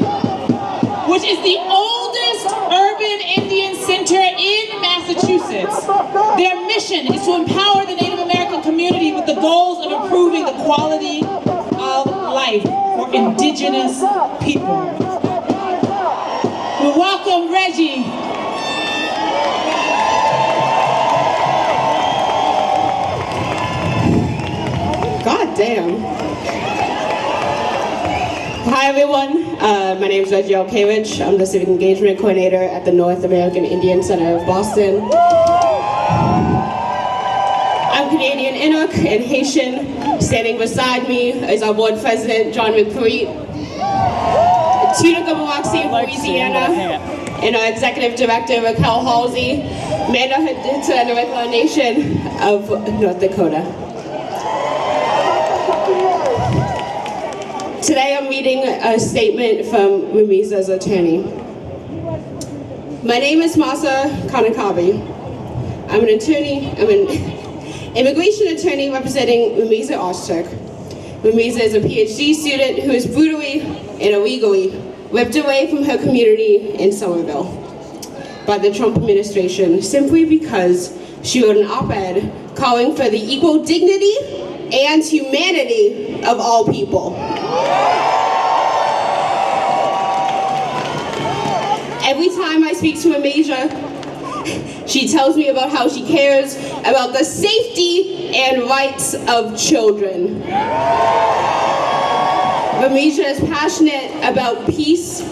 which is the oldest urban Indian center in Massachusetts. Their mission is to empower the Native American community with the goals of improving the quality of life for indigenous people. We welcome Reggie. God damn. Hi everyone, my name is Reggie Alkowitz. I'm the Civic Engagement Coordinator at the North American Indian Center of Boston. I'm Canadian Inuk and Haitian. Standing beside me is our board president, John McPreet, Tunica-Biloxi of Louisiana, and our executive director, Raquel Halsey, Manhood and the Regular Nation of North Dakota. Today I'm reading a statement from Rumiza's attorney. My name is Masa Kanakabi. I'm an immigration attorney representing Rumiza Oshchuk. Rumiza is a PhD student who is brutally and illegally ripped away from her community in Somerville by the Trump administration simply because she wrote an op-ed calling for the equal dignity and humanity of all people. Every time I speak to Amasia, she tells me about how she cares about the safety and rights of children. Amasia is passionate about peace,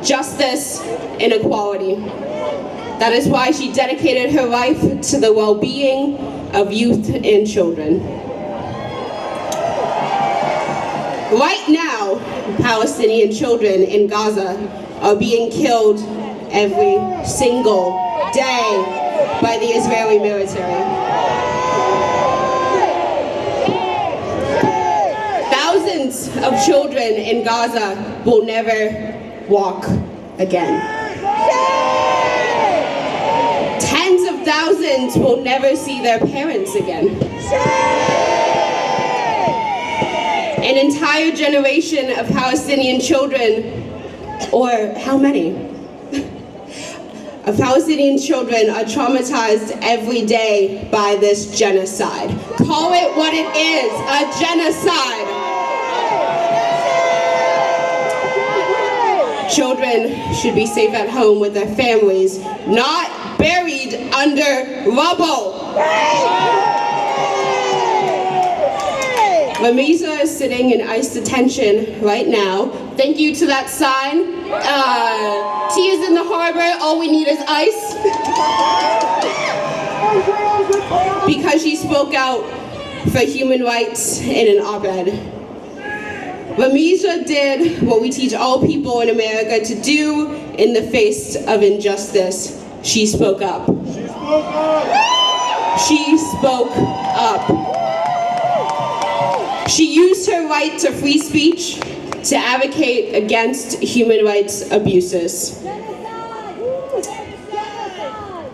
justice, and equality. That is why she dedicated her life to the well-being of youth and children. Right now, Palestinian children in Gaza are being killed every single day by the Israeli military. Thousands of children in Gaza will never walk again. Tens of thousands will never see their parents again. An entire generation of Palestinian children, or how many? Of Palestinian children are traumatized every day by this genocide. Call it what it is, a genocide. Children should be safe at home with their families, not buried under rubble. Rumiza is sitting in ICE detention right now. Thank you to that sign. Tears in the harbor, all we need is ice. Because she spoke out for human rights in an op-ed. Rumiza did what we teach all people in America to do in the face of injustice. She spoke up. She spoke up. She used her right to free speech to advocate against human rights abuses.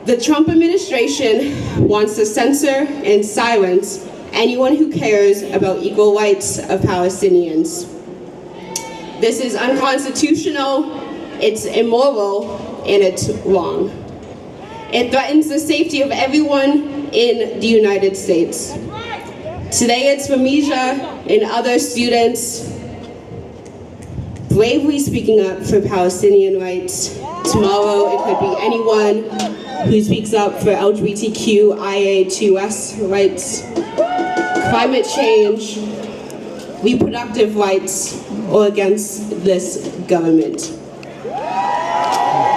The Trump administration wants to censor and silence anyone who cares about equal rights of Palestinians. This is unconstitutional, it's immoral, and it's wrong. It threatens the safety of everyone in the United States. Today it's Ramija and other students bravely speaking up for Palestinian rights. Tomorrow it could be anyone who speaks up for LGBTQ IA2S rights, climate change, reproductive rights, or against this government.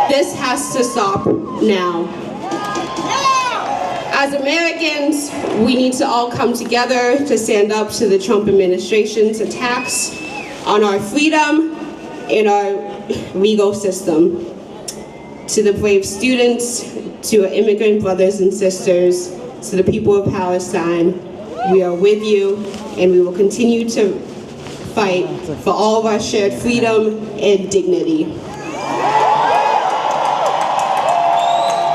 This has to stop now. As Americans, we need to all come together to stand up to the Trump administration's attacks on our freedom and our legal system. To the brave students, to our immigrant brothers and sisters, to the people of Palestine, we are with you, and we will continue to fight for all of our shared freedom and dignity.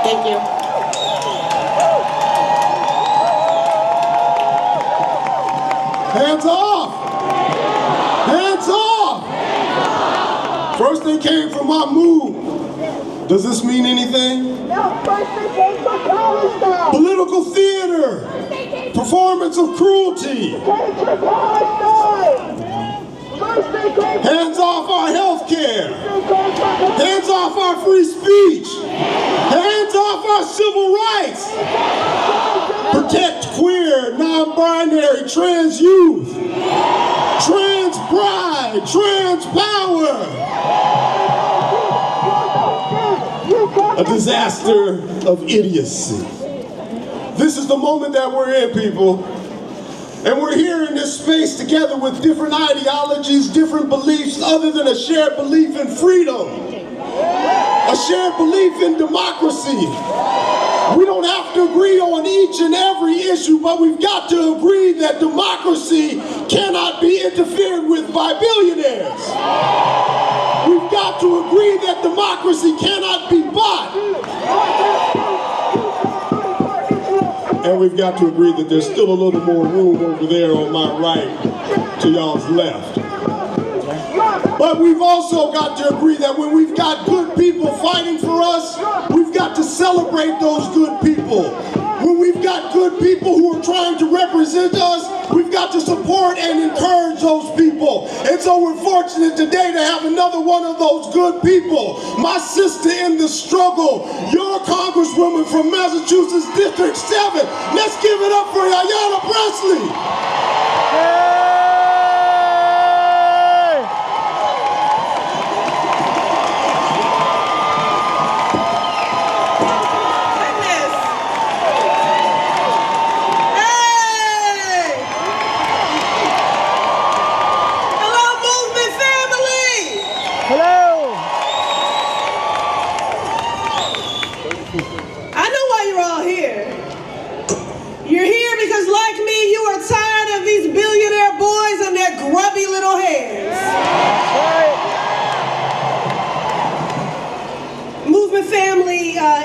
Thank you. Hands off! Hands off! First they came for my move. Does this mean anything? No, first they came for Palestine. Political theater. Performance of cruelty. Hands off our health care. Hands off our free speech. Hands off our civil rights. Protect queer, non-binary, trans youth. Trans pride, trans power. A disaster of idiocy. This is the moment that we're in, people. And we're here in this space together with different ideologies, different beliefs, other than a shared belief in freedom. A shared belief in democracy. We don't have to agree on each and every issue, but we've got to agree that democracy cannot be interfered with by billionaires. We've got to agree that democracy cannot be bought. And we've got to agree that there's still a little more room over there on my right to y'all's left. But we've also got to agree that when we've got good people fighting for us, we've got to celebrate those good people. When we've got good people who are trying to represent us, we've got to support and encourage those people. And so we're fortunate today to have another one of those good people. My sister in the struggle, your Congresswoman from Massachusetts District 7. Let's give it up for Ayanna Pressley.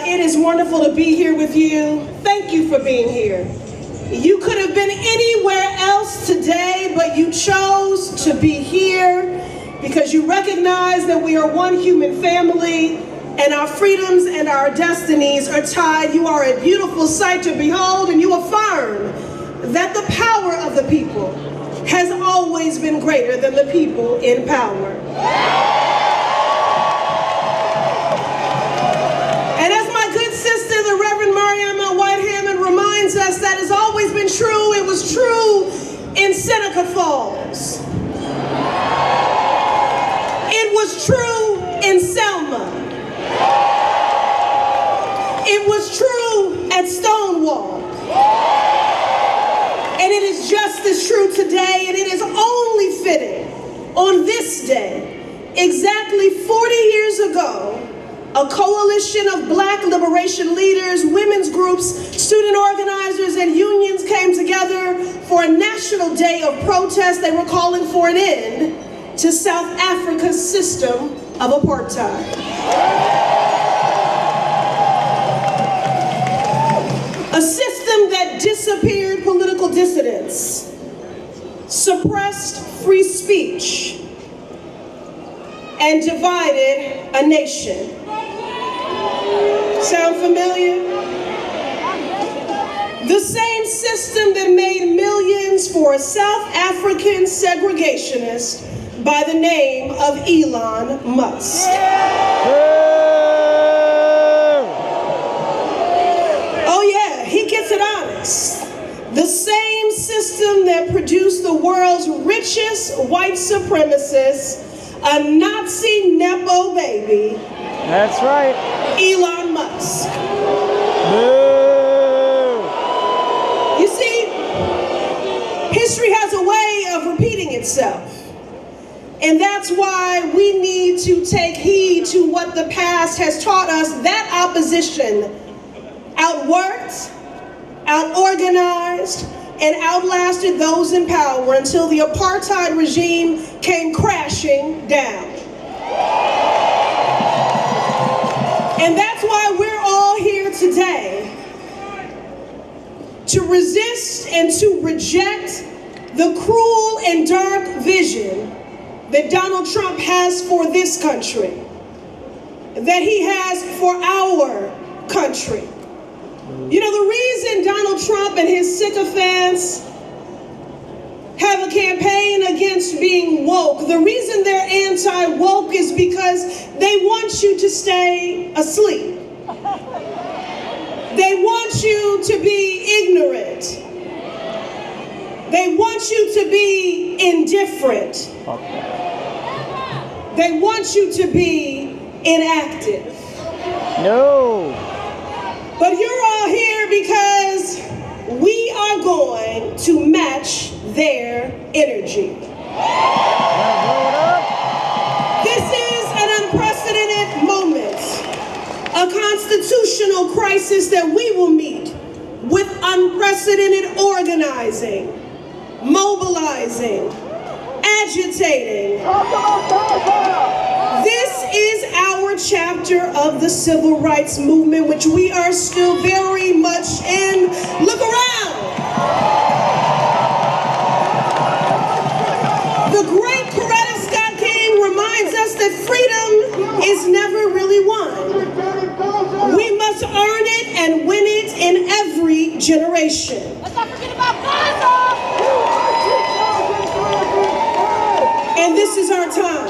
It is wonderful to be here with you. Thank you for being here. You could have been anywhere else today, but you chose to be here because you recognize that we are one human family and our freedoms and our destinies are tied. You are a beautiful sight to behold, and you affirm that the power of the people has always been greater than the people in power. Us that has always been true. It was true in Seneca Falls. It was true in Selma. It was true at Stonewall. And it is just as true today, and it is only fitting on this day, exactly 40 years ago, a coalition of Black liberation leaders, women's groups, student organizers, and unions came together for a national day of protest. They were calling for an end to South Africa's system of apartheid. A system system that disappeared political dissidents, suppressed free speech, and divided a nation. Sound familiar? The same system that made millions for a South African segregationist by the name of Elon Musk. Oh yeah, he gets it honest. The same system that produced the world's richest white supremacist, a Nazi Nepo baby. That's right. Elon Musk. You see, history has a way of repeating itself. And that's why we need to take heed to what the past has taught us. That opposition outworked, outorganized, and outlasted those in power until the apartheid regime came crashing down. And that's why we're all here today, to resist and to reject the cruel and dark vision that Donald Trump has for this country, that he has for our country. You know, the reason Donald Trump and his sycophants have a campaign against being woke, the reason they're anti-woke is because they want you to stay asleep. They want you to be ignorant. They want you to be indifferent. They want you to be inactive. No. But you're all here because we are going to match their energy. This is an unprecedented moment, a constitutional crisis that we will meet with unprecedented organizing, mobilizing, agitating. This is our chapter of the civil rights movement, which we are still very much in. Look around. The great Coretta Scott King reminds us that freedom is never really won. We must earn it and win it in every generation. Let's not forget about Plaza! And this is our time.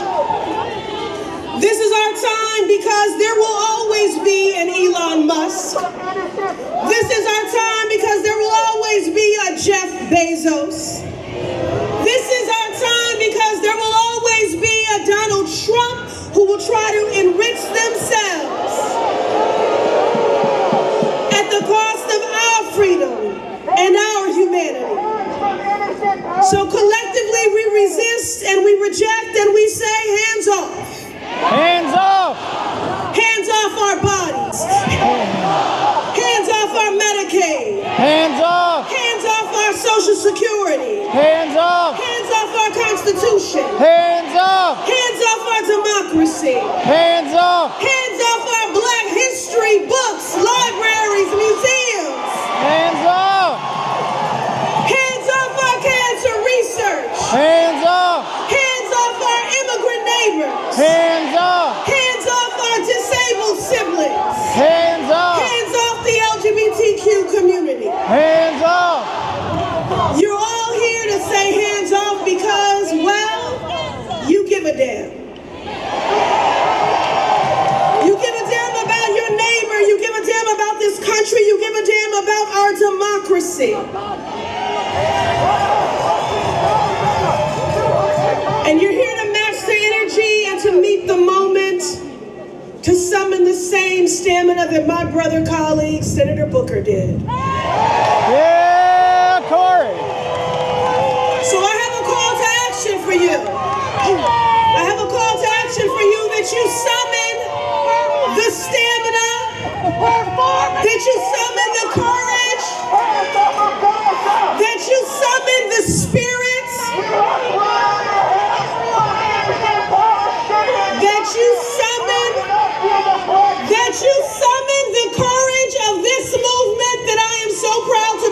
This is our time because there will always be an Elon Musk. This is our time because there will always be a Jeff Bezos. This is our time because there will always be a Donald Trump who will try to enrich themselves at the cost of our freedom and our humanity. So collectively we resist and we reject and we say hands off. Hands off! Hands off our bodies. Hands off our Medicaid. Hands off! Hands off our Social Security. Hands off! Hands off our Constitution. Hands off! Hands off our democracy. Hands off! Hands off our Black history books, libraries, museums. Hands off! Hands off our cancer research. Hands off! Hands off our immigrant neighbors. Hands off! Hands off our disabled siblings. Hands off! Hands off the LGBTQ community. Hands off! You're all here to say hands off because, well, you give a damn. You give a damn about your neighbor. You give a damn about this country. You give a damn about our democracy. And you're here to match the energy and to meet the moment, to summon the same stamina that my brother colleague, Senator Booker did. Yeah, Corey! So I have a call to action for you. I have a call to action for you that you summon the stamina, that you summon the courage, that you summon the spirit, that you summon the courage of this movement that I am so proud to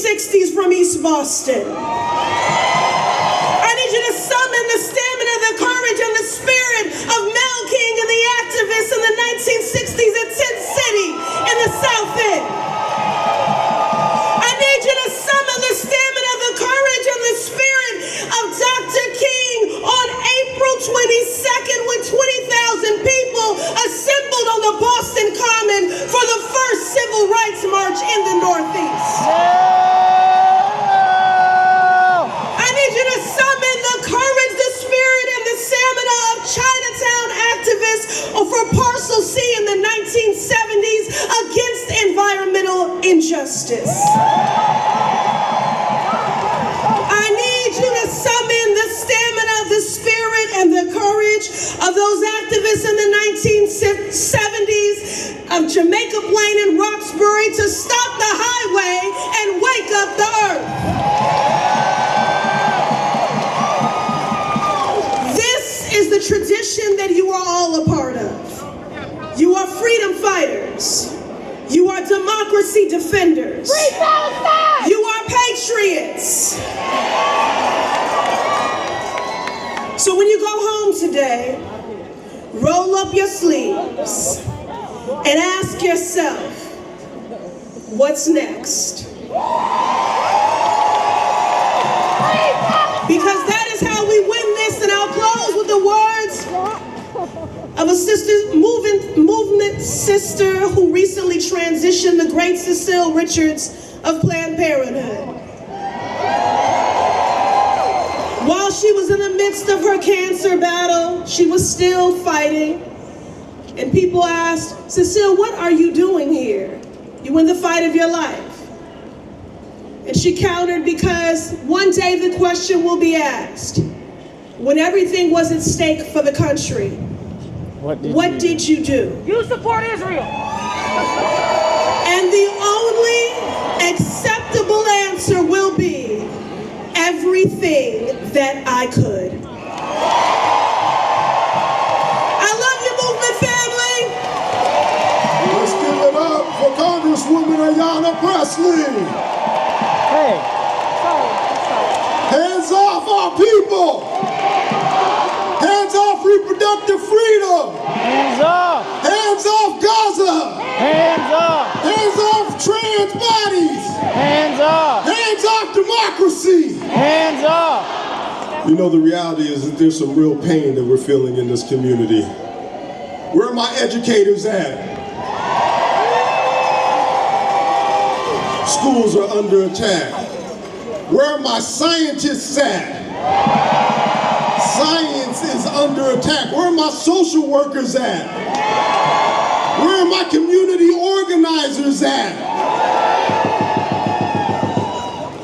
1960s from East Boston. I need you to summon the stamina, the courage, and the spirit of Mel King and the activists in the 1960s at Tin City in the South End. I need you to summon the stamina, the courage, and the spirit of Dr. King on April 22nd when 20,000 people assembled on the Boston Common for the first civil rights march in the Northeast. I need you to summon the courage, the spirit, and the stamina of Chinatown activists for Parcel C in the 1970s against environmental injustice. I need you to summon the stamina, the spirit, and the courage of those activists in the 1970s of Jamaica Plain and Roxbury to stop the highway and wake up the earth. This is the tradition that you are all a part of. You are freedom fighters. You are democracy defenders. Free Palestine! You are patriots. So when you go home today, roll up your sleeves and ask yourself, what's next? Because that is how we win this, and I'll close with the words of a sister, movement sister who recently transitioned, the great Cecile Richards of Planned Parenthood. While she was in the midst of her cancer battle, she was still fighting. And people asked, Cecile, what are you doing here? You in the fight of your life. And she countered, because one day the question will be asked, when everything was at stake for the country, what did you do? You support Israel. And the only acceptable answer will be, everything that I could. I love you, movement family. Let's give it up for Congresswoman Ayanna Pressley. Hey. Hands off our people. Hands off reproductive freedom. Hands off. Hands off Gaza. Hands off. Hands off trans bodies. Hands off. Hands off democracy. Hands off. You know, the reality is that there's some real pain that we're feeling in this community. Where are my educators at? Schools are under attack. Where are my scientists at? Science is under attack. Where are my social workers at? Where are my community organizers at?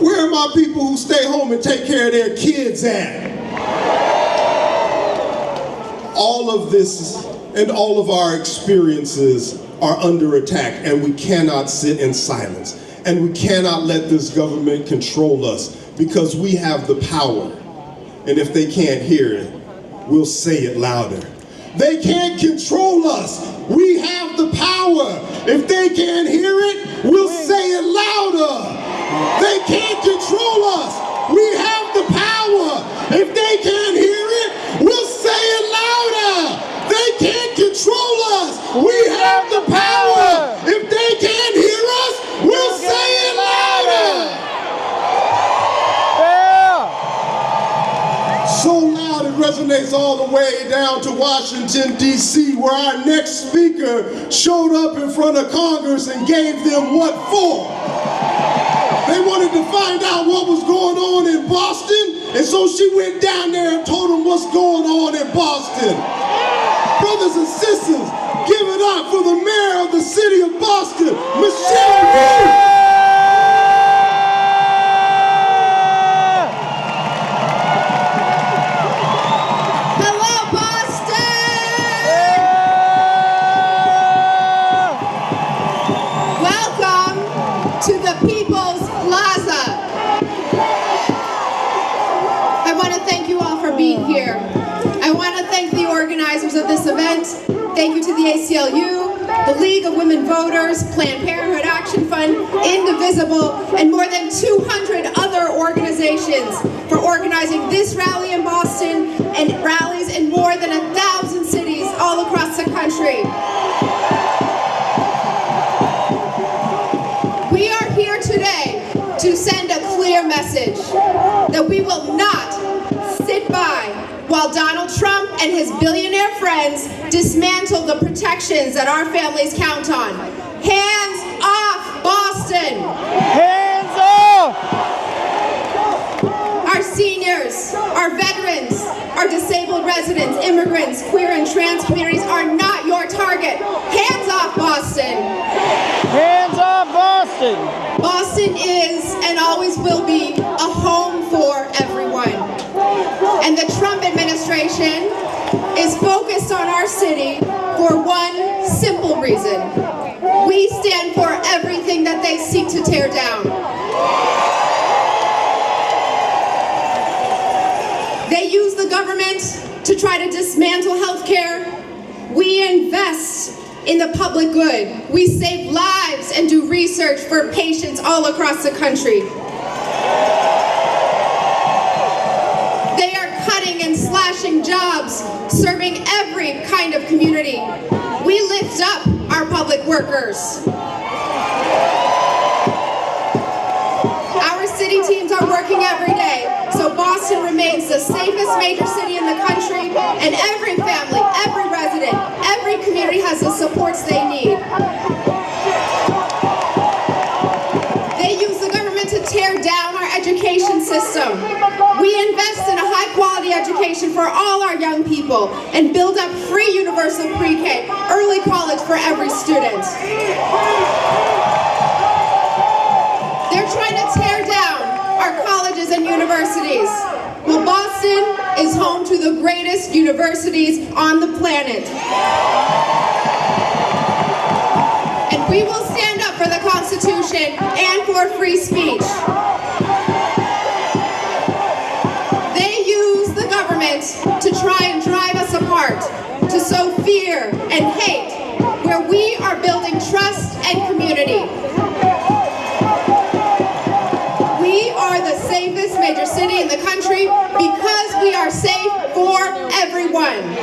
Where are my people who stay home and take care of their kids at? All of this and all of our experiences are under attack, and we cannot sit in silence. And we cannot let this government control us, because we have the power. And if they can't hear it, we'll say it louder. They can't control us. We have the power. If they can't hear it, we'll say it louder. They can't control us. We have the power. If they can't hear it, we'll say it louder. They can't control us. We have the power. If they can't hear us, we'll say it louder. So loud it resonates all the way down to Washington, D.C., where our next speaker showed up in front of Congress and gave them what for? They wanted to find out what was going on in Boston, and so she went down there and told them what's going on in Boston. Brothers and sisters, give it up for the mayor of the city of Boston, Michelle Wu. To the People's Plaza. I want to thank you all for being here. I want to thank the organizers of this event. Thank you to the ACLU, the League of Women Voters, Planned Parenthood Action Action Fund, Indivisible, and more than 200 other organizations for organizing this rally in Boston and rallies in more than 1,000 cities all across the country. We are here today to send a clear message that we will not sit by while Donald Trump and his billionaire friends dismantle the protections that our families count on. Hands off Boston! Hands off! Our seniors, our veterans, our disabled residents, immigrants, queer and trans communities are not your target. Hands off Boston! Hands off Boston! Boston is and always will be a home for everyone. And the Trump administration is focused on our city for one simple reason. We stand for everything that they seek to tear down. They use the government to try to dismantle healthcare. We invest in the public good. We save lives and do research for patients all across the country. They are cutting and slashing jobs, serving every kind of community. We lift up our public workers. Our city teams are working every day, so Boston remains the safest major city in the country, and every family, every resident, every community has the supports they need. They use the government to tear down our education system. We invest in a high-quality education for all our young people and build up free universal pre-K, early college for every student. They're trying to tear down our colleges and universities. Well, Boston is home to the greatest universities on the planet. And we will stand up for the Constitution and for free speech. They use the government to try and drive us apart, to sow fear and hate, where we are building trust and community. We are the safest major city in the country because we are safe for everyone.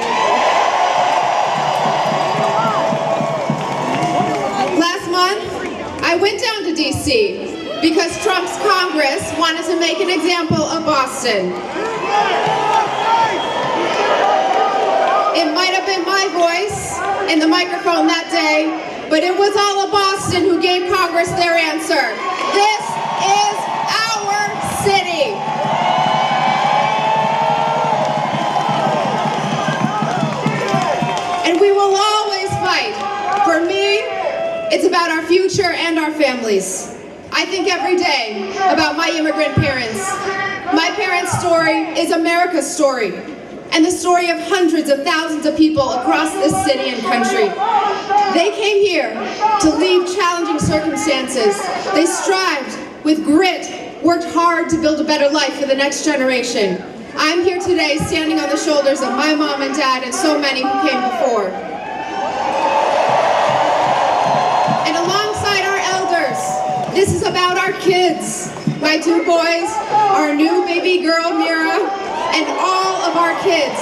Last month, I went down to DC because Trump's Congress wanted to make an example of Boston. It might have been my voice in the microphone that day, but it was all of Boston who gave Congress their answer. This is our city. And we will always fight. For me, it's about our future and our families. I think every day about my immigrant parents. My parents' story is America's story, and the story of hundreds of thousands of people across this city and country. They came here to leave challenging circumstances. They strived with grit, worked hard to build a better life for the next generation. I'm here today standing on the shoulders of my mom and dad and so many who came before. And alongside our elders, this is about our kids. My two boys, our new baby girl, Mira, and all of our kids.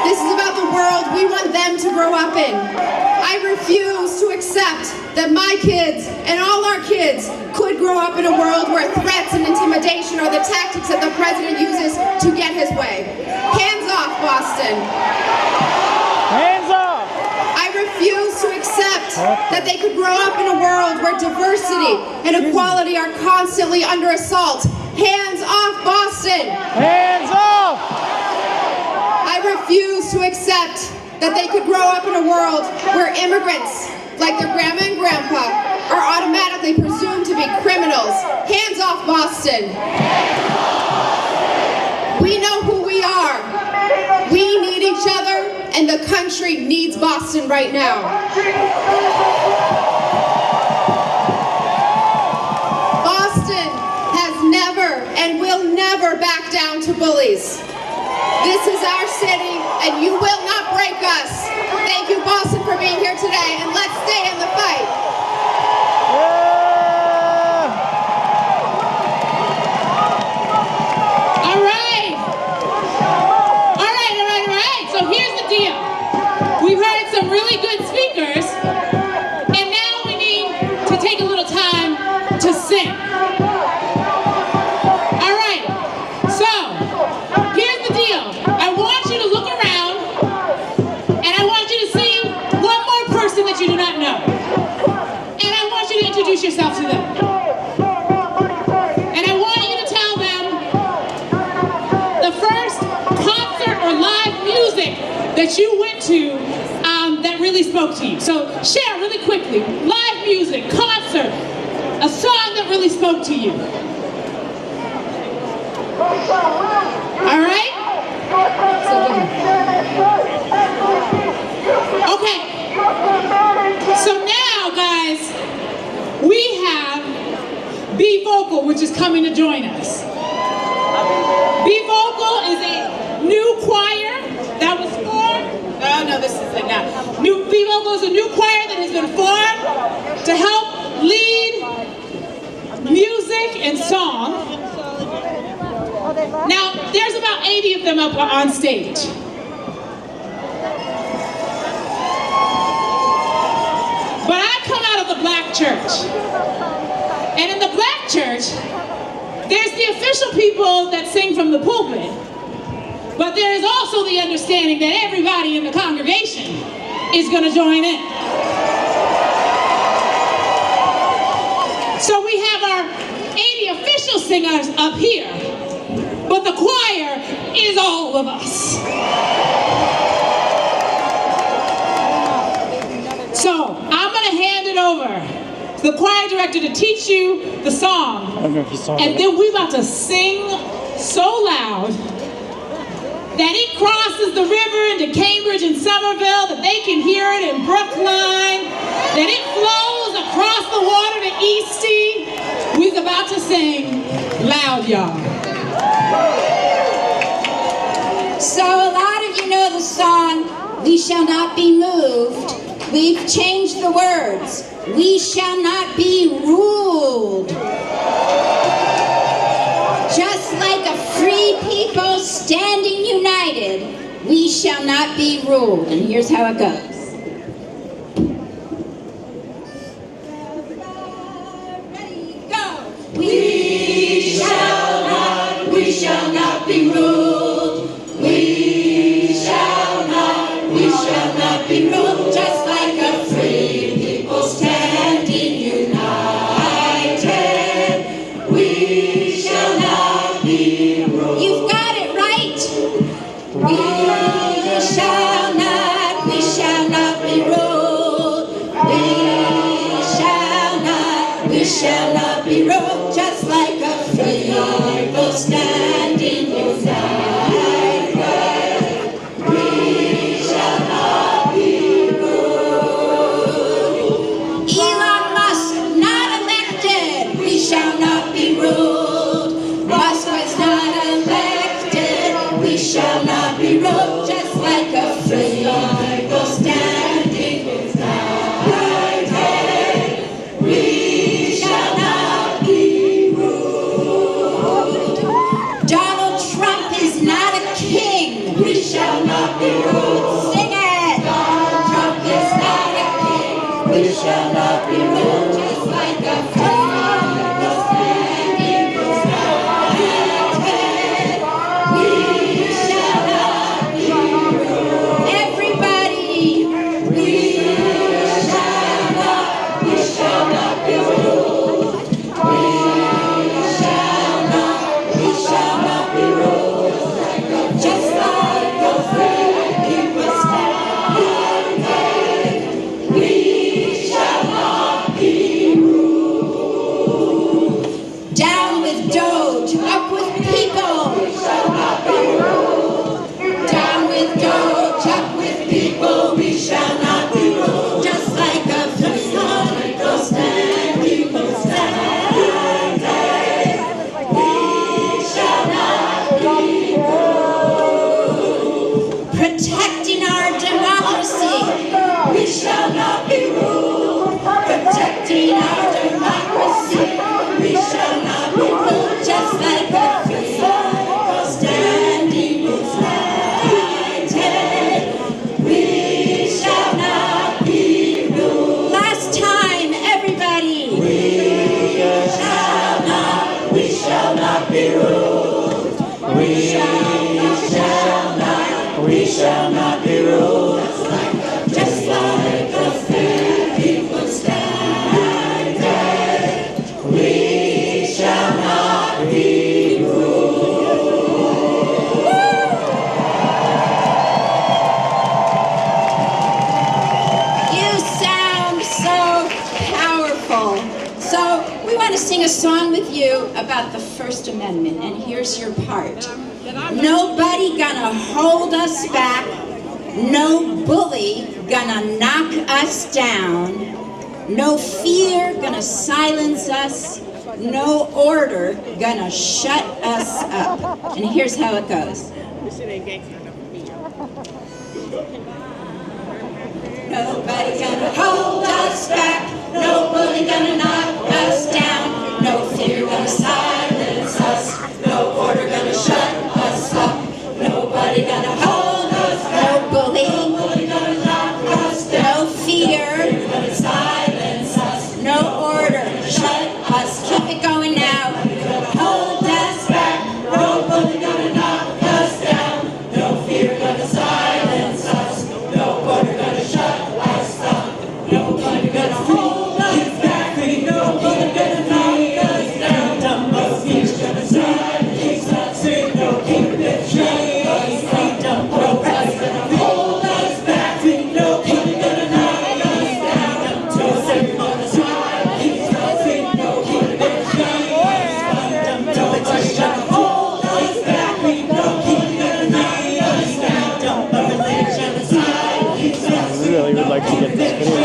This is about the world we want them to grow up in. I refuse to accept that my kids and all our kids could grow up in a world where threats and intimidation are the tactics that the president uses to get his way. Hands off, Boston. Hands off! I refuse to accept that they could grow up in a world where diversity and equality are constantly under assault. Hands off, Boston! Hands off! I refuse to accept that they could grow up in a world where immigrants, like their grandma and grandpa, are automatically presumed to be criminals. Hands off, Boston! We know who we are. We need each other, and the country needs Boston right now. Boston has never and will never back down to bullies. This is our city, and you will not break us. Thank you, Boston, for being here today, and let's stay in the fight. And I want you to introduce yourself to them. And I want you to tell them the first concert or live music that you went to that really spoke to you. So share really quickly, live music, concert, a song that really spoke to you. All right? Okay. So now, guys, we have Be Vocal, which is coming to join us. Be Vocal is a new choir that was formed. Oh, no, this is it now. Be Vocal is a new choir that has been formed to help lead music and song. Now, there's about 80 of them up on stage. But I come out of the black church. And in the black church, there's the official people that sing from the pulpit. But there is also the understanding that everybody in the congregation is going to join in. So we have our 80 official singers up here, but the choir is all of us. So I'm going to hand it over to the choir director to teach you the song. I don't know if you saw and that. then we're about to sing so loud that it crosses the river into Cambridge and Somerville, that they can hear it in Brookline, that it flows across the water to Eastie. We're about to sing loud, y'all. So a lot of you know the song, We Shall Not Be Moved. We've changed the words. We shall not be ruled. Just like a free people standing united, we shall not be ruled. And here's how it goes. We shall not be ruled. We shall not be ruled. Just like a free people standing united, we shall not be ruled. You've got it right. We shall not be ruled. We shall not be ruled. Just like a free people standing united, we shall not be ruled. Elon Musk, not elected, we shall not be ruled. Musk was not elected, we shall not be ruled. Just like a free people standing united, we shall not be ruled. Donald Trump is not a king, we shall not be ruled. Sing it! Donald Trump is not a king, we shall not be ruled. Just like a free people standing united, we shall not be ruled. Everybody, we shall not be ruled. We shall not be ruled. Just like a free people standing, we shall not be ruled. Down with Doge, up with people. We shall not be ruled. Down with Doge, up with people. We shall not be ruled. Just like a free people standing, we shall not be ruled. Protecting our democracy, we shall not be ruled. Protecting our democracy, we shall not be ruled. Just like a free people standing united, we shall not be ruled. Last time, everybody. We shall not be ruled. We shall not be ruled. Just like a free people So we want to sing a song with you about the First Amendment, and here's your part. Nobody gonna hold us back, no bully gonna knock us down, no fear gonna silence us, no order gonna shut us up. And here's how it goes. Nobody gonna hold us back, no bully gonna knock us down, no fear gonna silence us, no order gonna shut us up. Nobody gonna hold us back, no bully gonna knock us down, no fear gonna silence us, no order shut us. Keep it going now. Hold us back, no bully gonna knock us down, no fear gonna silence us, no order gonna shut us up. Nobody gonna hold us back, nobody gonna knock us down, no fear gonna silence us, no keep it chains, freedom, nobody gonna hold us back, nobody gonna knock us down, no fear gonna silence us, no keep it chains, nobody gonna hold us back, nobody gonna knock us down, no fear gonna silence us. I really would like to get this video.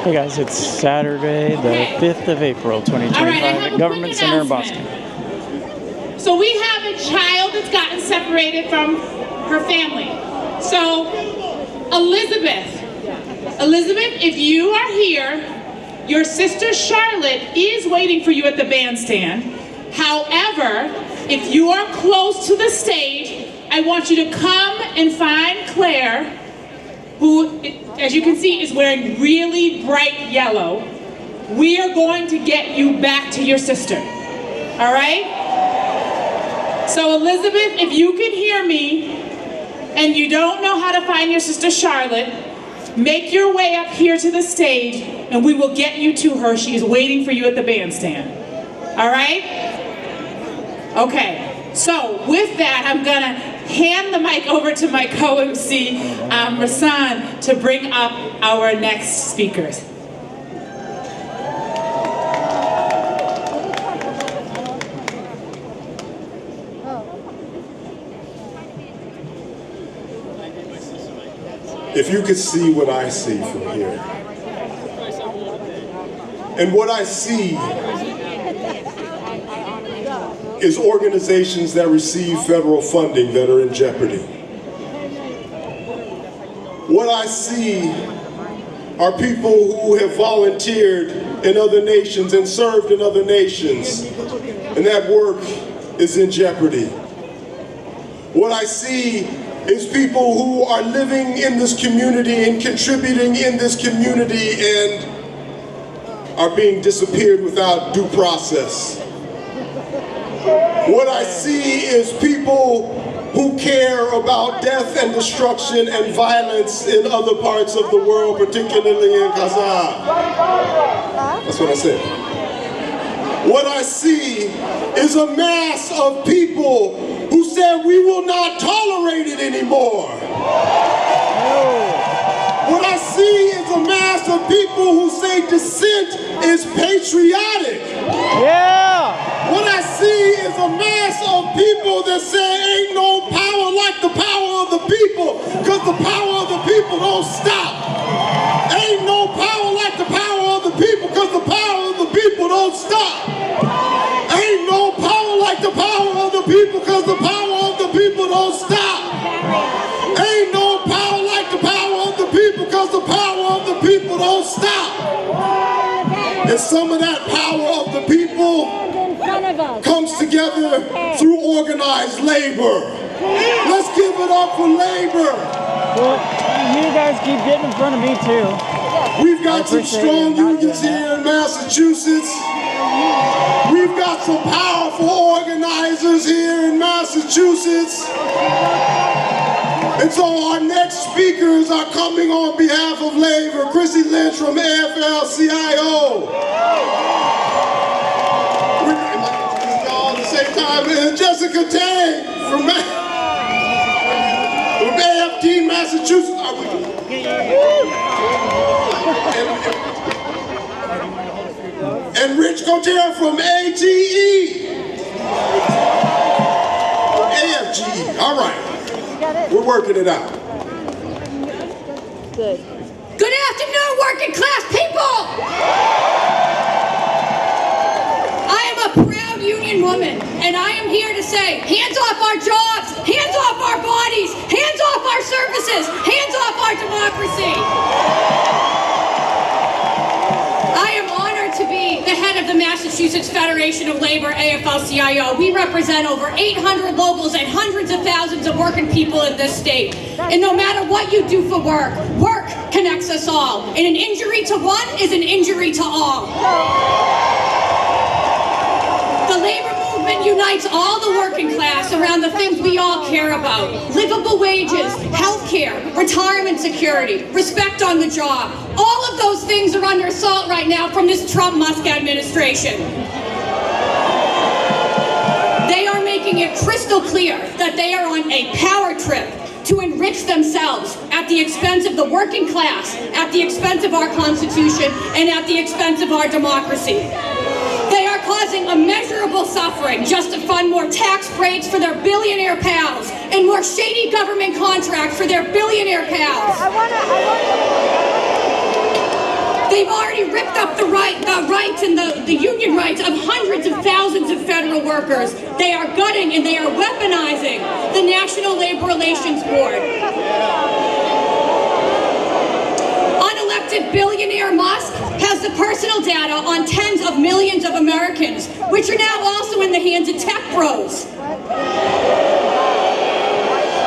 Hey guys, it's Saturday, the 5th of April, 2025 at Government Center in Boston. So we have a child that's gotten separated from her family. So Elizabeth, if you are here, your sister Charlotte is waiting for you at the bandstand. However, if you are close to the stage, I want you to come and find Claire, who, as you can see, is wearing really bright yellow. We are going to get you back to your sister, all right? So Elizabeth, if you can hear me and you don't know how to find your sister Charlotte, make your way up here to the stage and we will get you to her. She is waiting for you at the bandstand, all right? Okay, so with that, I'm gonna hand the mic over to my co-MC, Rasan, to bring up our next speakers. If you could see what I see from here, and what I see is organizations that receive federal funding that are in jeopardy. What I see are people who have volunteered in other nations and served in other nations, and that work is in jeopardy. What I see is people who are living in this community and contributing in this community and are being disappeared without due process. What I see is people who care about death and destruction and violence in other parts of the world, particularly in Gaza. That's what I said. What I see is a mass of people who said we will not tolerate it anymore. What I see is a mass of people who say dissent is patriotic. Yeah! What I see is a mass of people that say ain't no power like the power of the people, because the power of the people don't stop. Ain't no power like the power of the people, because the power of the people don't stop. Ain't no power like the power of the people, because the power of the people don't stop. Ain't no power like the power of the people, because the power of the people don't stop. And some of that power of the people comes together through organized labor. Let's give it up for labor. Well, you guys keep getting in front of me too. We've got some strong unions here in Massachusetts. We've got some powerful organizers here in Massachusetts. And so our next speakers are coming on behalf of labor. Chrissy Lynch from AFL-CIO. All at the same time, and Jessica Tang from AFT Massachusetts. And Rich Cotero from ATE. AFGE. All right. We're working it out. Good afternoon, working class people! I am a proud union woman, and I am here to say, hands off our jobs, hands off our bodies, hands off our services, hands off our democracy. I am honored to be the head of the Massachusetts Federation of Labor, AFL-CIO. We represent over 800 locals and hundreds of thousands of working people in this state. And no matter what you do for work, work connects us all. And an injury to one is an injury to all. The labor movement unites all the working class around the things we all care about. Livable wages, health care, retirement security, respect on the job. All of those things are under assault right now from this Trump-Musk administration. They are making it crystal clear that they are on a power trip to enrich themselves at the expense of the working class, at the expense of our Constitution, and at the expense of our democracy. They are causing immeasurable suffering just to fund more tax breaks for their billionaire pals and more shady government contracts for their billionaire pals. They've already ripped up the rights and the union rights of hundreds of thousands of federal workers. They are gutting and they are weaponizing the National Labor Relations Board. Unelected billionaire Musk has the personal data on tens of millions of Americans, which are now also in the hands of tech bros.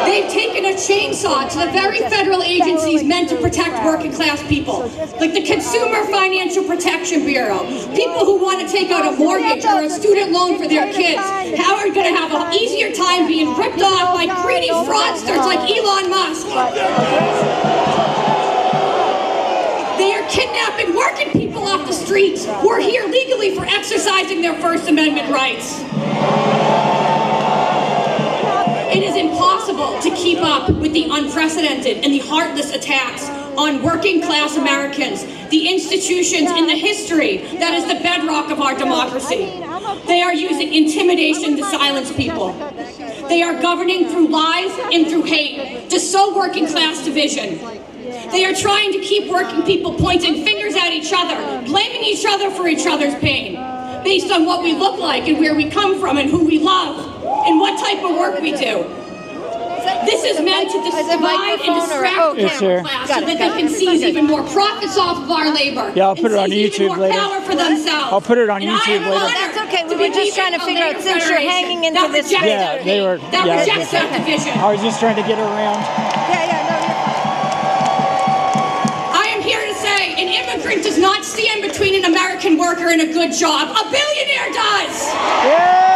They've taken a chainsaw to the very federal agencies meant to protect working class people, like the Consumer Financial Protection Bureau. People who want to take out a mortgage or a student loan for their kids, how are going to have an easier time being ripped off by greedy fraudsters like Elon Musk? They are kidnapping working people off the streets who are here legally for exercising their First Amendment rights. It is impossible to keep up with the unprecedented and the heartless attacks on working class Americans, the institutions in the history that is the bedrock of our democracy. They are using intimidation to silence people. They are governing through lies and through hate to sow working class division. They are trying to keep working people pointing fingers at each other, blaming each other for each other's pain, based on what we look like and where we come from and who we love and what type of work we do. This is meant to divide and distract the working class so that they can seize even more profits off of our labor. Yeah, I'll put it on YouTube later. Power for themselves. I'll put it on YouTube later. That's okay. We were just trying to figure out, since you're hanging into this. Yeah, they were. That rejects that division. I was just trying to get around. I am here to say an immigrant does not stand between an American worker and a good job. A billionaire does. Yeah.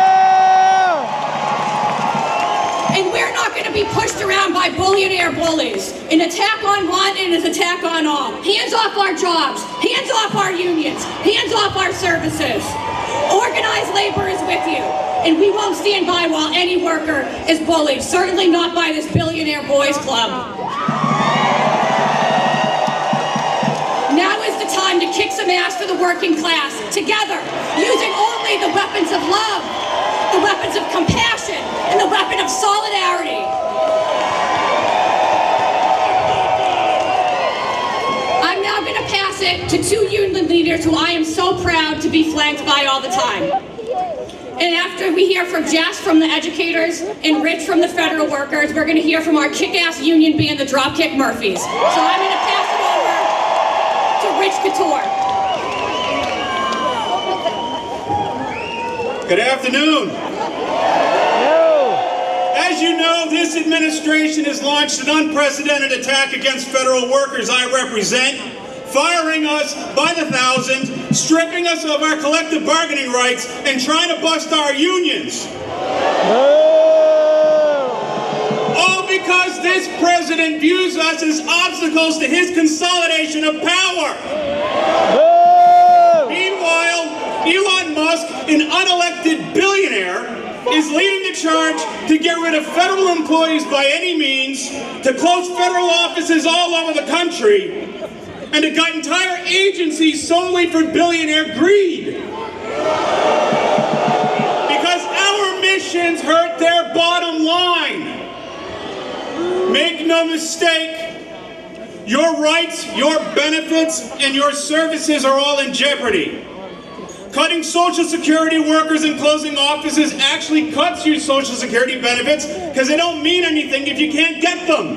And we're not going to be pushed around by billionaire bullies. An attack on one and an attack on all. Hands off our jobs. Hands off our unions. Hands off our services. Organized labor is with you. And we won't stand by while any worker is bullied. Certainly not by this billionaire boys club. Now is the time to kick some ass for the working class. Together. Using only the weapons of love. The weapons of compassion. And the weapon of solidarity. I'm now going to pass it to two union leaders who I am so proud to be flanked by all the time. And after we hear from Jess from the educators and Rich from the federal workers, we're going to hear from our kick-ass union band, the Dropkick Murphys. So I'm going to pass it over to Rich Couture. Good afternoon. As As you know, this administration has launched an unprecedented attack against federal workers I represent, firing us by the thousands, stripping us of our collective bargaining rights, and trying to bust our unions. All because this president views us as obstacles to his consolidation of power. Meanwhile, Elon Musk, an unelected billionaire, is leading the charge to get rid of federal employees by any means, to close federal offices all over the country, and to gut entire agencies solely for billionaire greed. Because our missions hurt their bottom line. Make no mistake, your rights, your benefits, and your services are all in jeopardy. Cutting Social Security workers and closing offices actually cuts your Social Security benefits because they don't mean anything if you can't get them.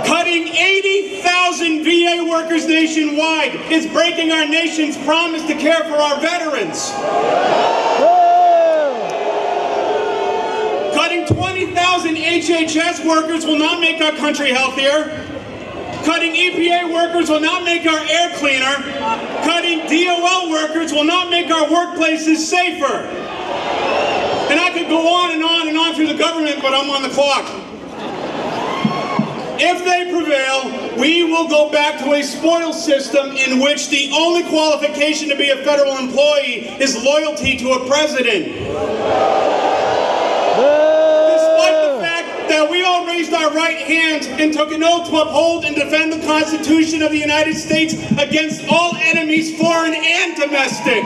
Cutting 80,000 VA workers nationwide is breaking our nation's promise to care for our veterans. Cutting 20,000 HHS workers will not make our country healthier. Cutting EPA workers will not make our air cleaner. Cutting DOL workers will not make our workplaces safer. And I could go on and on and on through the government, but I'm on the clock. If they prevail, we will go back to a spoils system in which the only qualification to be a federal employee is loyalty to a president. Despite the fact that we all raised our right hand and took an oath to uphold and defend the Constitution of the United States against all enemies, foreign and domestic.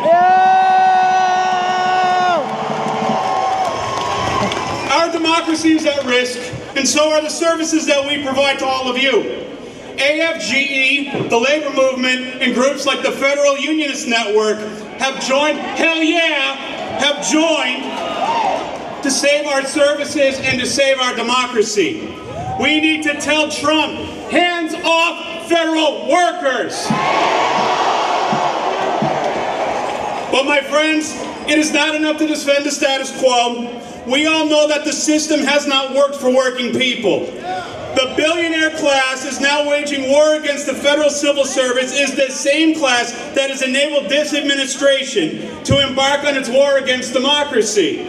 Our democracy is at risk, and so are the services that we provide to all of you. AFGE, the labor movement, and groups like the Federal Unionist Network have joined, have joined to save our services and to save our democracy. We need to tell Trump, hands off federal workers. But my friends, it is not enough to defend the status quo. We all know that the system has not worked for working people. The billionaire class is now waging war against the federal civil service, is the same class that has enabled this administration to embark on its war against democracy.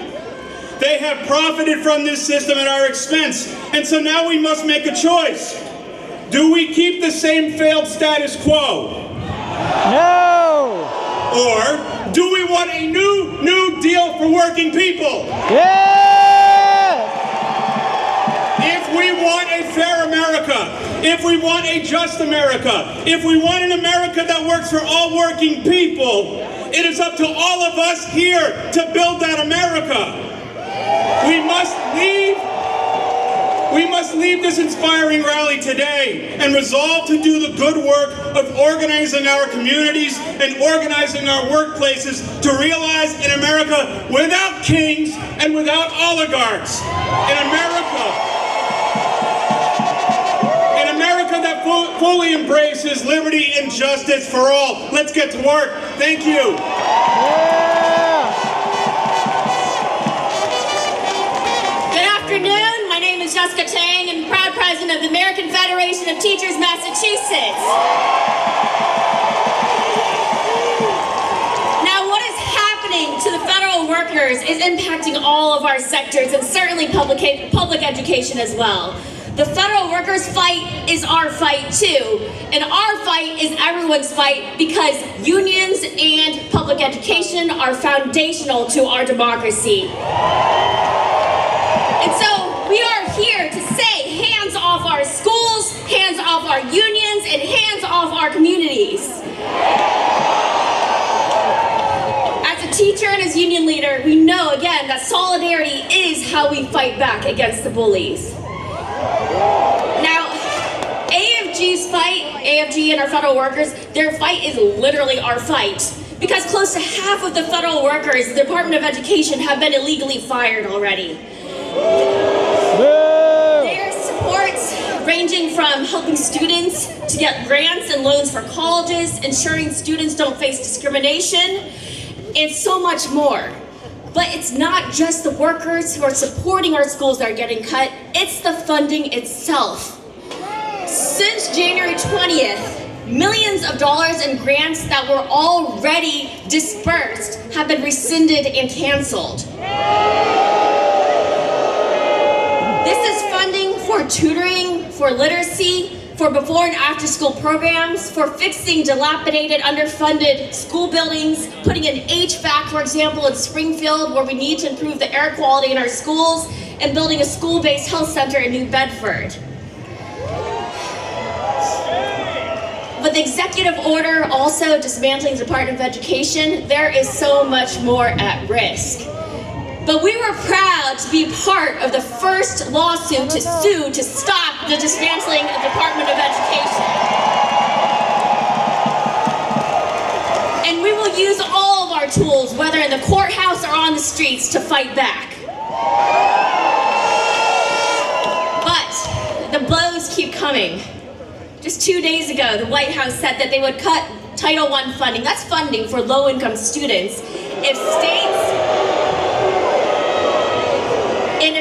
They have profited from this system at our expense, and so now we must make a choice. Do we keep the same failed status quo? No! Or do we want a new deal for working people? Yeah! If we want a fair America, if we want a just America, if we want an America that works for all working people, it is up to all of us here to build that America. We must leave this inspiring rally today and resolve to do the good work of organizing our communities and organizing our workplaces to realize an America without kings and without oligarchs. An America that fully embraces liberty and justice for all. Let's get to work. Thank you. My name is Jessica Tang, and proud president of the American Federation of Teachers, Massachusetts. Now, what is happening to the federal workers is impacting all of our sectors, and certainly public education as well. The federal workers' fight is our fight too, and our fight is everyone's fight because unions and public education are foundational to our democracy. And so, we are here to say hands off our schools, hands off our unions, and hands off our communities. As a teacher and as union leader, we know again that solidarity is how we fight back against the bullies. Now, AFG's fight, AFG and our federal workers, their fight is literally our fight. Because close to half of the federal workers, the Department of Education, have been illegally fired already. Their supports ranging from helping students to get grants and loans for colleges, ensuring students don't face discrimination, and so much more. But it's not just the workers who are supporting our schools that are getting cut, it's the funding itself. Since January 20th, millions of dollars in grants that were already dispersed have been rescinded and canceled. This is funding for tutoring, for literacy, for before and after school programs, for fixing dilapidated, underfunded school buildings, putting in HVAC, for example, in Springfield, where we need to improve the air quality in our schools, and building a school-based health center in New Bedford. With the executive order also dismantling the Department of Education, there is so much more at risk. But we were proud to be part of the first lawsuit to sue to stop the dismantling of the Department of Education. And we will use all of our tools, whether in the courthouse or on the streets, to fight back. But the blows keep coming. Just 2 days ago, the White House said that they would cut Title I funding. That's funding for low-income students. If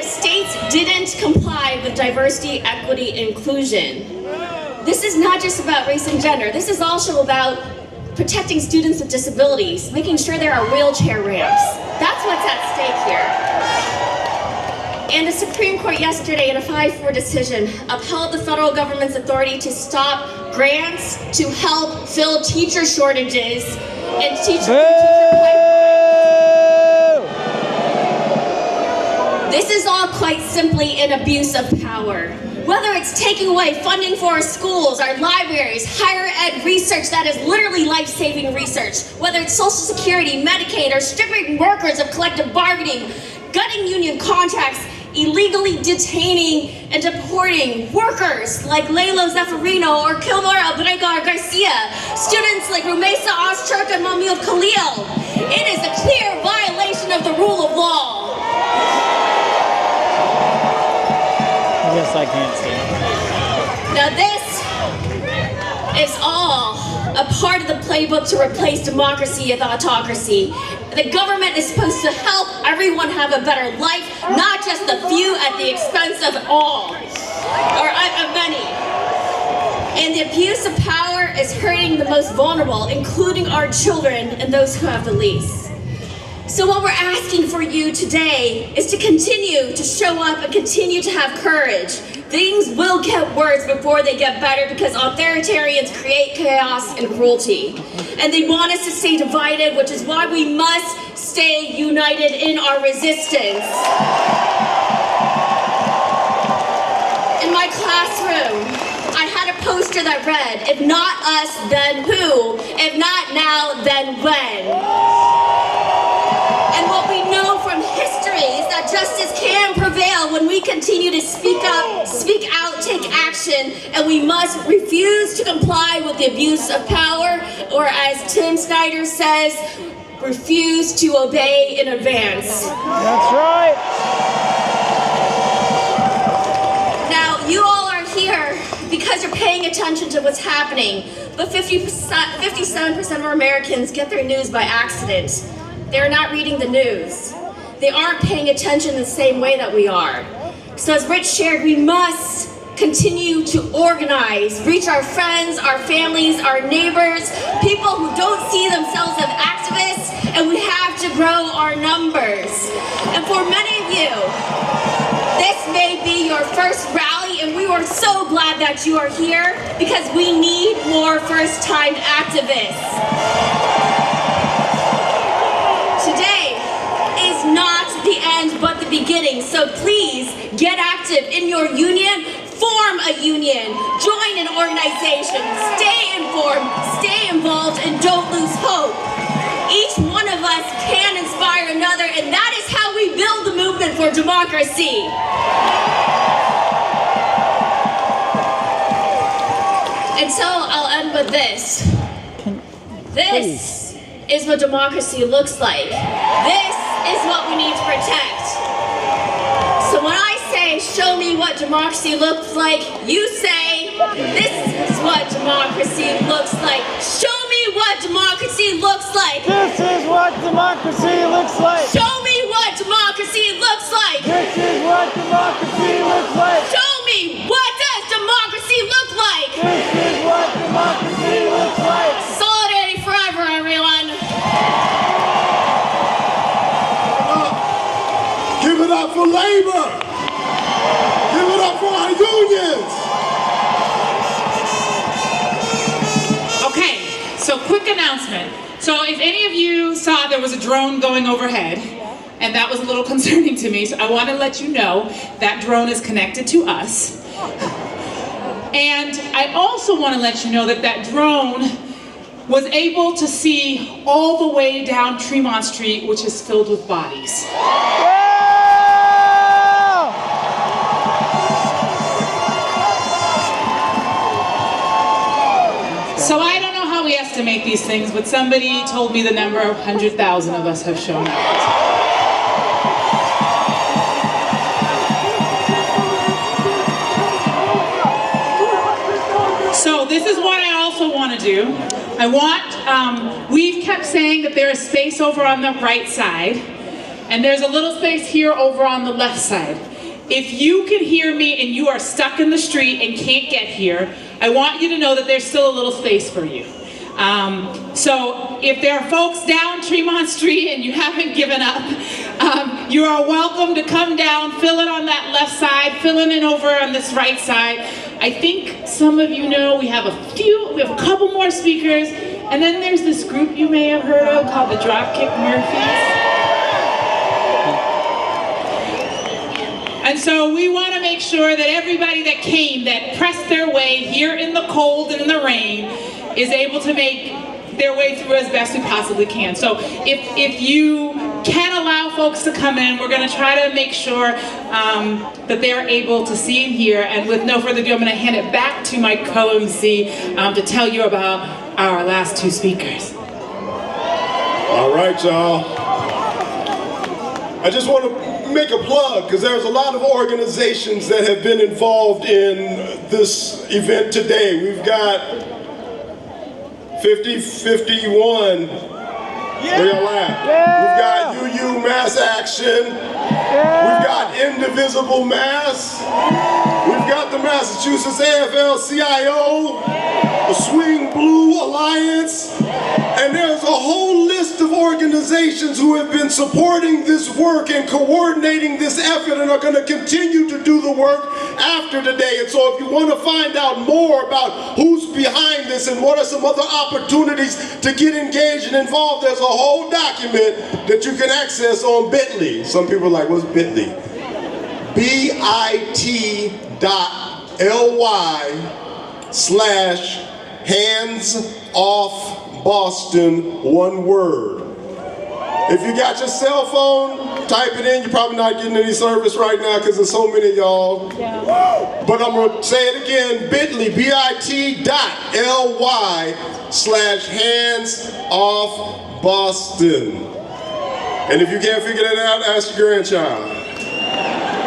states didn't comply with diversity, equity, inclusion. This is not just about race and gender. This is also about protecting students with disabilities, making sure there are wheelchair ramps. That's what's at stake here. And the Supreme Court yesterday, in a 5-4 decision, upheld the federal government's authority to stop grants to help fill teacher shortages and teacher pipelines. This is all quite simply an abuse of power. Whether it's taking away funding for our schools, our libraries, higher ed research that is literally life-saving research, whether it's Social Security, Medicaid, or stripping workers of collective bargaining, gutting union contracts, illegally detaining and deporting workers like Lalo Zaffarino or Kilmore Abregar Garcia, students like Rumesa Ozturk and Mamil Khalil. It is a clear violation of the rule of law. Yes, I can't see. Now this is all a part of the playbook to replace democracy with autocracy. The government is supposed to help everyone have a better life, not just the few at the expense of all, or of many. And the abuse of power is hurting the most vulnerable, including our children and those who have the least. So what we're asking for you today is to continue to show up and continue to have courage. Things will get worse before they get better because authoritarians create chaos and cruelty. And they want us to stay divided, which is why we must stay united in our resistance. In my classroom, I had a poster that read, "If not us, then who? If not now, then when?" And what we know from history is that justice can prevail when we continue to speak up, speak out, take action, and we must refuse to comply with the abuse of power, or as Tim Snyder says, refuse to obey in advance. That's right. Now, you all are here because you're paying attention to what's happening, but 57% of Americans get their news by accident. They're not reading the news. They aren't paying attention the same way that we are. So as Rich shared, we must continue to organize, reach our friends, our families, our neighbors, people who don't see themselves as activists, and we have to grow our numbers. And for many of you, this may be your first rally, and we are so glad that you are here because we need more first-time activists. Today is not the end, but the beginning. So please get active in your union, form a union, join an organization, stay informed, stay involved, and don't lose hope. Each one of us can inspire another, and that is how we build the movement for democracy. And so I'll end with this. This is what democracy looks like. This is what we need to protect. So when I say, show me what democracy looks like, you say, this is what democracy looks like. Show me what democracy looks like. This is what democracy looks like. Show me what democracy looks like. This is what democracy looks like. Show me, what does democracy look like? This is what democracy looks like. Solidarity forever, everyone. Give it up for labor. Give it up for our unions. Okay, so quick announcement. So if any of you saw there was a drone going overhead, and that was a little concerning to me, so I want to let you know that drone is connected to us. And I also want to let you know that that drone was able to see all the way down Tremont Street, which is filled with bodies. So I don't know how we estimate these things, but somebody told me the number of 100,000 of us have shown up. So this is what I also want to do. We've kept saying that there is space over on the right side, and there's a little space here over on the left side. If you can hear me and you are stuck in the street and can't get here, I want you to know that there's still a little space for you. So if there are folks down Tremont Street and you haven't given up, you are welcome to come down, fill it on that left side, fill it in over on this right side. I think some of you know we have a couple more speakers, and then there's this group you may have heard of called the Dropkick Murphys. And so we want to make sure that everybody that came, that pressed their way here in the cold and in the rain, is able to make their way through as best we possibly can. So if you can allow folks to come in, we're going to try to make sure that they're able to see and hear. And with no further ado, I'm going to hand it back to my co-MC to tell you about our last two speakers. All right, y'all. I just want to make a plug, because there's a lot of organizations that have been involved in this event today. We've got 5051. Where y'all at? We've got UU Mass Action. We've got Indivisible Mass. We've got the Massachusetts AFL-CIO, the Swing Blue Alliance, and there's a whole list of organizations who have been supporting this work and coordinating this effort and are going to continue to do the work after today. And so if you want to find out more about who's behind this and what are some other opportunities to get engaged and involved, there's a whole document that you can access on Bitly. Some people are like, what's Bitly? bit.ly/hands-off-Boston, one word. If you got your cell phone, type it in. You're probably not getting any service right now because there's so many of y'all. But I'm going to say it again, Bitly, bit.ly/hands-off-Boston. And if you can't figure that out, ask your grandchild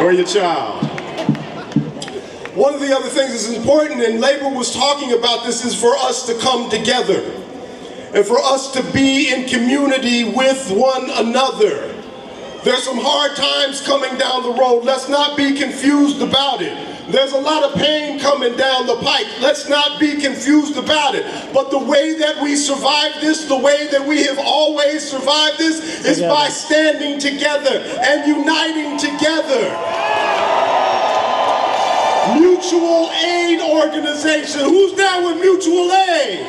or your child. One of the other things that's important, and Labor was talking about this, is for us to come together and for us to be in community with one another. There's some hard times coming down the road. Let's not be confused about it. There's a lot of pain coming down the pike. Let's not be confused about it. But the way that we survive this, the way that we have always survived this, is by standing together and uniting together. Mutual aid organization. Who's down with mutual aid?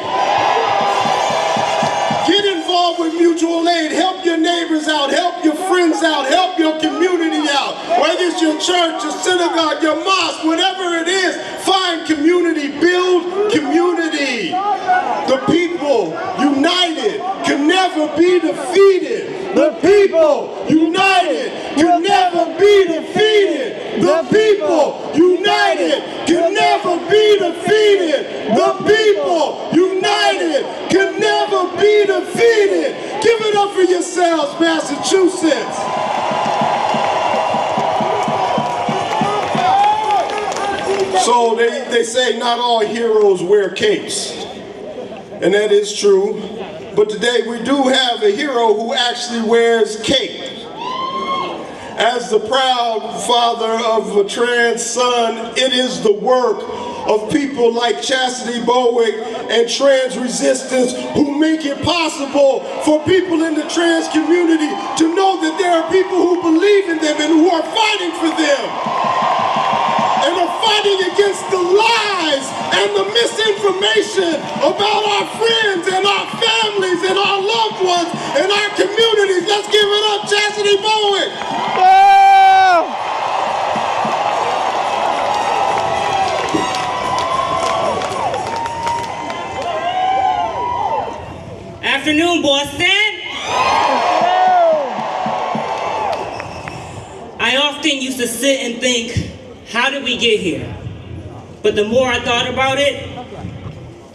Get involved with mutual aid. Help your neighbors out. Help your friends out. Help your community out. Whether it's your church, your synagogue, your mosque, whatever it is, find community. Build community. The people united can never be defeated. The people united can never be defeated. The people united can never be defeated. The people united can never be defeated. Give it up for yourselves, Massachusetts. So they say not all heroes wear capes. And that is true. But today we do have a hero who actually wears cape. As the proud father of a trans son, it is the work of people like Chastity Bowick and Trans Resistance who make it possible for people in the trans community to know that there are people who believe in them and who are fighting for them. And are fighting against the lies and the misinformation about our friends and our families and our loved ones and our communities. Let's give it up, Chastity Bowick. Afternoon, Boston. I often used to sit and think, how did we get here? But the more I thought about it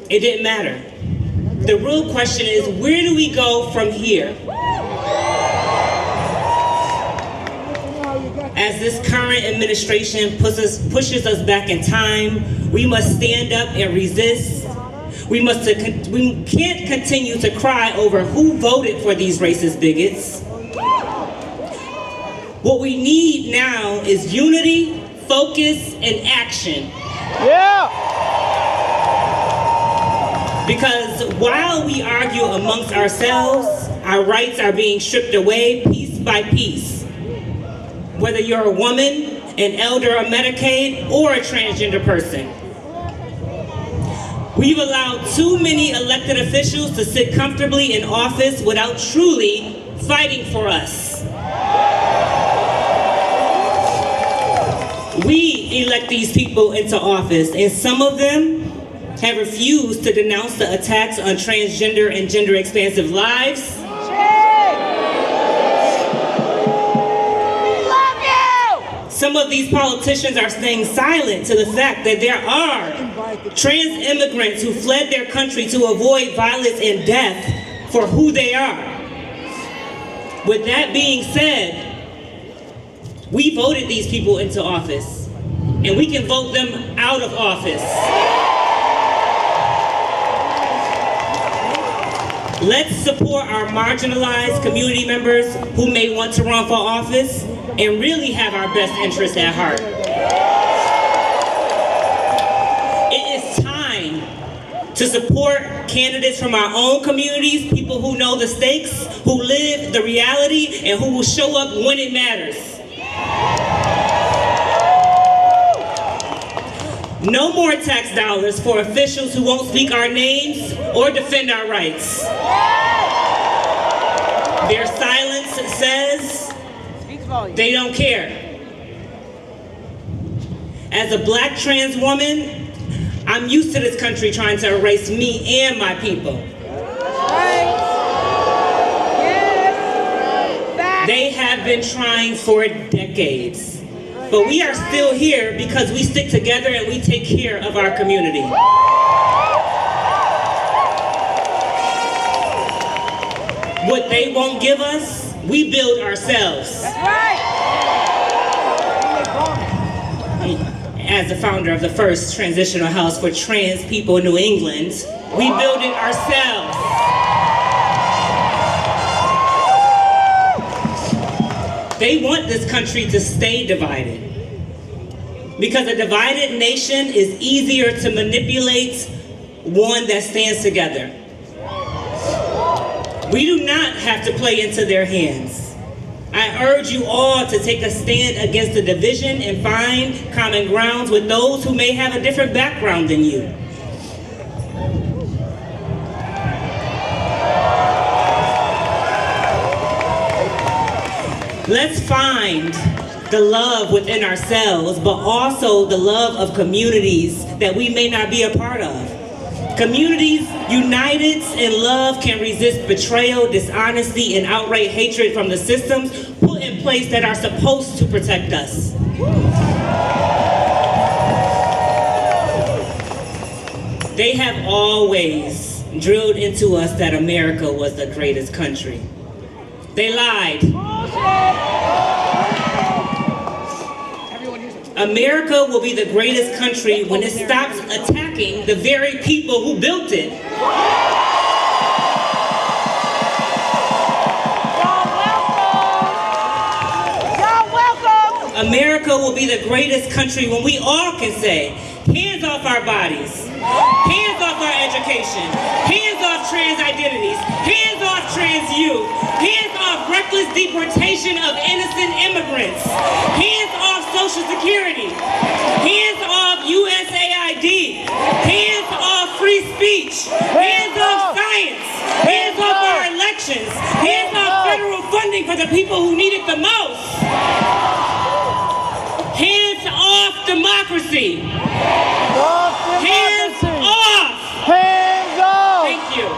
didn't matter. The real question is, where do we go from here? As this current administration pushes us back in time, we must stand up and resist. We can't continue to cry over who voted for these racist bigots. What we need now is unity, focus, and action. Yeah! Because while we argue amongst ourselves, our rights are being stripped away piece by piece. Whether you're a woman, an elder on Medicaid, or a transgender person. We've allowed too many elected officials to sit comfortably in office without truly fighting for us. We elect these people into office, and some of them have refused to denounce the attacks on transgender and gender expansive lives. Some of these politicians are staying silent to the fact that there are trans immigrants who fled their country to avoid violence and death for who they are. With that being said, we voted these people into office, and we can vote them out of office. Let's support our marginalized community members who may want to run for office and really have our best interests at heart. It is time to support candidates from our own communities, people who know the stakes, who live the reality, and who will show up when it matters. No more tax dollars for officials who won't speak our names or defend our rights. Their silence says they don't care. As a black trans woman, I'm used to this country trying to erase me and my people. They have been trying for decades. But we are still here because we stick together and we take care of our community. What they won't give us, we build ourselves. That's right. As the founder of the first transitional house for trans people in New England, we build it ourselves. They want this country to stay divided. Because a divided nation is easier to manipulate one that stands together. We do not have to play into their hands. I urge you all to take a stand against the division and find common grounds with those who may have a different background than you. Let's find the love within ourselves, but also the love of communities that we may not be a part of. Communities united in love can resist betrayal, dishonesty, and outright hatred from the systems put in place that are supposed to protect us. They have always drilled into us that America was the greatest country. They lied. America will be the greatest country when it stops attacking the very people who built it. Y'all America will be the greatest country when we all can say, hands off our bodies, hands off our education, hands off trans identities, hands off trans youth, hands off reckless deportation of innocent immigrants, hands off Social Security, hands off USAID, hands off free speech, hands off science, hands off our elections, hands off federal funding for the people who need it the most. Hands off democracy. Hands off. Hands off. Thank you.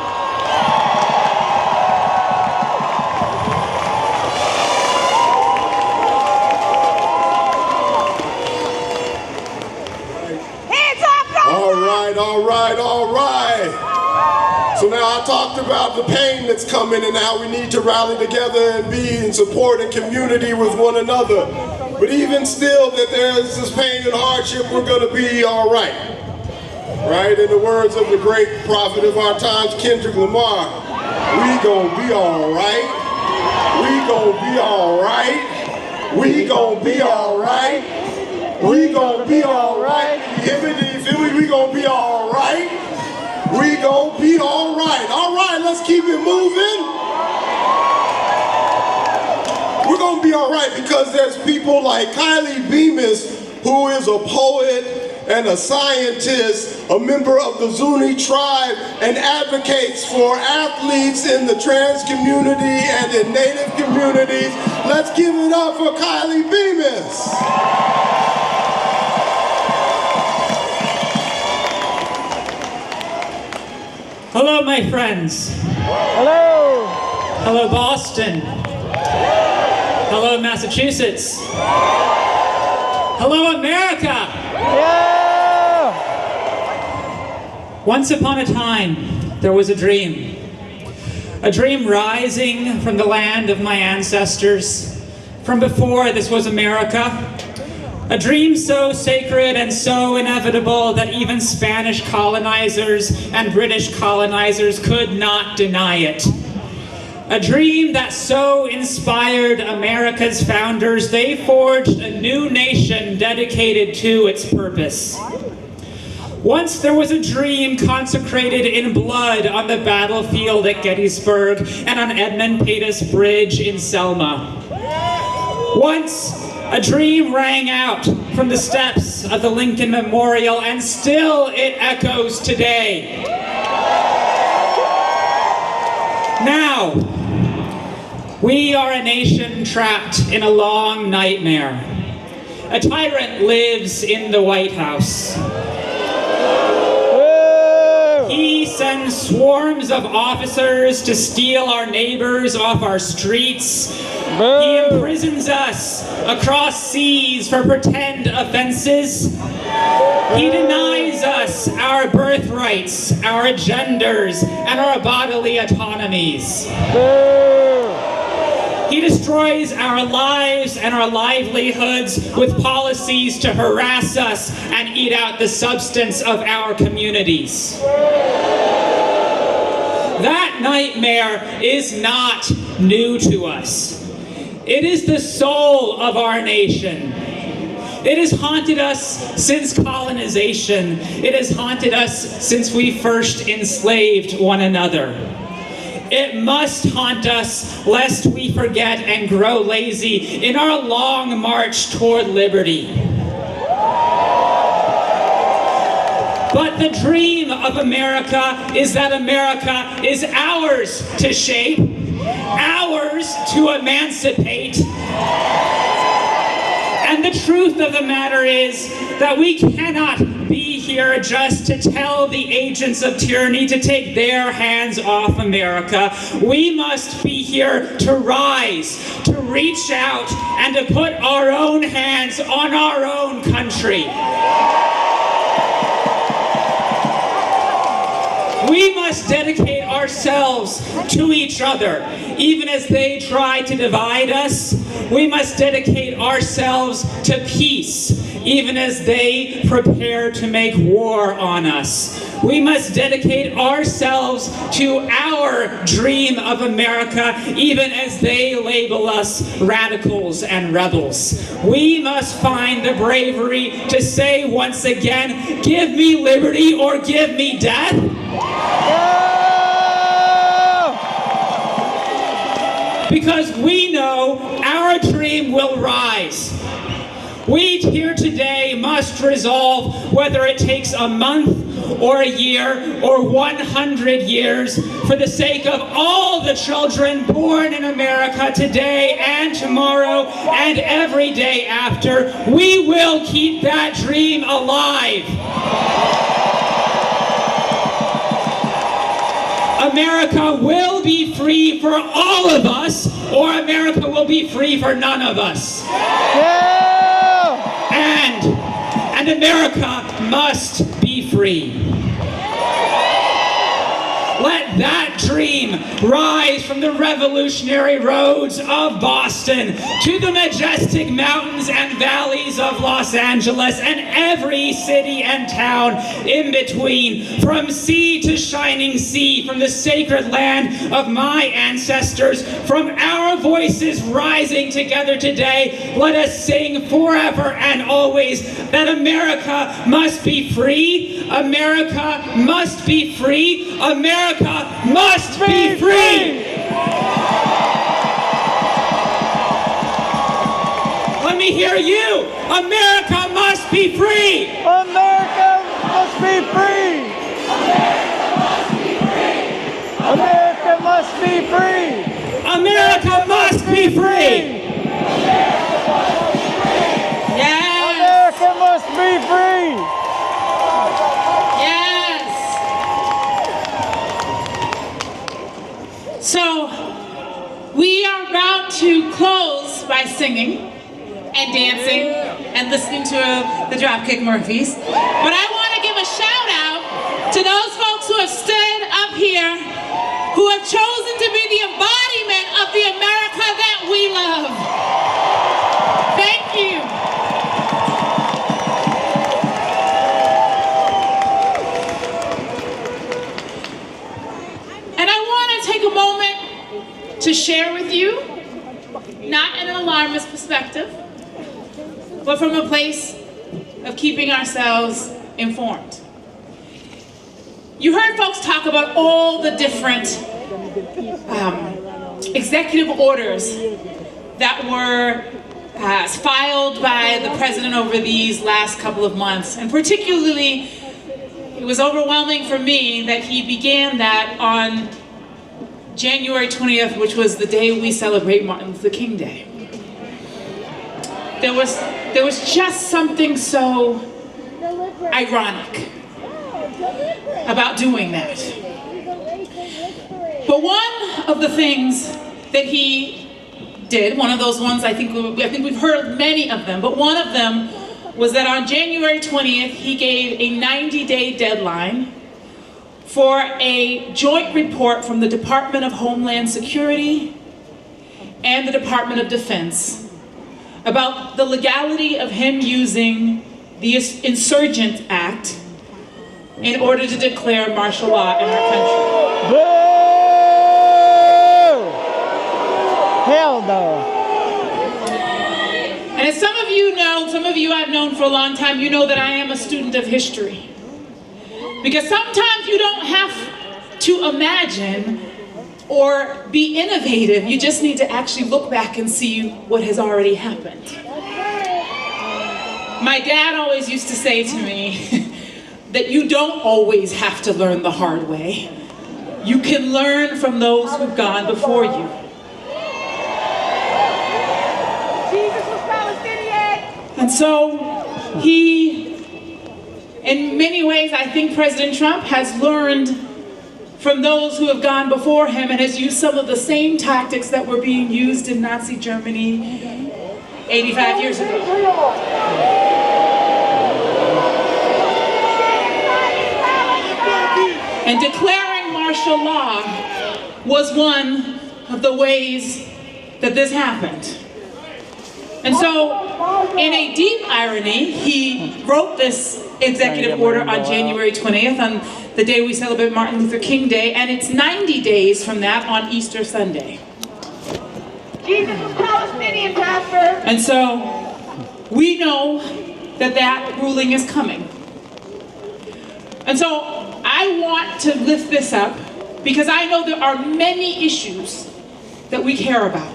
Hands off. All right. So now I talked about the pain that's coming and how we need to rally together and be in support and community with one another. But even still that there is this pain and hardship, we're gonna be all right. Right? In the words of the great prophet of our times, Kendrick Lamar, we gonna be all right. We gonna be all right. We gonna be all right. We gonna be all right. You hear me? Do you feel me? We gonna be all right. We gonna be all right. All right, let's keep it moving. We're gonna be all right because there's people like Kylie Bemis, who is a poet and a scientist, a member of the Zuni tribe, and advocates for athletes in the trans community and in Native communities. Let's give it up for Kylie Bemis. Hello, my friends. Hello. Hello, Boston. Hello, Massachusetts. Hello, America. Yeah. Once upon a time, there was a dream. A dream rising from the land of my ancestors, from before this was America. A dream so sacred and so inevitable that even Spanish colonizers and British colonizers could not deny it. A dream that so inspired America's founders, they forged a new nation dedicated to its purpose. Once there was a dream consecrated in blood on the battlefield at Gettysburg and on Edmund Pettus Bridge in Selma. Once a dream rang out from the steps of the Lincoln Memorial, and still it echoes today. Now, we are a nation trapped in a long nightmare. A tyrant lives in the White House. He sends swarms of officers to steal our neighbors off our streets. He imprisons us across seas for pretend offenses. He denies us our birthrights, our genders, and our bodily autonomies. He destroys our lives and our livelihoods with policies to harass us and eat out the substance of our communities. That nightmare is not new to us. It is the soul of our nation. It has haunted us since colonization. It has haunted us since we first enslaved one another. It must haunt us lest we forget and grow lazy in our long march toward liberty. But the dream of America is that America is ours to shape, ours to emancipate. And the truth of the matter is that we cannot be here just to tell the agents of tyranny to take their hands off America. We must be here to rise, to reach out, and to put our own hands on our own country. We must dedicate ourselves to each other. Even as they try to divide us, we must dedicate ourselves to peace, even as they prepare to make war on us. We must dedicate ourselves to our dream of America, even as they label us radicals and rebels. We must find the bravery to say once again, give me liberty or give me death. Because we know our dream will rise. We here today must resolve whether it takes a month or a year or 100 years for the sake of all the children born in America today and tomorrow and every day after. We will keep that dream alive. America will be free for all of us, or America will be free for none of us. And America must be free. Let that dream rise from the revolutionary roads of Boston to the majestic mountains and valleys of Los Angeles and every city and town in between, from sea to shining sea, from the sacred land of my ancestors, from our voices rising together today. Let us sing forever and always that America must be free. America must be free. America must be free! Let me hear you! America must be free! America must be free! America must be free! America must be free! Yes! America must be free! So, we are about to close by singing and dancing and listening to the Dropkick Murphys. But I want to give a shout out to those folks who have stood up here, who have chosen to be the embodiment of the America that we love. Thank you. A moment to share with you, not in an alarmist perspective, but from a place of keeping ourselves informed. You heard folks talk about all the different executive orders that were filed by the president over these last couple of months, and particularly it was overwhelming for me that he began that on January 20th, which was the day we celebrate Martin Luther King Day. There was just something so ironic about doing that. But one of the things that he did, one of those ones, I think we've heard many of them, but one of them was that on January 20th, he gave a 90-day deadline for a joint report from the Department of Homeland Security and the Department of Defense about the legality of him using the Insurgent Act in order to declare martial law in our country. Boo! Hell no. And as some of you know, some of you I've known for a long time, you know that I am a student of history. Because sometimes you don't have to imagine or be innovative. You just need to actually look back and see what has already happened. My dad always used to say to me that you don't always have to learn the hard way. You can learn from those who've gone before you. And so in many ways, I think President Trump has learned from those who have gone before him and has used some of the same tactics that were being used in Nazi Germany 85 years ago. And declaring martial law was one of the ways that this happened. And so in a deep irony, he wrote this executive order on January 20th, on the day we celebrate Martin Luther King Day, and it's 90 days from that on Easter Sunday. Jesus was Palestinian, Pastor. And so we know that that ruling is coming. And so I want to lift this up because I know there are many issues that we care about.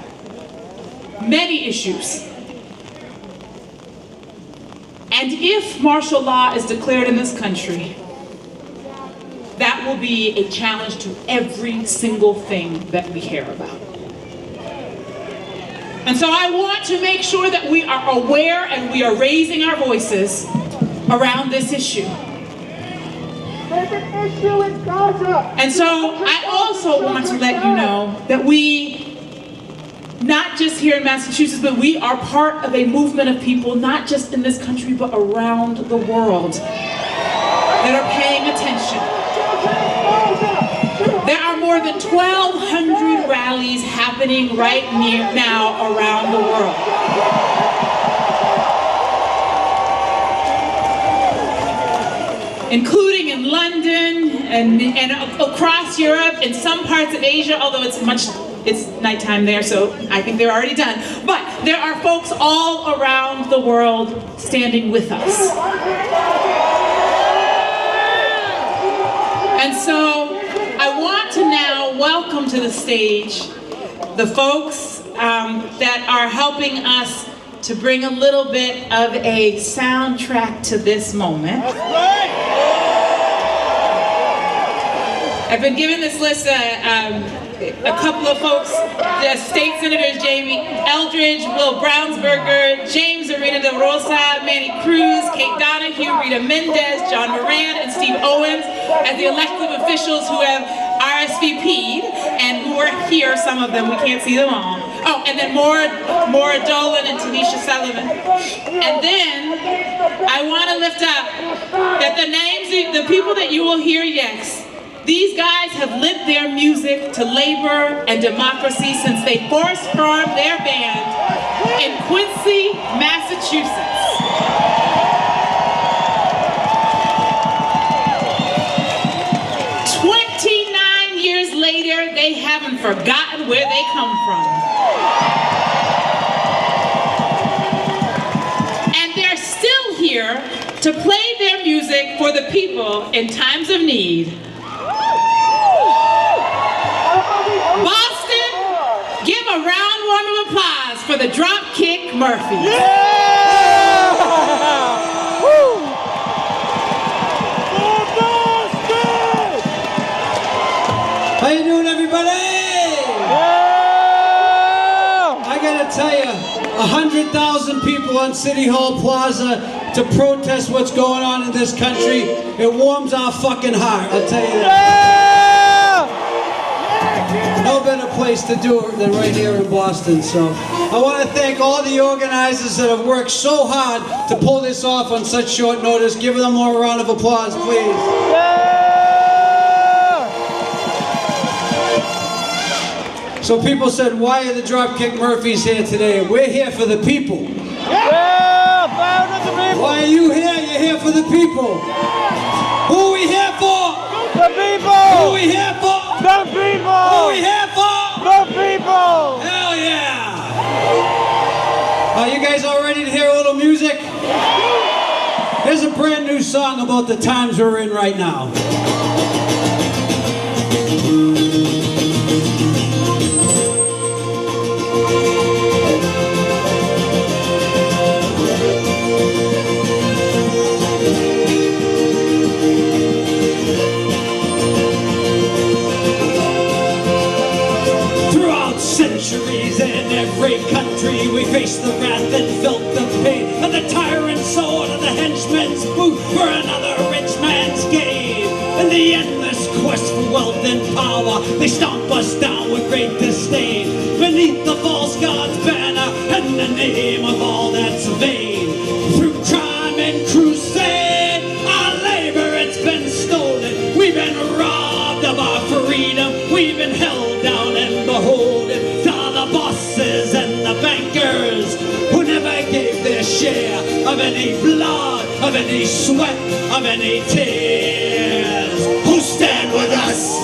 Many issues. And if martial law is declared in this country, that will be a challenge to every single thing that we care about. And so I want to make sure that we are aware and we are raising our voices around this issue. There's an issue in Gaza. And so I also want to let you know that we, not just here in Massachusetts, but we are part of a movement of people, not just in this country, but around the world, that are paying attention. There are more than 1,200 rallies happening right now around the world. Including in London and across Europe and some parts of Asia, although it's nighttime there, so I think they're already done. But there are folks all around the world standing with us. And so I want to now welcome to the stage the folks that are helping us to bring a little bit of a soundtrack to this moment. I've been given this list a couple of folks, the state senators, Jamie Eldridge, Will Brownsberger, James Arena de Rosa, Manny Cruz, Kate Donahue, Rita Mendez, John Moran, and Steve Owens as the elected officials who have RSVP'd and who are here, some of them, we can't see them all. Oh, and then Maura Dolan and Tanisha Sullivan. And then I want to lift up that the names, the people that you will hear next, these guys have lent their music to labor and democracy since they first formed their band in Quincy, Massachusetts. 29 years later, they haven't forgotten where they come from. And they're still here to play their music for the people in times of need. Boston, give a round of applause for the Dropkick Murphys. Yeah! Woo! How you doing, everybody? Yeah! I gotta tell you, 100,000 people on City Hall Plaza to protest what's going on in this country. It warms our fucking heart, I'll tell you that. Yeah! No better place to do it than right here in Boston. So I want to thank all the organizers that have worked so hard to pull this off on such short notice. Give them more round of applause, please. Yeah! So people said, why are the Dropkick Murphys here today? We're here for the people. Yeah! Why are you here? You're here for the people. Who are we here for? The people! Who are we here for? The people! Who are we here for? The people! Hell yeah! Are you guys all ready to hear a little music? Here's a brand new song about the times we're in right now. Centuries in every country we face the wrath and felt the pain of the tyrant's sword and the henchman's boot for another rich man's gain. In the endless quest for wealth and power, they stomp us down with great disdain beneath the false god's banner and the name of all that's vain. Through crime and crusade, our labor it's been stolen. We've been robbed of our freedom. We've been held down and beholden to the bosses and the bankers who never gave their any blood, of any sweat, of any tears. Who stand with us?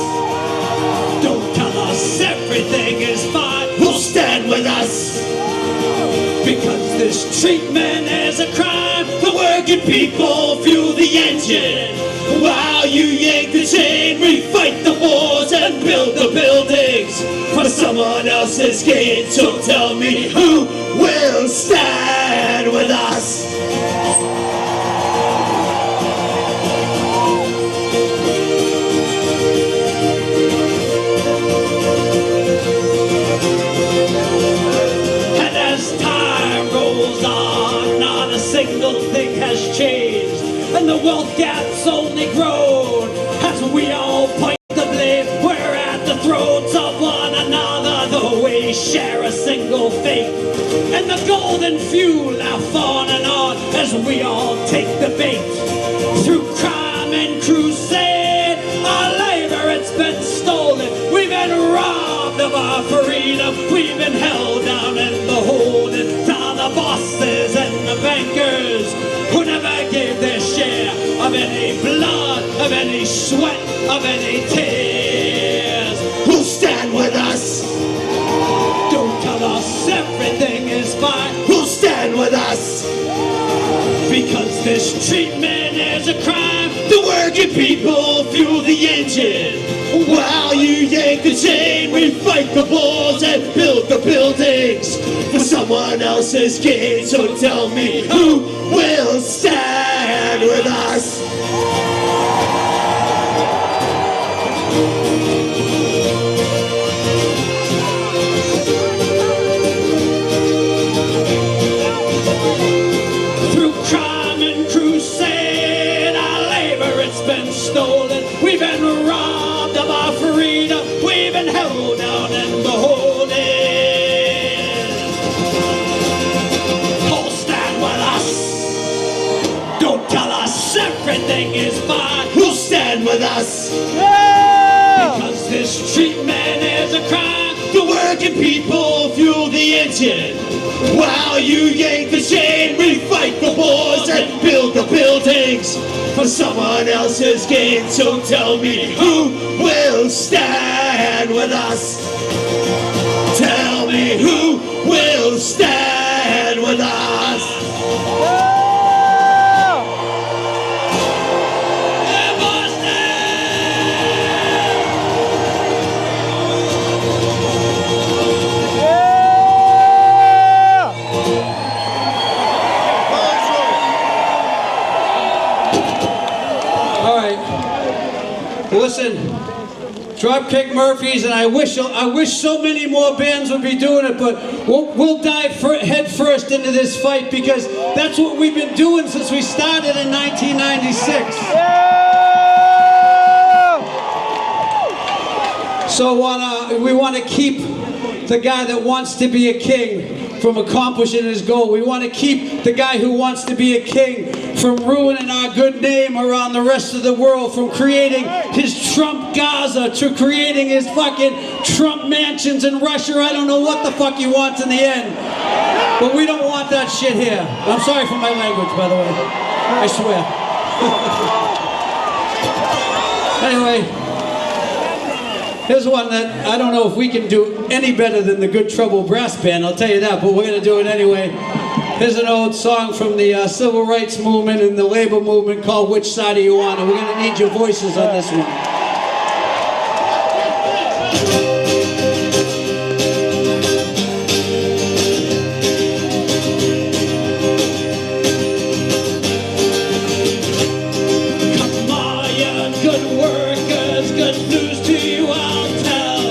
Don't tell us everything is fine. Who'll stand with us? Because this treatment is a crime. The working people fuel the engine. While you yank the chain, we fight the wars and build the buildings for someone else's gain. So tell me, who will stand with us? And as time rolls on, not a single thing has changed, and the wealth gap's only grown as we all point the blame. We're at the throats of one another, though we share a single fate. And the golden few laugh on and on as we all take the bait. Through crime and crusade, our labor, it's been stolen. We've been robbed of our freedom. We've been held down and beholden to the bosses and the bankers who never gave their share of any blood, of any sweat, of any tears. Who'll stand with us? Don't tell us everything is fine. Who'll stand with us? Because this treatment is a crime. The working people fuel the engine. While you yank the chain, we fight the wars and build the buildings for someone else's gain. So tell me, who will stand with us? Through crime and crusade, our labor, it's been stolen. We've been robbed of our freedom. We've been held down and beholden. Who'll stand with us? Don't tell us everything is fine. Who'll stand with us? Because this treatment is a crime. The working people fuel the engine. While you yank the chain, we fight the wars and build the buildings for someone else's gain. So tell me, who will stand with us? Tell me, who will stand with us? Listen, Dropkick Murphys, and I wish so many more bands would be doing it, but we'll dive head first into this fight because that's what we've been doing since we started in 1996. So we want to keep the guy that wants to be a king from accomplishing his goal. We want to keep the guy who wants to be a king from ruining our good name around the rest of the world, from creating his Trump Gaza to creating his fucking Trump mansions in Russia. I don't know what the fuck he wants in the end, but we don't want that shit here. I'm sorry for my language, by the way. I swear. Anyway, here's one that I don't know if we can do any better than the Good Trouble Brass Band, I'll tell you that, but we're going to do it anyway. Here's an old song from the Civil Rights Movement and the Labor Movement called Which Side Are You On? And we're going to need your voices on this one. Come on, you good workers, good news to you I'll tell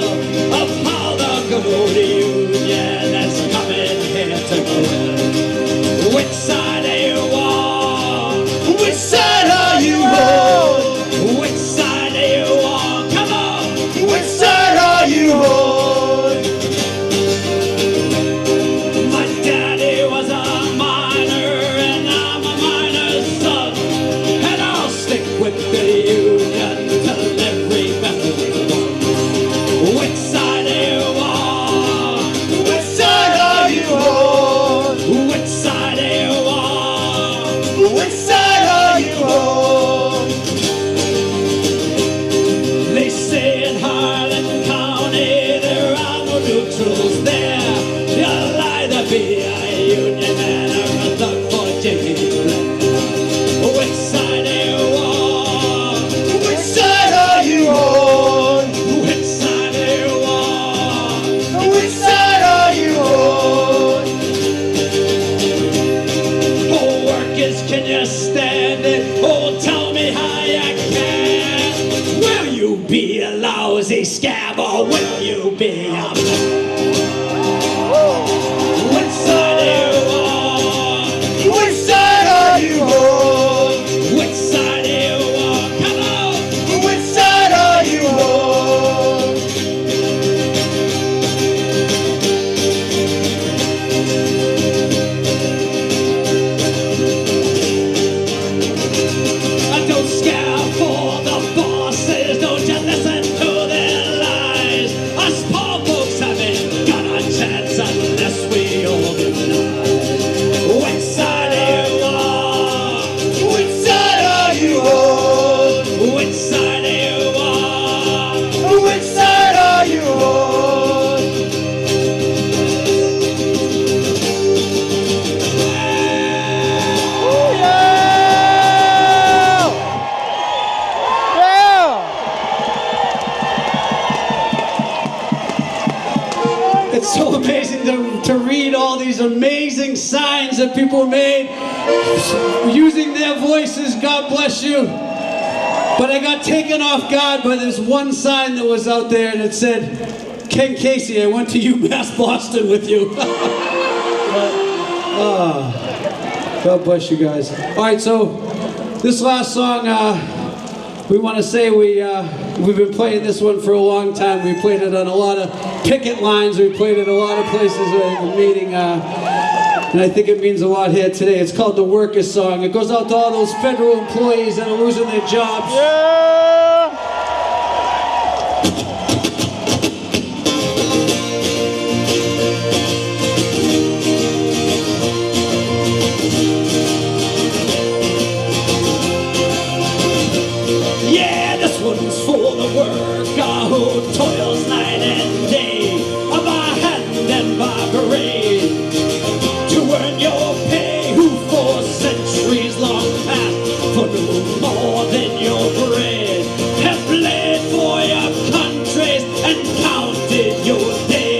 of how the good union is coming here together. Which side are you on? Which side are you on? Which side are you on? Come on! Which side are you you be a lousy scab or will you be a Which side are you on? Which side are you on? Which side are you on? Come on! Which side are you on? Don't scare for the bosses, don't you listen to their lies. Us poor folks haven't got a chance unless we organize. Which side are you on? Which side are you on? Which side are you on? Which side are you on? It's so amazing to read all these amazing signs that people made using their voices. God bless you. But I got taken off guard by this one sign that was out there, and it said, Ken Casey, I went to UMass Boston with you. God bless you guys. All right, so this last song, we want to say we've been playing this one for a long time. We played it on a lot of picket lines. We played it a lot of places where we're meeting, and I think it means a lot here today. It's called the Workers' Song. It goes out to all those federal employees that are losing their jobs. Yeah, this one's for the worker who toils night and day, by hand and by parade, to earn your pay, who for centuries long past, for no more than your bread, have bled for your countries and counted your dead.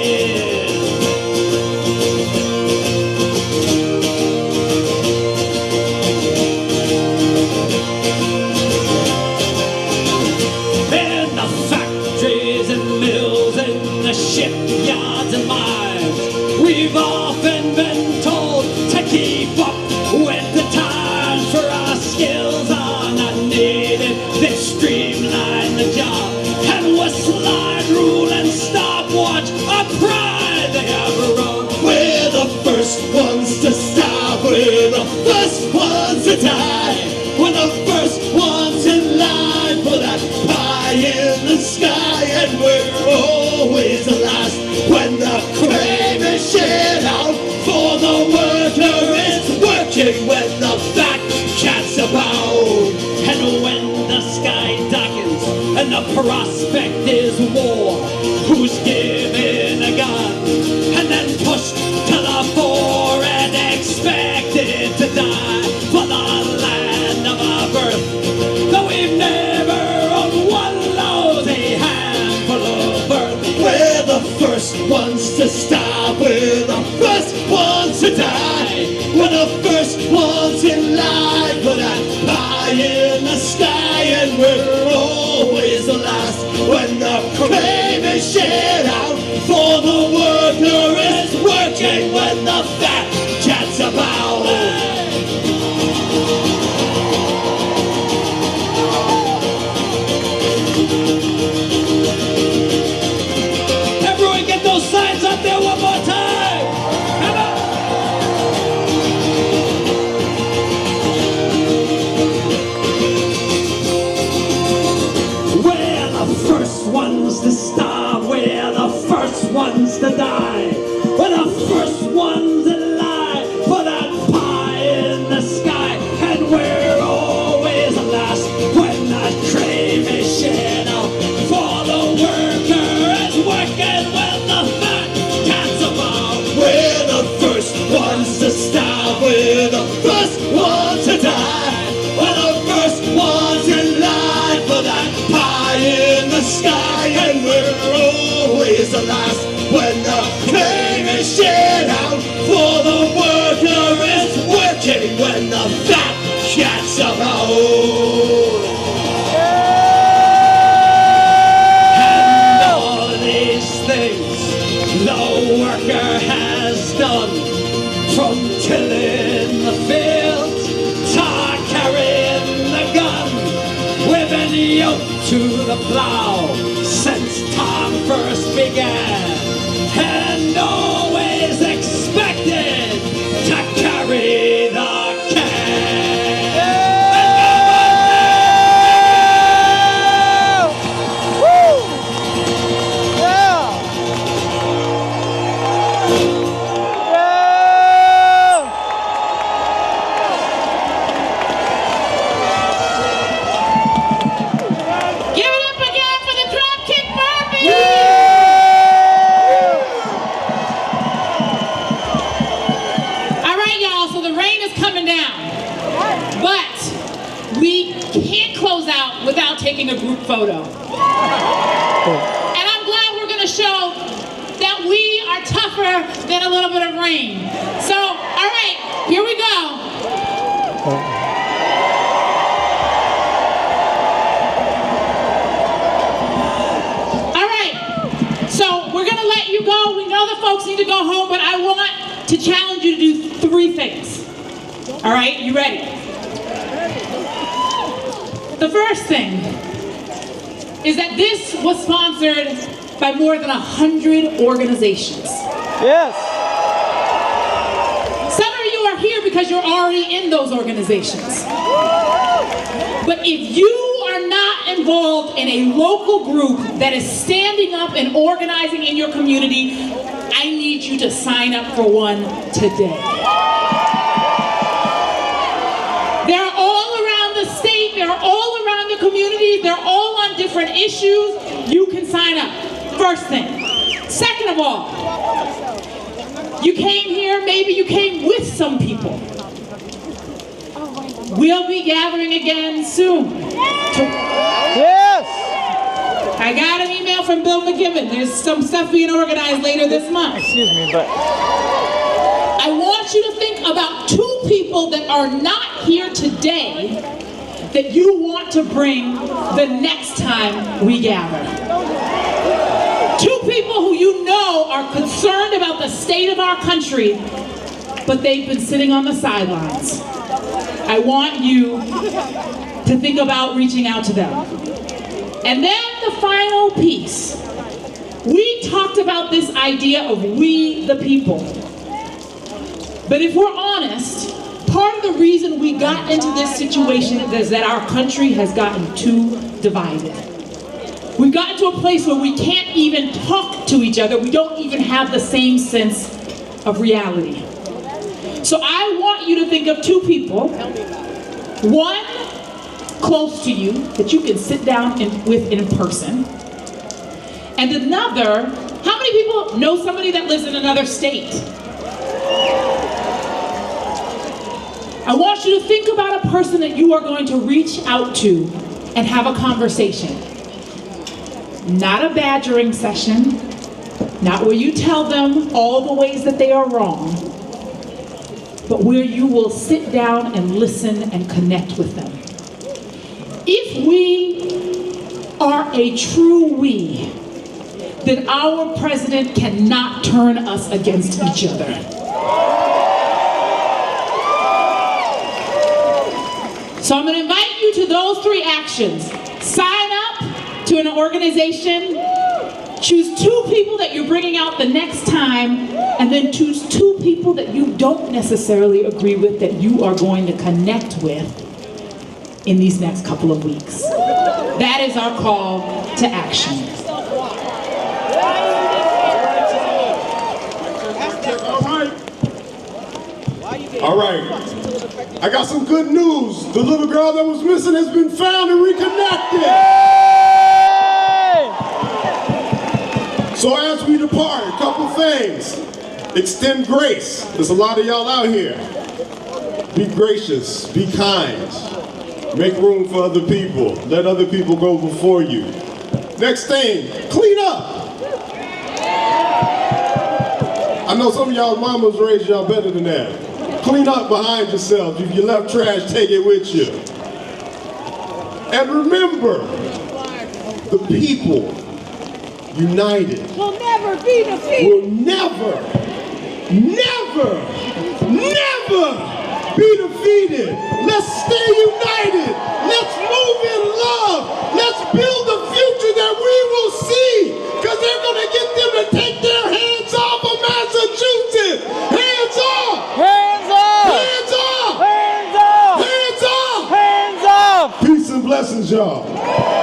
In the factories and mills and the shipyards and mines, we've often been told to keep up with the times, for our skills are not needed. They streamline the job, and with slide rule and stopwatch, a pride they have run. We're the first ones to stop, we're the first ones to die, we're the first ones in line for that pie in the sky, and we're always the last when the crane is shared out. For the worker is working when the fat cat's about, and when the sky darkens and the prospect is war, who's given a gun and then pushed to the fore and expected to die for the land of our birth? Though we've never owned one lousy handful of earth, we're the first ones to stop, we're the first ones to die, we're the first ones in line for that pie in the sky, and we're always the last when the crane is shared out. For the worker is working when the fat cat's about. Everyone get those signs up there one more time. Come on. We're the first ones to stop. took to the plow since time first began, and always expected to carry the without taking a group photo. And I'm glad we're going to show that we are tougher than a little bit of rain. So, all right, here we go. All right, so we're going to let you go. We know the folks need to go home, but I want to challenge you to do 3 things. All right, you ready? The first thing is that this was sponsored by more than 100 organizations. Yes. Some of you are here because you're already in those organizations. But if you are not involved in a local group that is standing up and organizing in your community, I need you to sign up for one today. They're all around the state, they're all around the community, they're all on different issues. You can sign up. First thing. Second of all, you came here, maybe you came with some people. We'll be gathering again soon. Yes! I got an email from Bill McGibbon. There's some stuff being organized later this month. Excuse me, but I want you to think about 2 people that are not here today that you want to bring the next time we gather. 2 people who you know are concerned about the state of our country, but they've been sitting on the sidelines. I want you to think about reaching out to them. And then the final piece. We talked about this idea of we the people. But if we're honest, part of the reason we got into this situation is that our country has gotten too divided. We've gotten to a place where we can't even talk to each other. We don't even have the same sense of reality. So I want you to think of 2 people. One close to you that you can sit down with in person. And another, how many people know somebody that lives in another state? I want you to think about a person that you are going to reach out to and have a conversation. Not a badgering session, not where you tell them all the ways that they are wrong, but where you will sit down and listen and connect with them. If we are a true we, then our president cannot turn us against each other. So I'm going to invite you to those 3 actions. Sign up to an organization, choose 2 people that you're bringing out the next time, and then choose 2 people that you don't necessarily agree with that you are going to connect with in these next couple of weeks. That is our call to action. All right. I got some good news. The little girl that was missing has been found and reconnected. So as we depart, a couple things. Extend grace. There's a lot of y'all out here. Be gracious. Be kind. Make room for other people. Let other people go before you. Next thing, clean up. I know some of y'all mamas raised y'all better than that. Clean up behind yourselves. If you left trash, take it with you. And remember, the people united will never be defeated. Will never, never, never be defeated. Let's stay united. Let's move in love. Let's blessings, y'all.